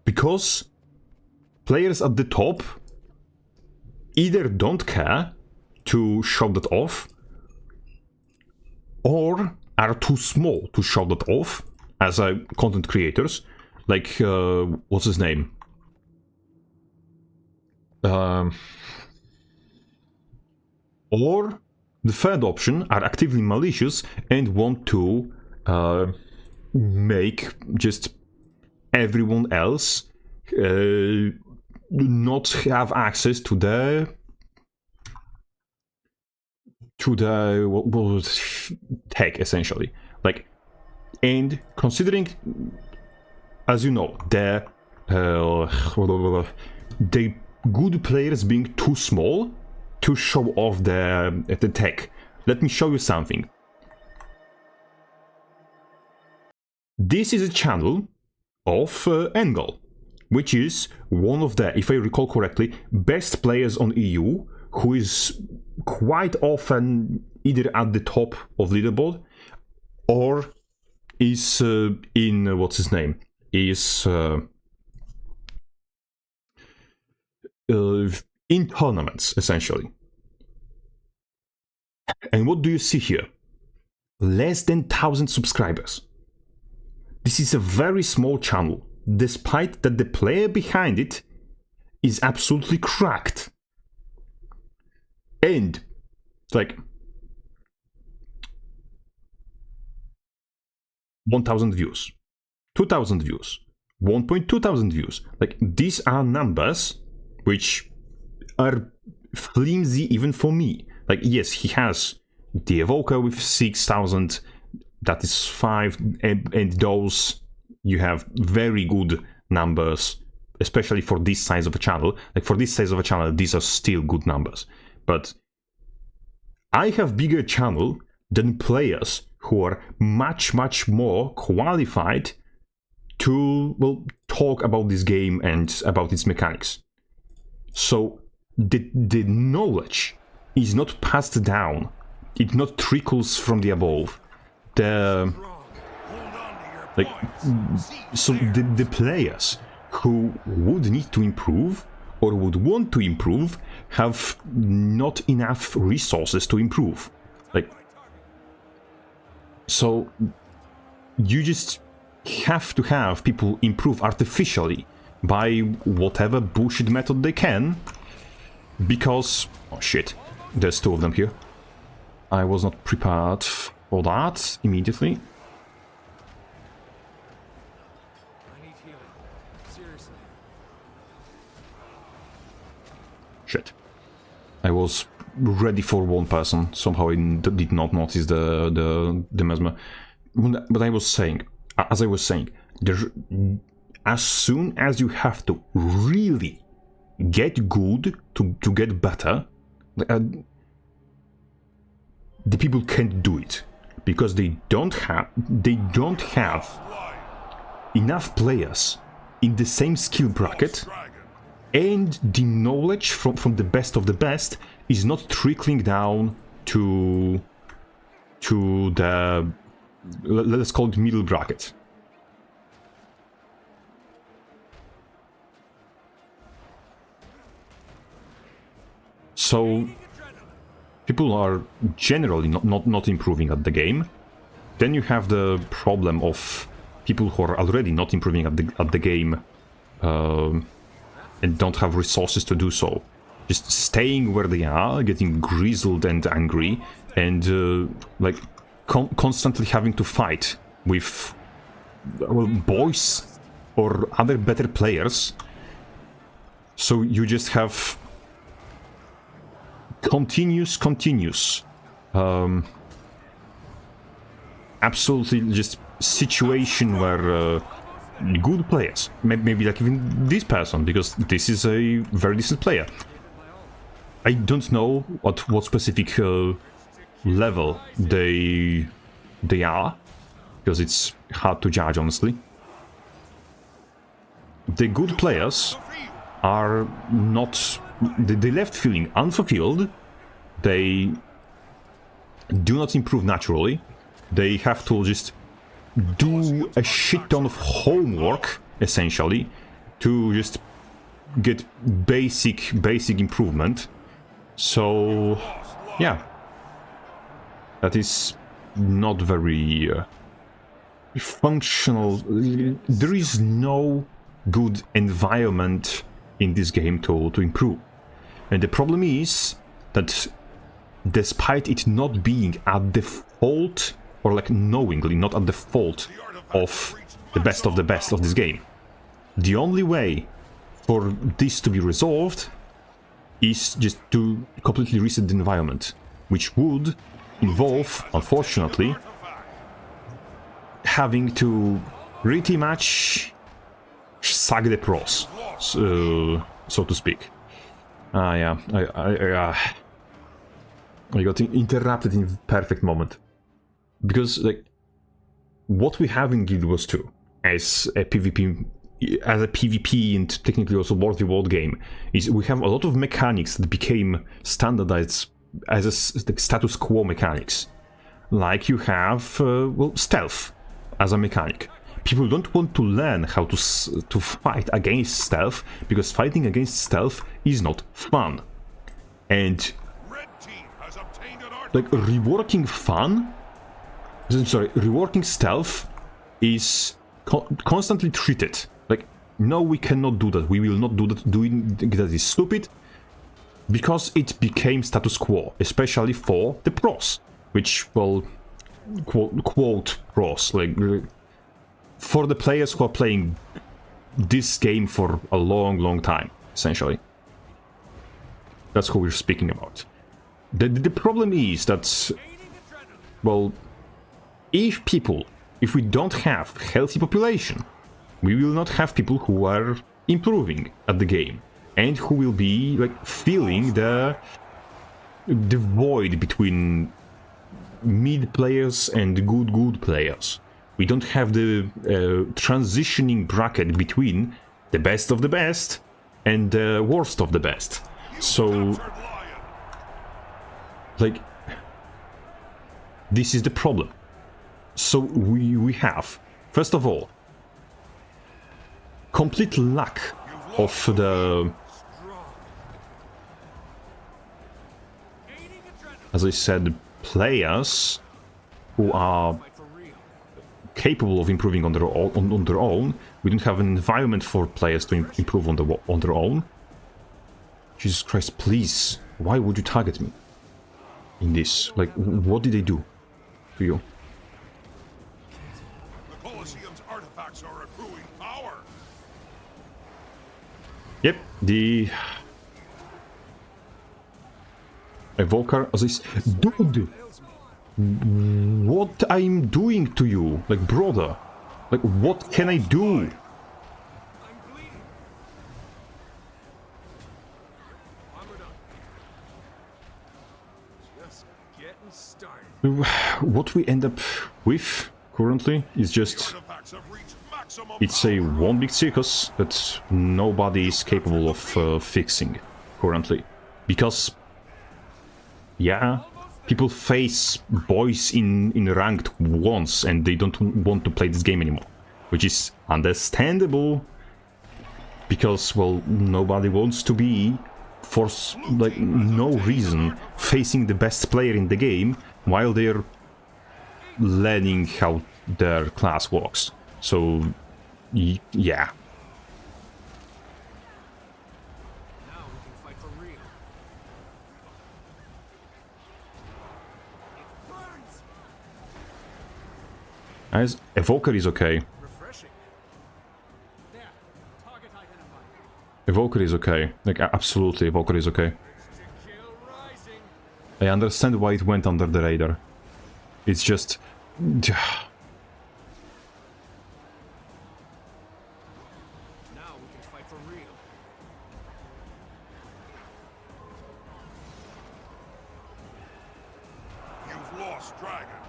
because players at the top either don't care to show that off, or are too small to show that off as content creators. Like, what's his name? Or the third option are actively malicious and want to make just everyone else not have access to the tech, essentially. Like, and considering, as you know, the good players being too small to show off the tech, let me show you something. This is a channel of Engel, which is one of the, if I recall correctly, best players on EU, who is quite often either at the top of leaderboard or is in what's his name, is in tournaments, essentially. And what do you see here? Less than 1,000 subscribers. This is a very small channel, despite that the player behind it is absolutely cracked. And it's like 1,000 views, 2,000 views, 1,200 views. Like, these are numbers which are flimsy even for me. Like, yes, he has the Evoker with 6,000, that is 5, and those, you have very good numbers, especially for this size of a channel. Like, for this size of a channel, these are still good numbers. But I have bigger channel than players who are much more qualified to, well, talk about this game and about its mechanics. So the knowledge is not passed down, it not trickles from the above. The, like, so the players who would need to improve or would want to improve have not enough resources to improve. Like, so you just have to have people improve artificially by whatever bullshit method they can, because, oh shit, there's 2 of them here. I was not prepared for that immediately. I need healing. Seriously. Shit. I was ready for one person. Somehow I did not notice the mesmer. But I was saying, as soon as you have to really get good to get better, the people can't do it because they don't have enough players in the same skill bracket, and the knowledge from the best of the best is not trickling down to the, let's call it, middle bracket. So people are generally not improving at the game. Then you have the problem of people who are already not improving at the game and don't have resources to do so. Just staying where they are, getting grizzled and angry, and like constantly having to fight with boys or other better players. So you just have continuous absolutely just situation where good players, maybe like even this person, because this is a very decent player. I don't know at what specific level they are, because it's hard to judge, honestly. The good players are not... They left feeling unfulfilled, they do not improve naturally, they have to just do a shit ton of homework, essentially, to just get basic improvement. So, yeah. That is not very functional. There is no good environment in this game to improve. And the problem is that despite it not being at the fault, or like knowingly not at the fault of the best of this game, the only way for this to be resolved is just to completely reset the environment, which would involve, unfortunately, having to pretty much suck the pros, so to speak. Yeah, I got interrupted in perfect moment. Because, like, what we have in GW2 as a PvP and technically also World v World game is we have a lot of mechanics that became standardized as the status quo mechanics. Like you have, well, stealth as a mechanic. People don't want to learn how to fight against stealth, because fighting against stealth is not fun. And, like, reworking stealth is constantly treated like, no, we cannot do that, we will not do that, doing that is stupid, because it became status quo, especially for the pros, which, well, quote pros, like, for the players who are playing this game for a long time, essentially. That's who we're speaking about. The problem is that, well, if we don't have healthy population, we will not have people who are improving at the game, and who will be, like, filling the void between mid players and good players. We don't have the transitioning bracket between the best of the best and the worst of the best. So, like, this is the problem. So we have, first of all, complete lack of the, as I said, players who are capable of improving on their own. We don't have an environment for players to improve on their own. Jesus Christ, please, why would you target me in this? Like, what did they do to you? The Colosseum's artifacts are accruing power. Yep, Evoker as is. Dude! What I'm doing to you? Like, brother. Like, what can I do? I'm bleeding. Armored up. Just getting started. What we end up with currently is just... Artifacts have reached maximum It's a one big circus that nobody is capable of fixing currently. Because, yeah, people face boys in ranked once and they don't want to play this game anymore. Which is understandable. Because, well, nobody wants to be, for like no reason, facing the best player in the game while they're learning how their class works. So, yeah. Now we can fight for real. It burns. As Evoker is okay. Refreshing. There. Target identified. Evoker is okay. Like, absolutely, Evoker is okay. To kill rising. I understand why it went under the radar. It's just... Now we can fight for real. You've lost Dragon.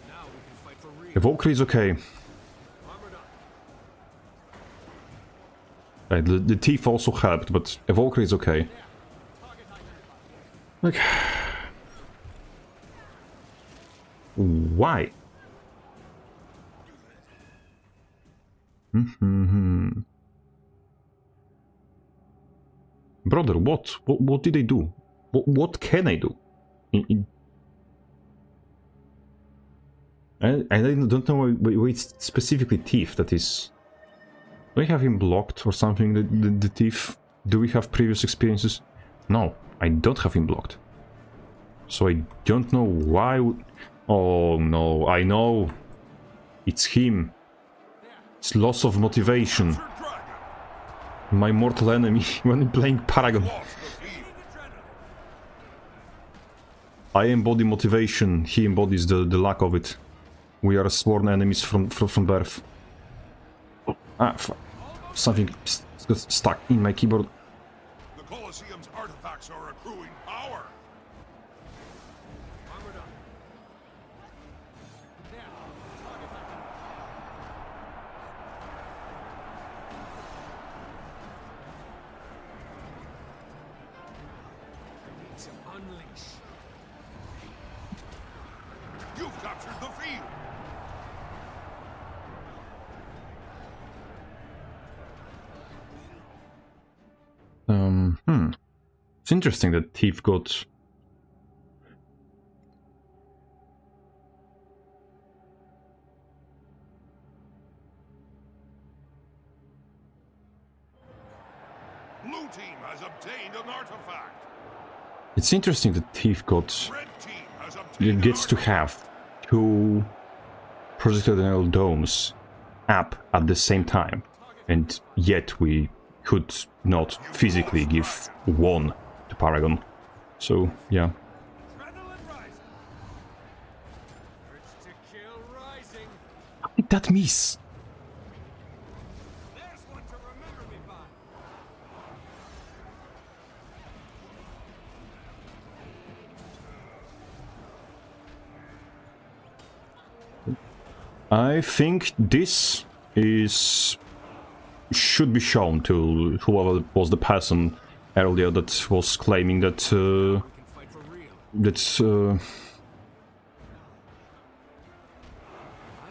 Now we can fight for real. Evoker is okay. Armored up. The thief also helped, but Evoker is okay. Target identified. Like... Why? Brother, what? What did I do? What can I do? I don't know why it's specifically thief that is... Do I have him blocked or something, the thief? Do we have previous experiences? No, I don't have him blocked. So I don't know why... Oh no, I know. It's him. It's loss of motivation. Your Dragon. My mortal enemy when playing Paragon. Lost the field. I embody motivation, he embodies the lack of it. We are sworn enemies from birth. Ah, something got stuck in my keyboard. The Colosseum's artifacts are accruing power. Armored up. There. Target identified. I need to unleash. You've captured the field. It's interesting that Thief got... Blue team has obtained an artifact. It's interesting that Thief got... Red team has obtained an gets to artifact. have two projectile domes up at the same time. And yet we could not physically give one to Paragon. So, yeah. Adrenaline rising. Urge to kill rising. How did that miss? There's one to remember me by. I think this is... should be shown to whoever was the person earlier that was claiming that We can fight for real. that I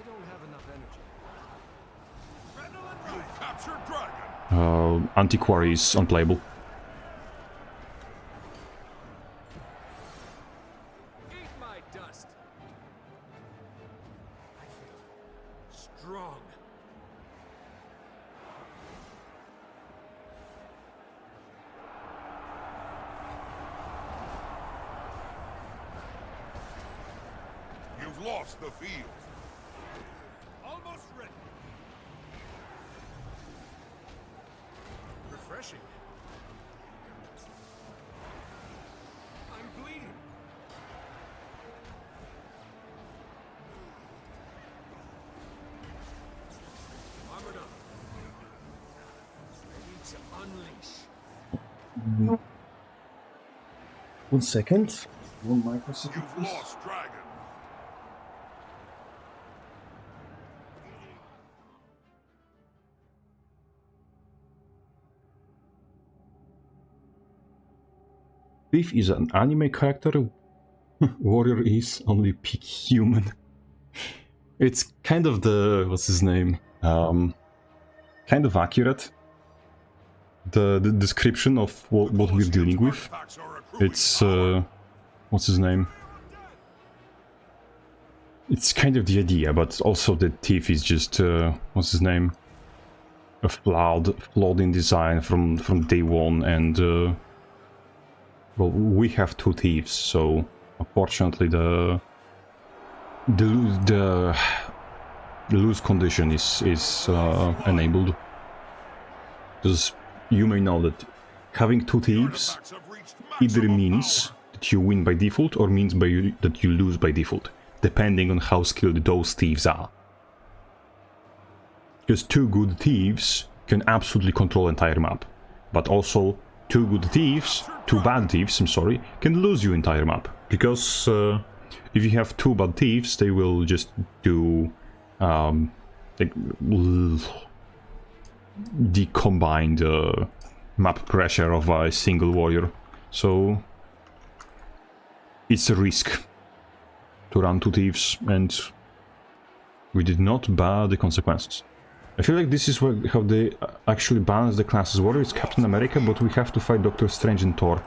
don't have enough energy. Adrenaline You've rising. captured Dragon. Antiquary is unplayable. Eat my dust. I feel strong. You've lost the field. Almost refreshing. I'm bleeding. Armored up. Ready to unleash. 1 second. 1 microsecond, You've please. lost Dragon. Thief is an anime character. Warrior is only peak human. It's kind of the what's his name? Kind of accurate. The description of what we're dealing with. Artifacts are accruing It's power. what's his name? It's kind of the idea, but also the thief is just what's his name? A flawed in design from day one, and well, we have two thieves, so unfortunately the lose condition is enabled. Because you may know that having two thieves Artifacts have reached either maximum means power. that you win by default or means that you lose by default, depending on how skilled those thieves are. Because two good thieves can absolutely control entire map, but also two good thieves, two bad thieves, I'm sorry, can lose you entire map. Because if you have two bad thieves, they will just do like the combined map pressure of a single warrior. So it's a risk to run two thieves, and we did not bear the consequences. I feel like this is how they actually balance the classes. Warrior is Captain America, but we have to fight Doctor Strange and Thor.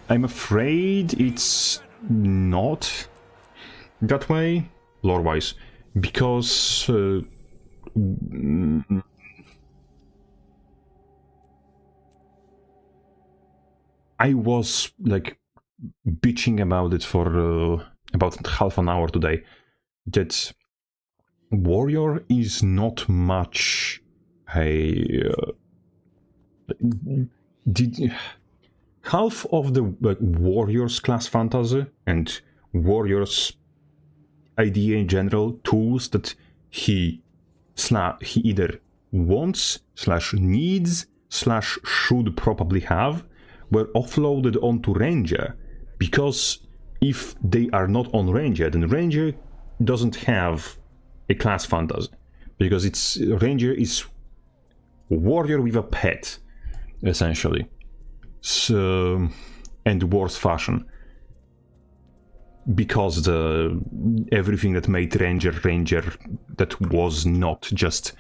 I'm afraid it's not that way, lore-wise, because I was like bitching about it for about half an hour today. That warrior is not much a half of the warriors class fantasy and warriors idea in general, tools that he either wants / needs / should probably have were offloaded onto Ranger, because if they are not on Ranger, then Ranger doesn't have a class fantasy, because it's Ranger is warrior with a pet, essentially. So, and worse fashion, because everything that made Ranger that was not just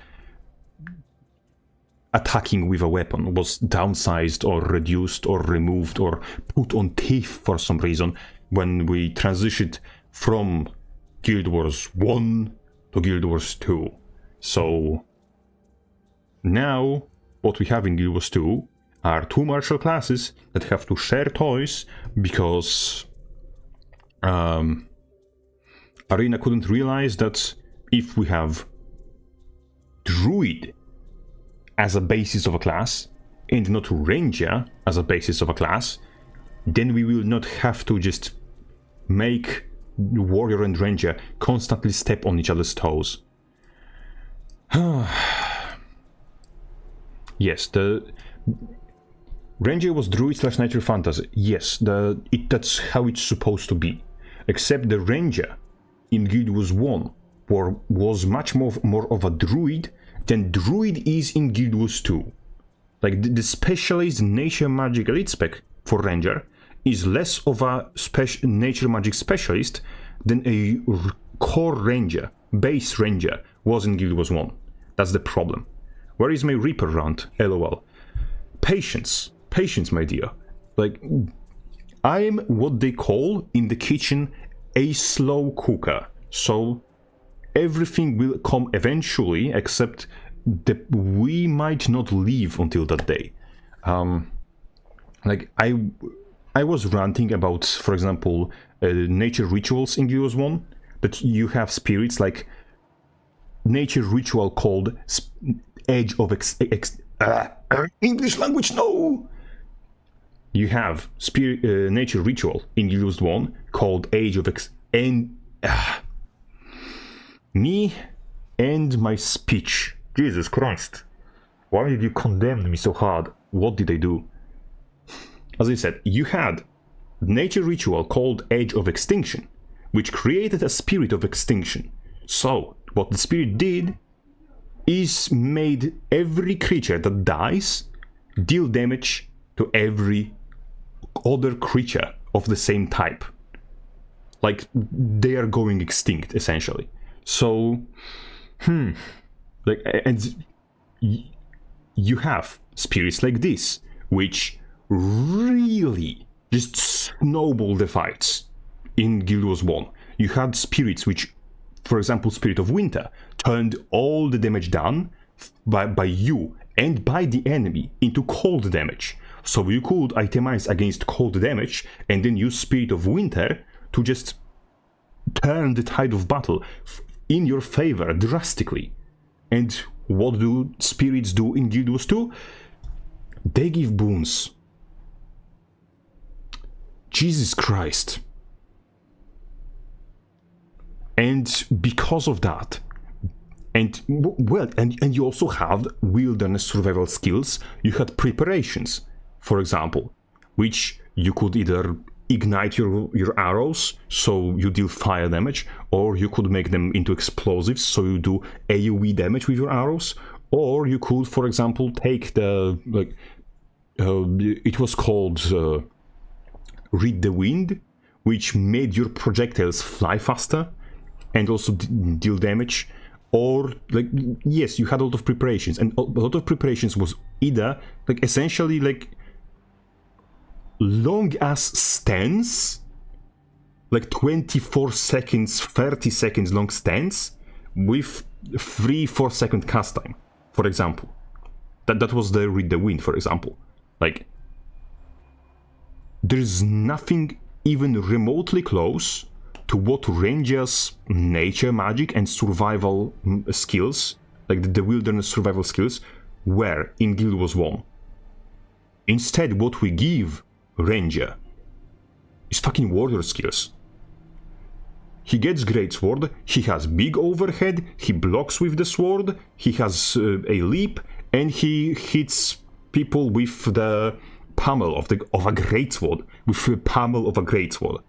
attacking with a weapon was downsized or reduced or removed or put on thief for some reason when we transitioned from Guild Wars 1 to Guild Wars 2. So now what we have in Guild Wars 2 are two martial classes that have to share toys because Arena couldn't realize that if we have Druid as a basis of a class and not Ranger as a basis of a class, then we will not have to just make Warrior and Ranger constantly step on each other's toes. Yes, the Ranger was Druid / Nature Fantasy. Yes, that's how it's supposed to be. Except the Ranger in Guild Wars 1 was much more of a Druid than Druid is in Guild Wars 2. Like, the specialized nature magic elite spec for Ranger is less of a nature magic specialist than a core Ranger, base Ranger, was in Guild Wars 1. That's the problem. Where is my Reaper rant? LOL. Patience, my dear. Like, I'm what they call in the kitchen a slow cooker. So everything will come eventually, except that we might not leave until that day. Like, I was ranting about, for example, nature rituals in Guild Wars 1, that you have spirits like nature ritual called Edge of English language, no! You have nature ritual in Guild Wars 1 called Age of me and my speech. Jesus Christ. Why did you condemn me so hard? What did I do? As I said, you had nature ritual called Edge of Extinction, which created a spirit of extinction. So, what the spirit did is made every creature that dies deal damage to every other creature of the same type. Like, they are going extinct, essentially. So, like, and you have spirits like this, which really just snowball the fights in Guild Wars 1. You had spirits which, for example, Spirit of Winter, turned all the damage done by you and by the enemy into cold damage. So you could itemize against cold damage and then use Spirit of Winter to just turn the tide of battle in your favor drastically. And what do spirits do in Guild Wars 2? They give boons. Jesus Christ. And because of that, and well, and you also had wilderness survival skills. You had preparations, for example, which you could either ignite your arrows, so you deal fire damage, or you could make them into explosives, so you do AoE damage with your arrows, or you could, for example, take the, like, it was called Read the Wind, which made your projectiles fly faster and also deal damage. Or, like, yes, you had a lot of preparations, and a lot of preparations was either, like, essentially, like, long ass stands, like 24 seconds, 30 seconds long stands with 3-4 second cast time, for example. That was the Read the Wind, for example. Like, there's nothing even remotely close to what Ranger's nature magic and survival skills, like the wilderness survival skills, were in Guild Wars 1. Instead, what we give Ranger is fucking warrior skills. He gets greatsword, he has big overhead, he blocks with the sword, he has a leap, and he hits people with the pommel of a greatsword, with the pommel of a greatsword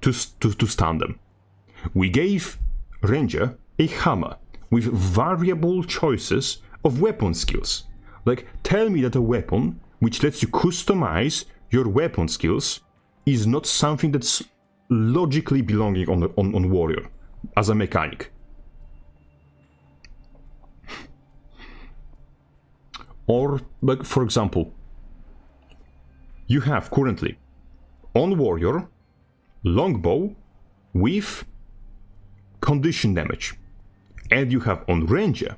to stun them. We gave Ranger a hammer with variable choices of weapon skills. Like, tell me that a weapon which lets you customize your weapon skills is not something that's logically belonging on warrior as a mechanic. Or, like, for example, you have currently on warrior longbow with condition damage, and you have on ranger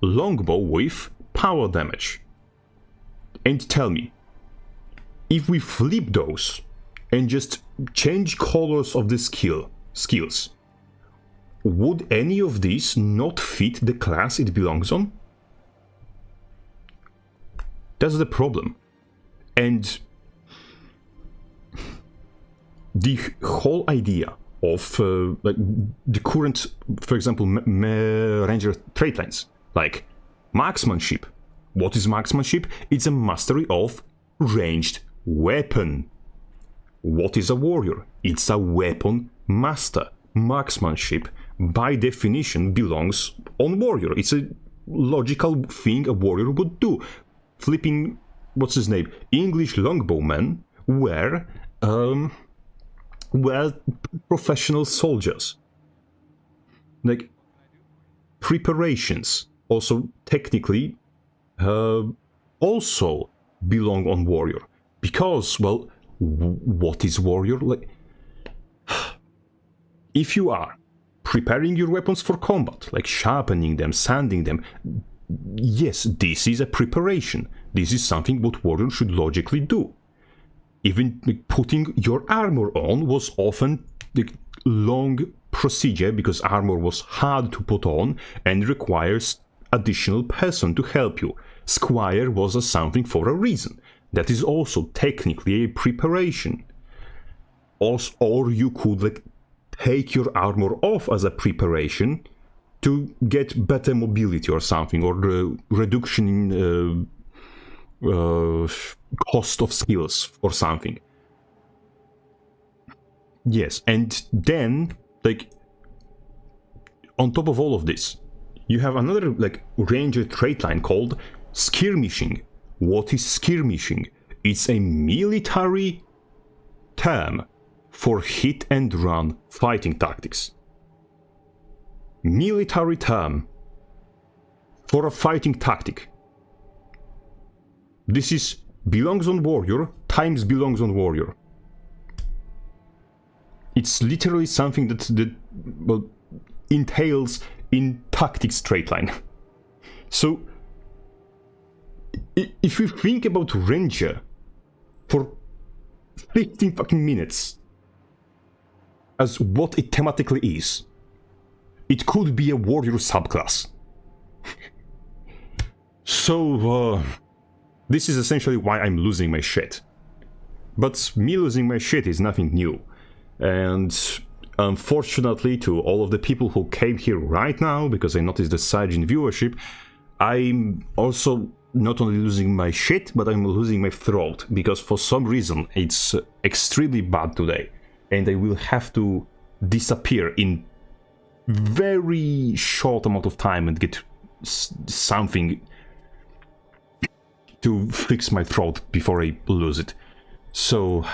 longbow with power damage. And tell me, if we flip those and just change colors of the skills, would any of these not fit the class it belongs on? That's the problem. And the whole idea of like the current, for example, Ranger trait lines, like marksmanship. What is marksmanship? It's a mastery of ranged weapon. What is a warrior? It's a weapon master. Marksmanship, by definition, belongs on warrior. It's a logical thing a warrior would do. Flipping, what's his name? English longbowmen were professional soldiers. Like, preparations also technically also belong on warrior, because, well, what is warrior? Like, if you are preparing your weapons for combat, like sharpening them, sanding them, yes, this is a preparation. This is something what warrior should logically do. Even putting your armor on was often the long procedure because armor was hard to put on and requires additional person to help you. Squire was a something for a reason. That is also technically a preparation. Also, or you could like take your armor off as a preparation to get better mobility or something, or reduction in cost of skills or something. Yes, and then like on top of all of this, you have another like ranger trait line called skirmishing. What is skirmishing? It's a military term for hit and run fighting tactics. Military term for a fighting tactic. This is belongs on warrior times belongs on warrior. It's literally something that well, entails in tactics trait line. So if you think about ranger for 15 fucking minutes as what it thematically is, it could be a warrior subclass. So this is essentially why I'm losing my shit. But me losing my shit is nothing new. And unfortunately, to all of the people who came here right now, because I noticed the surge in viewership, I'm also not only losing my shit, but I'm losing my throat, because for some reason it's extremely bad today, and I will have to disappear in very short amount of time and get something to fix my throat before I lose it. So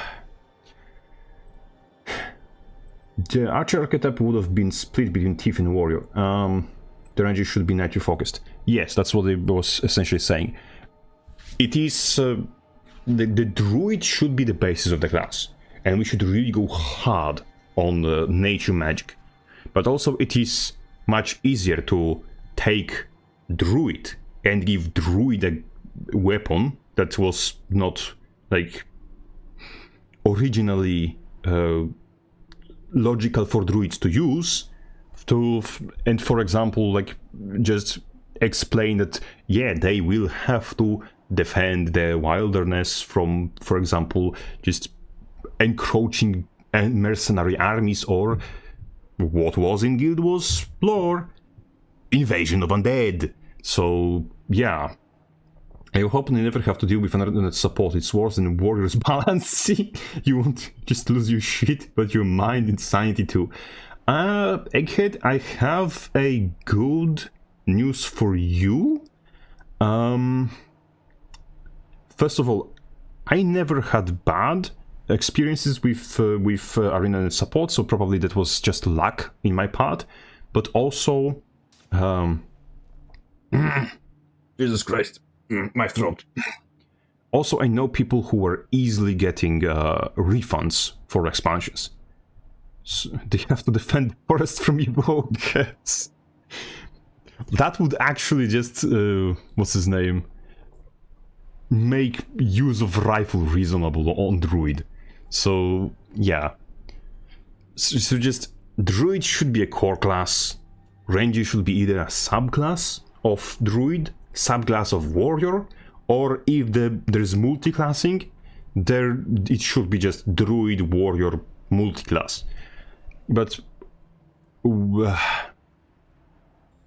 the archer archetype would have been split between thief and warrior. The ranger should be nature focused. Yes, that's what it was essentially saying. It is the druid should be the basis of the class, and we should really go hard on nature magic. But also it is much easier to take druid and give druid a weapon that was not like originally logical for druids to use, and for example like just explain that yeah, they will have to defend the wilderness from, for example, just encroaching mercenary armies, or what was in Guild Wars lore, invasion of undead. So yeah, I hope they never have to deal with another support. It's worse than warriors balance. You won't just lose your shit, but your mind and sanity too. Egghead, I have a good news for you. First of all, I never had bad experiences with arena support, so probably that was just luck in my part. But also, Jesus Christ, my throat. Also, I know people who were easily getting refunds for expansions. So they have to defend the forest from evokers. That would actually just what's his name? Make use of rifle reasonable on druid. So yeah. So just druid should be a core class. Ranger should be either a subclass of druid, subclass of warrior, or if there's multiclassing, there it should be just druid warrior multiclass. But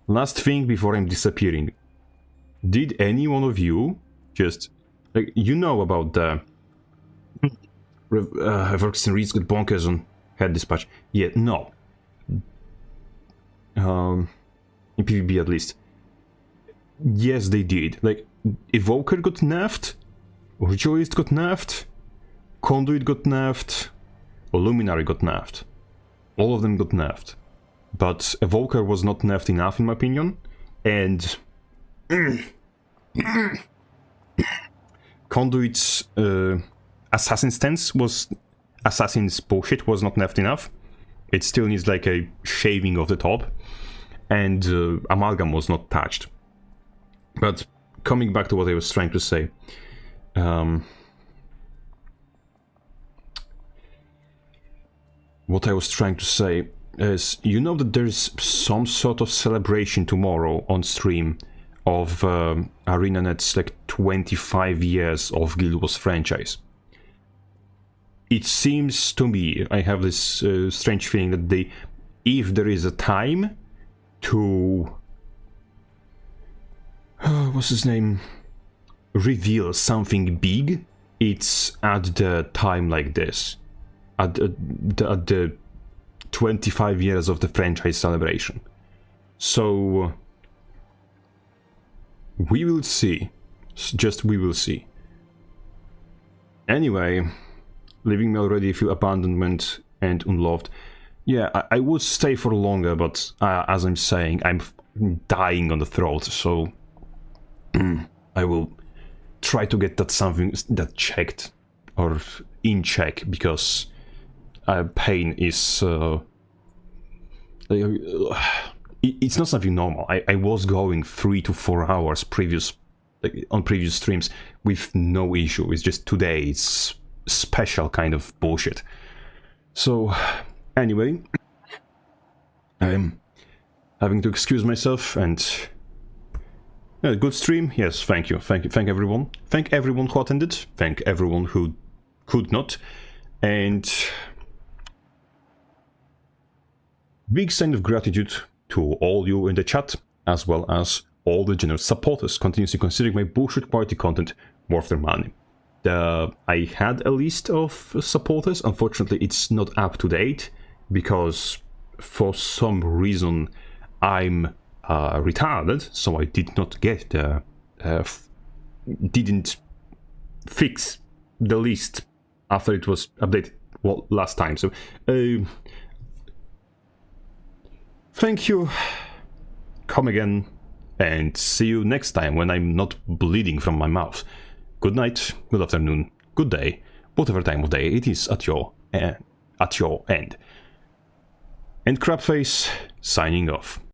last thing before I'm disappearing, did any one of you just like you know about the Everks and Reeds got bonkers on head dispatch? Yeah, no. In PvP at least. Yes, they did. Like, Evoker got nerfed, Ritualist got nerfed, Conduit got nerfed, Luminary got nerfed. All of them got nerfed. But Evoker was not nerfed enough, in my opinion, and Conduit's Assassin stance was... Assassin's bullshit was not nerfed enough. It still needs like a shaving of the top, and Amalgam was not touched. But coming back to what I was trying to say, is you know that there's some sort of celebration tomorrow on stream of ArenaNet's like 25 years of Guild Wars franchise. It seems to me, I have this strange feeling that if there is a time to what's his name, reveal something big, it's at the time like this, at the 25 years of the franchise celebration. So we will see. Just we will see. Anyway, leaving me already feel abandonment and unloved. Yeah, I would stay for longer, but as I'm saying, I'm dying on the throat, so I will try to get that checked or in check, because pain is it's not something normal. I was going 3 to 4 hours on previous streams with no issue. It's just today it's special kind of bullshit. So anyway, I'm having to excuse myself, and good stream. Yes, thank you, thank everyone, thank everyone who attended, thank everyone who could not, and big sign of gratitude to all you in the chat, as well as all the generous supporters continuously considering my bullshit quality content worth their money. I had a list of supporters. Unfortunately, it's not up to date because for some reason I'm retarded, so I did not get didn't fix the list after it was updated last time. So thank you, come again, and see you next time when I'm not bleeding from my mouth. Good night, good afternoon, good day, whatever time of day it is at your end. And Crabface signing off.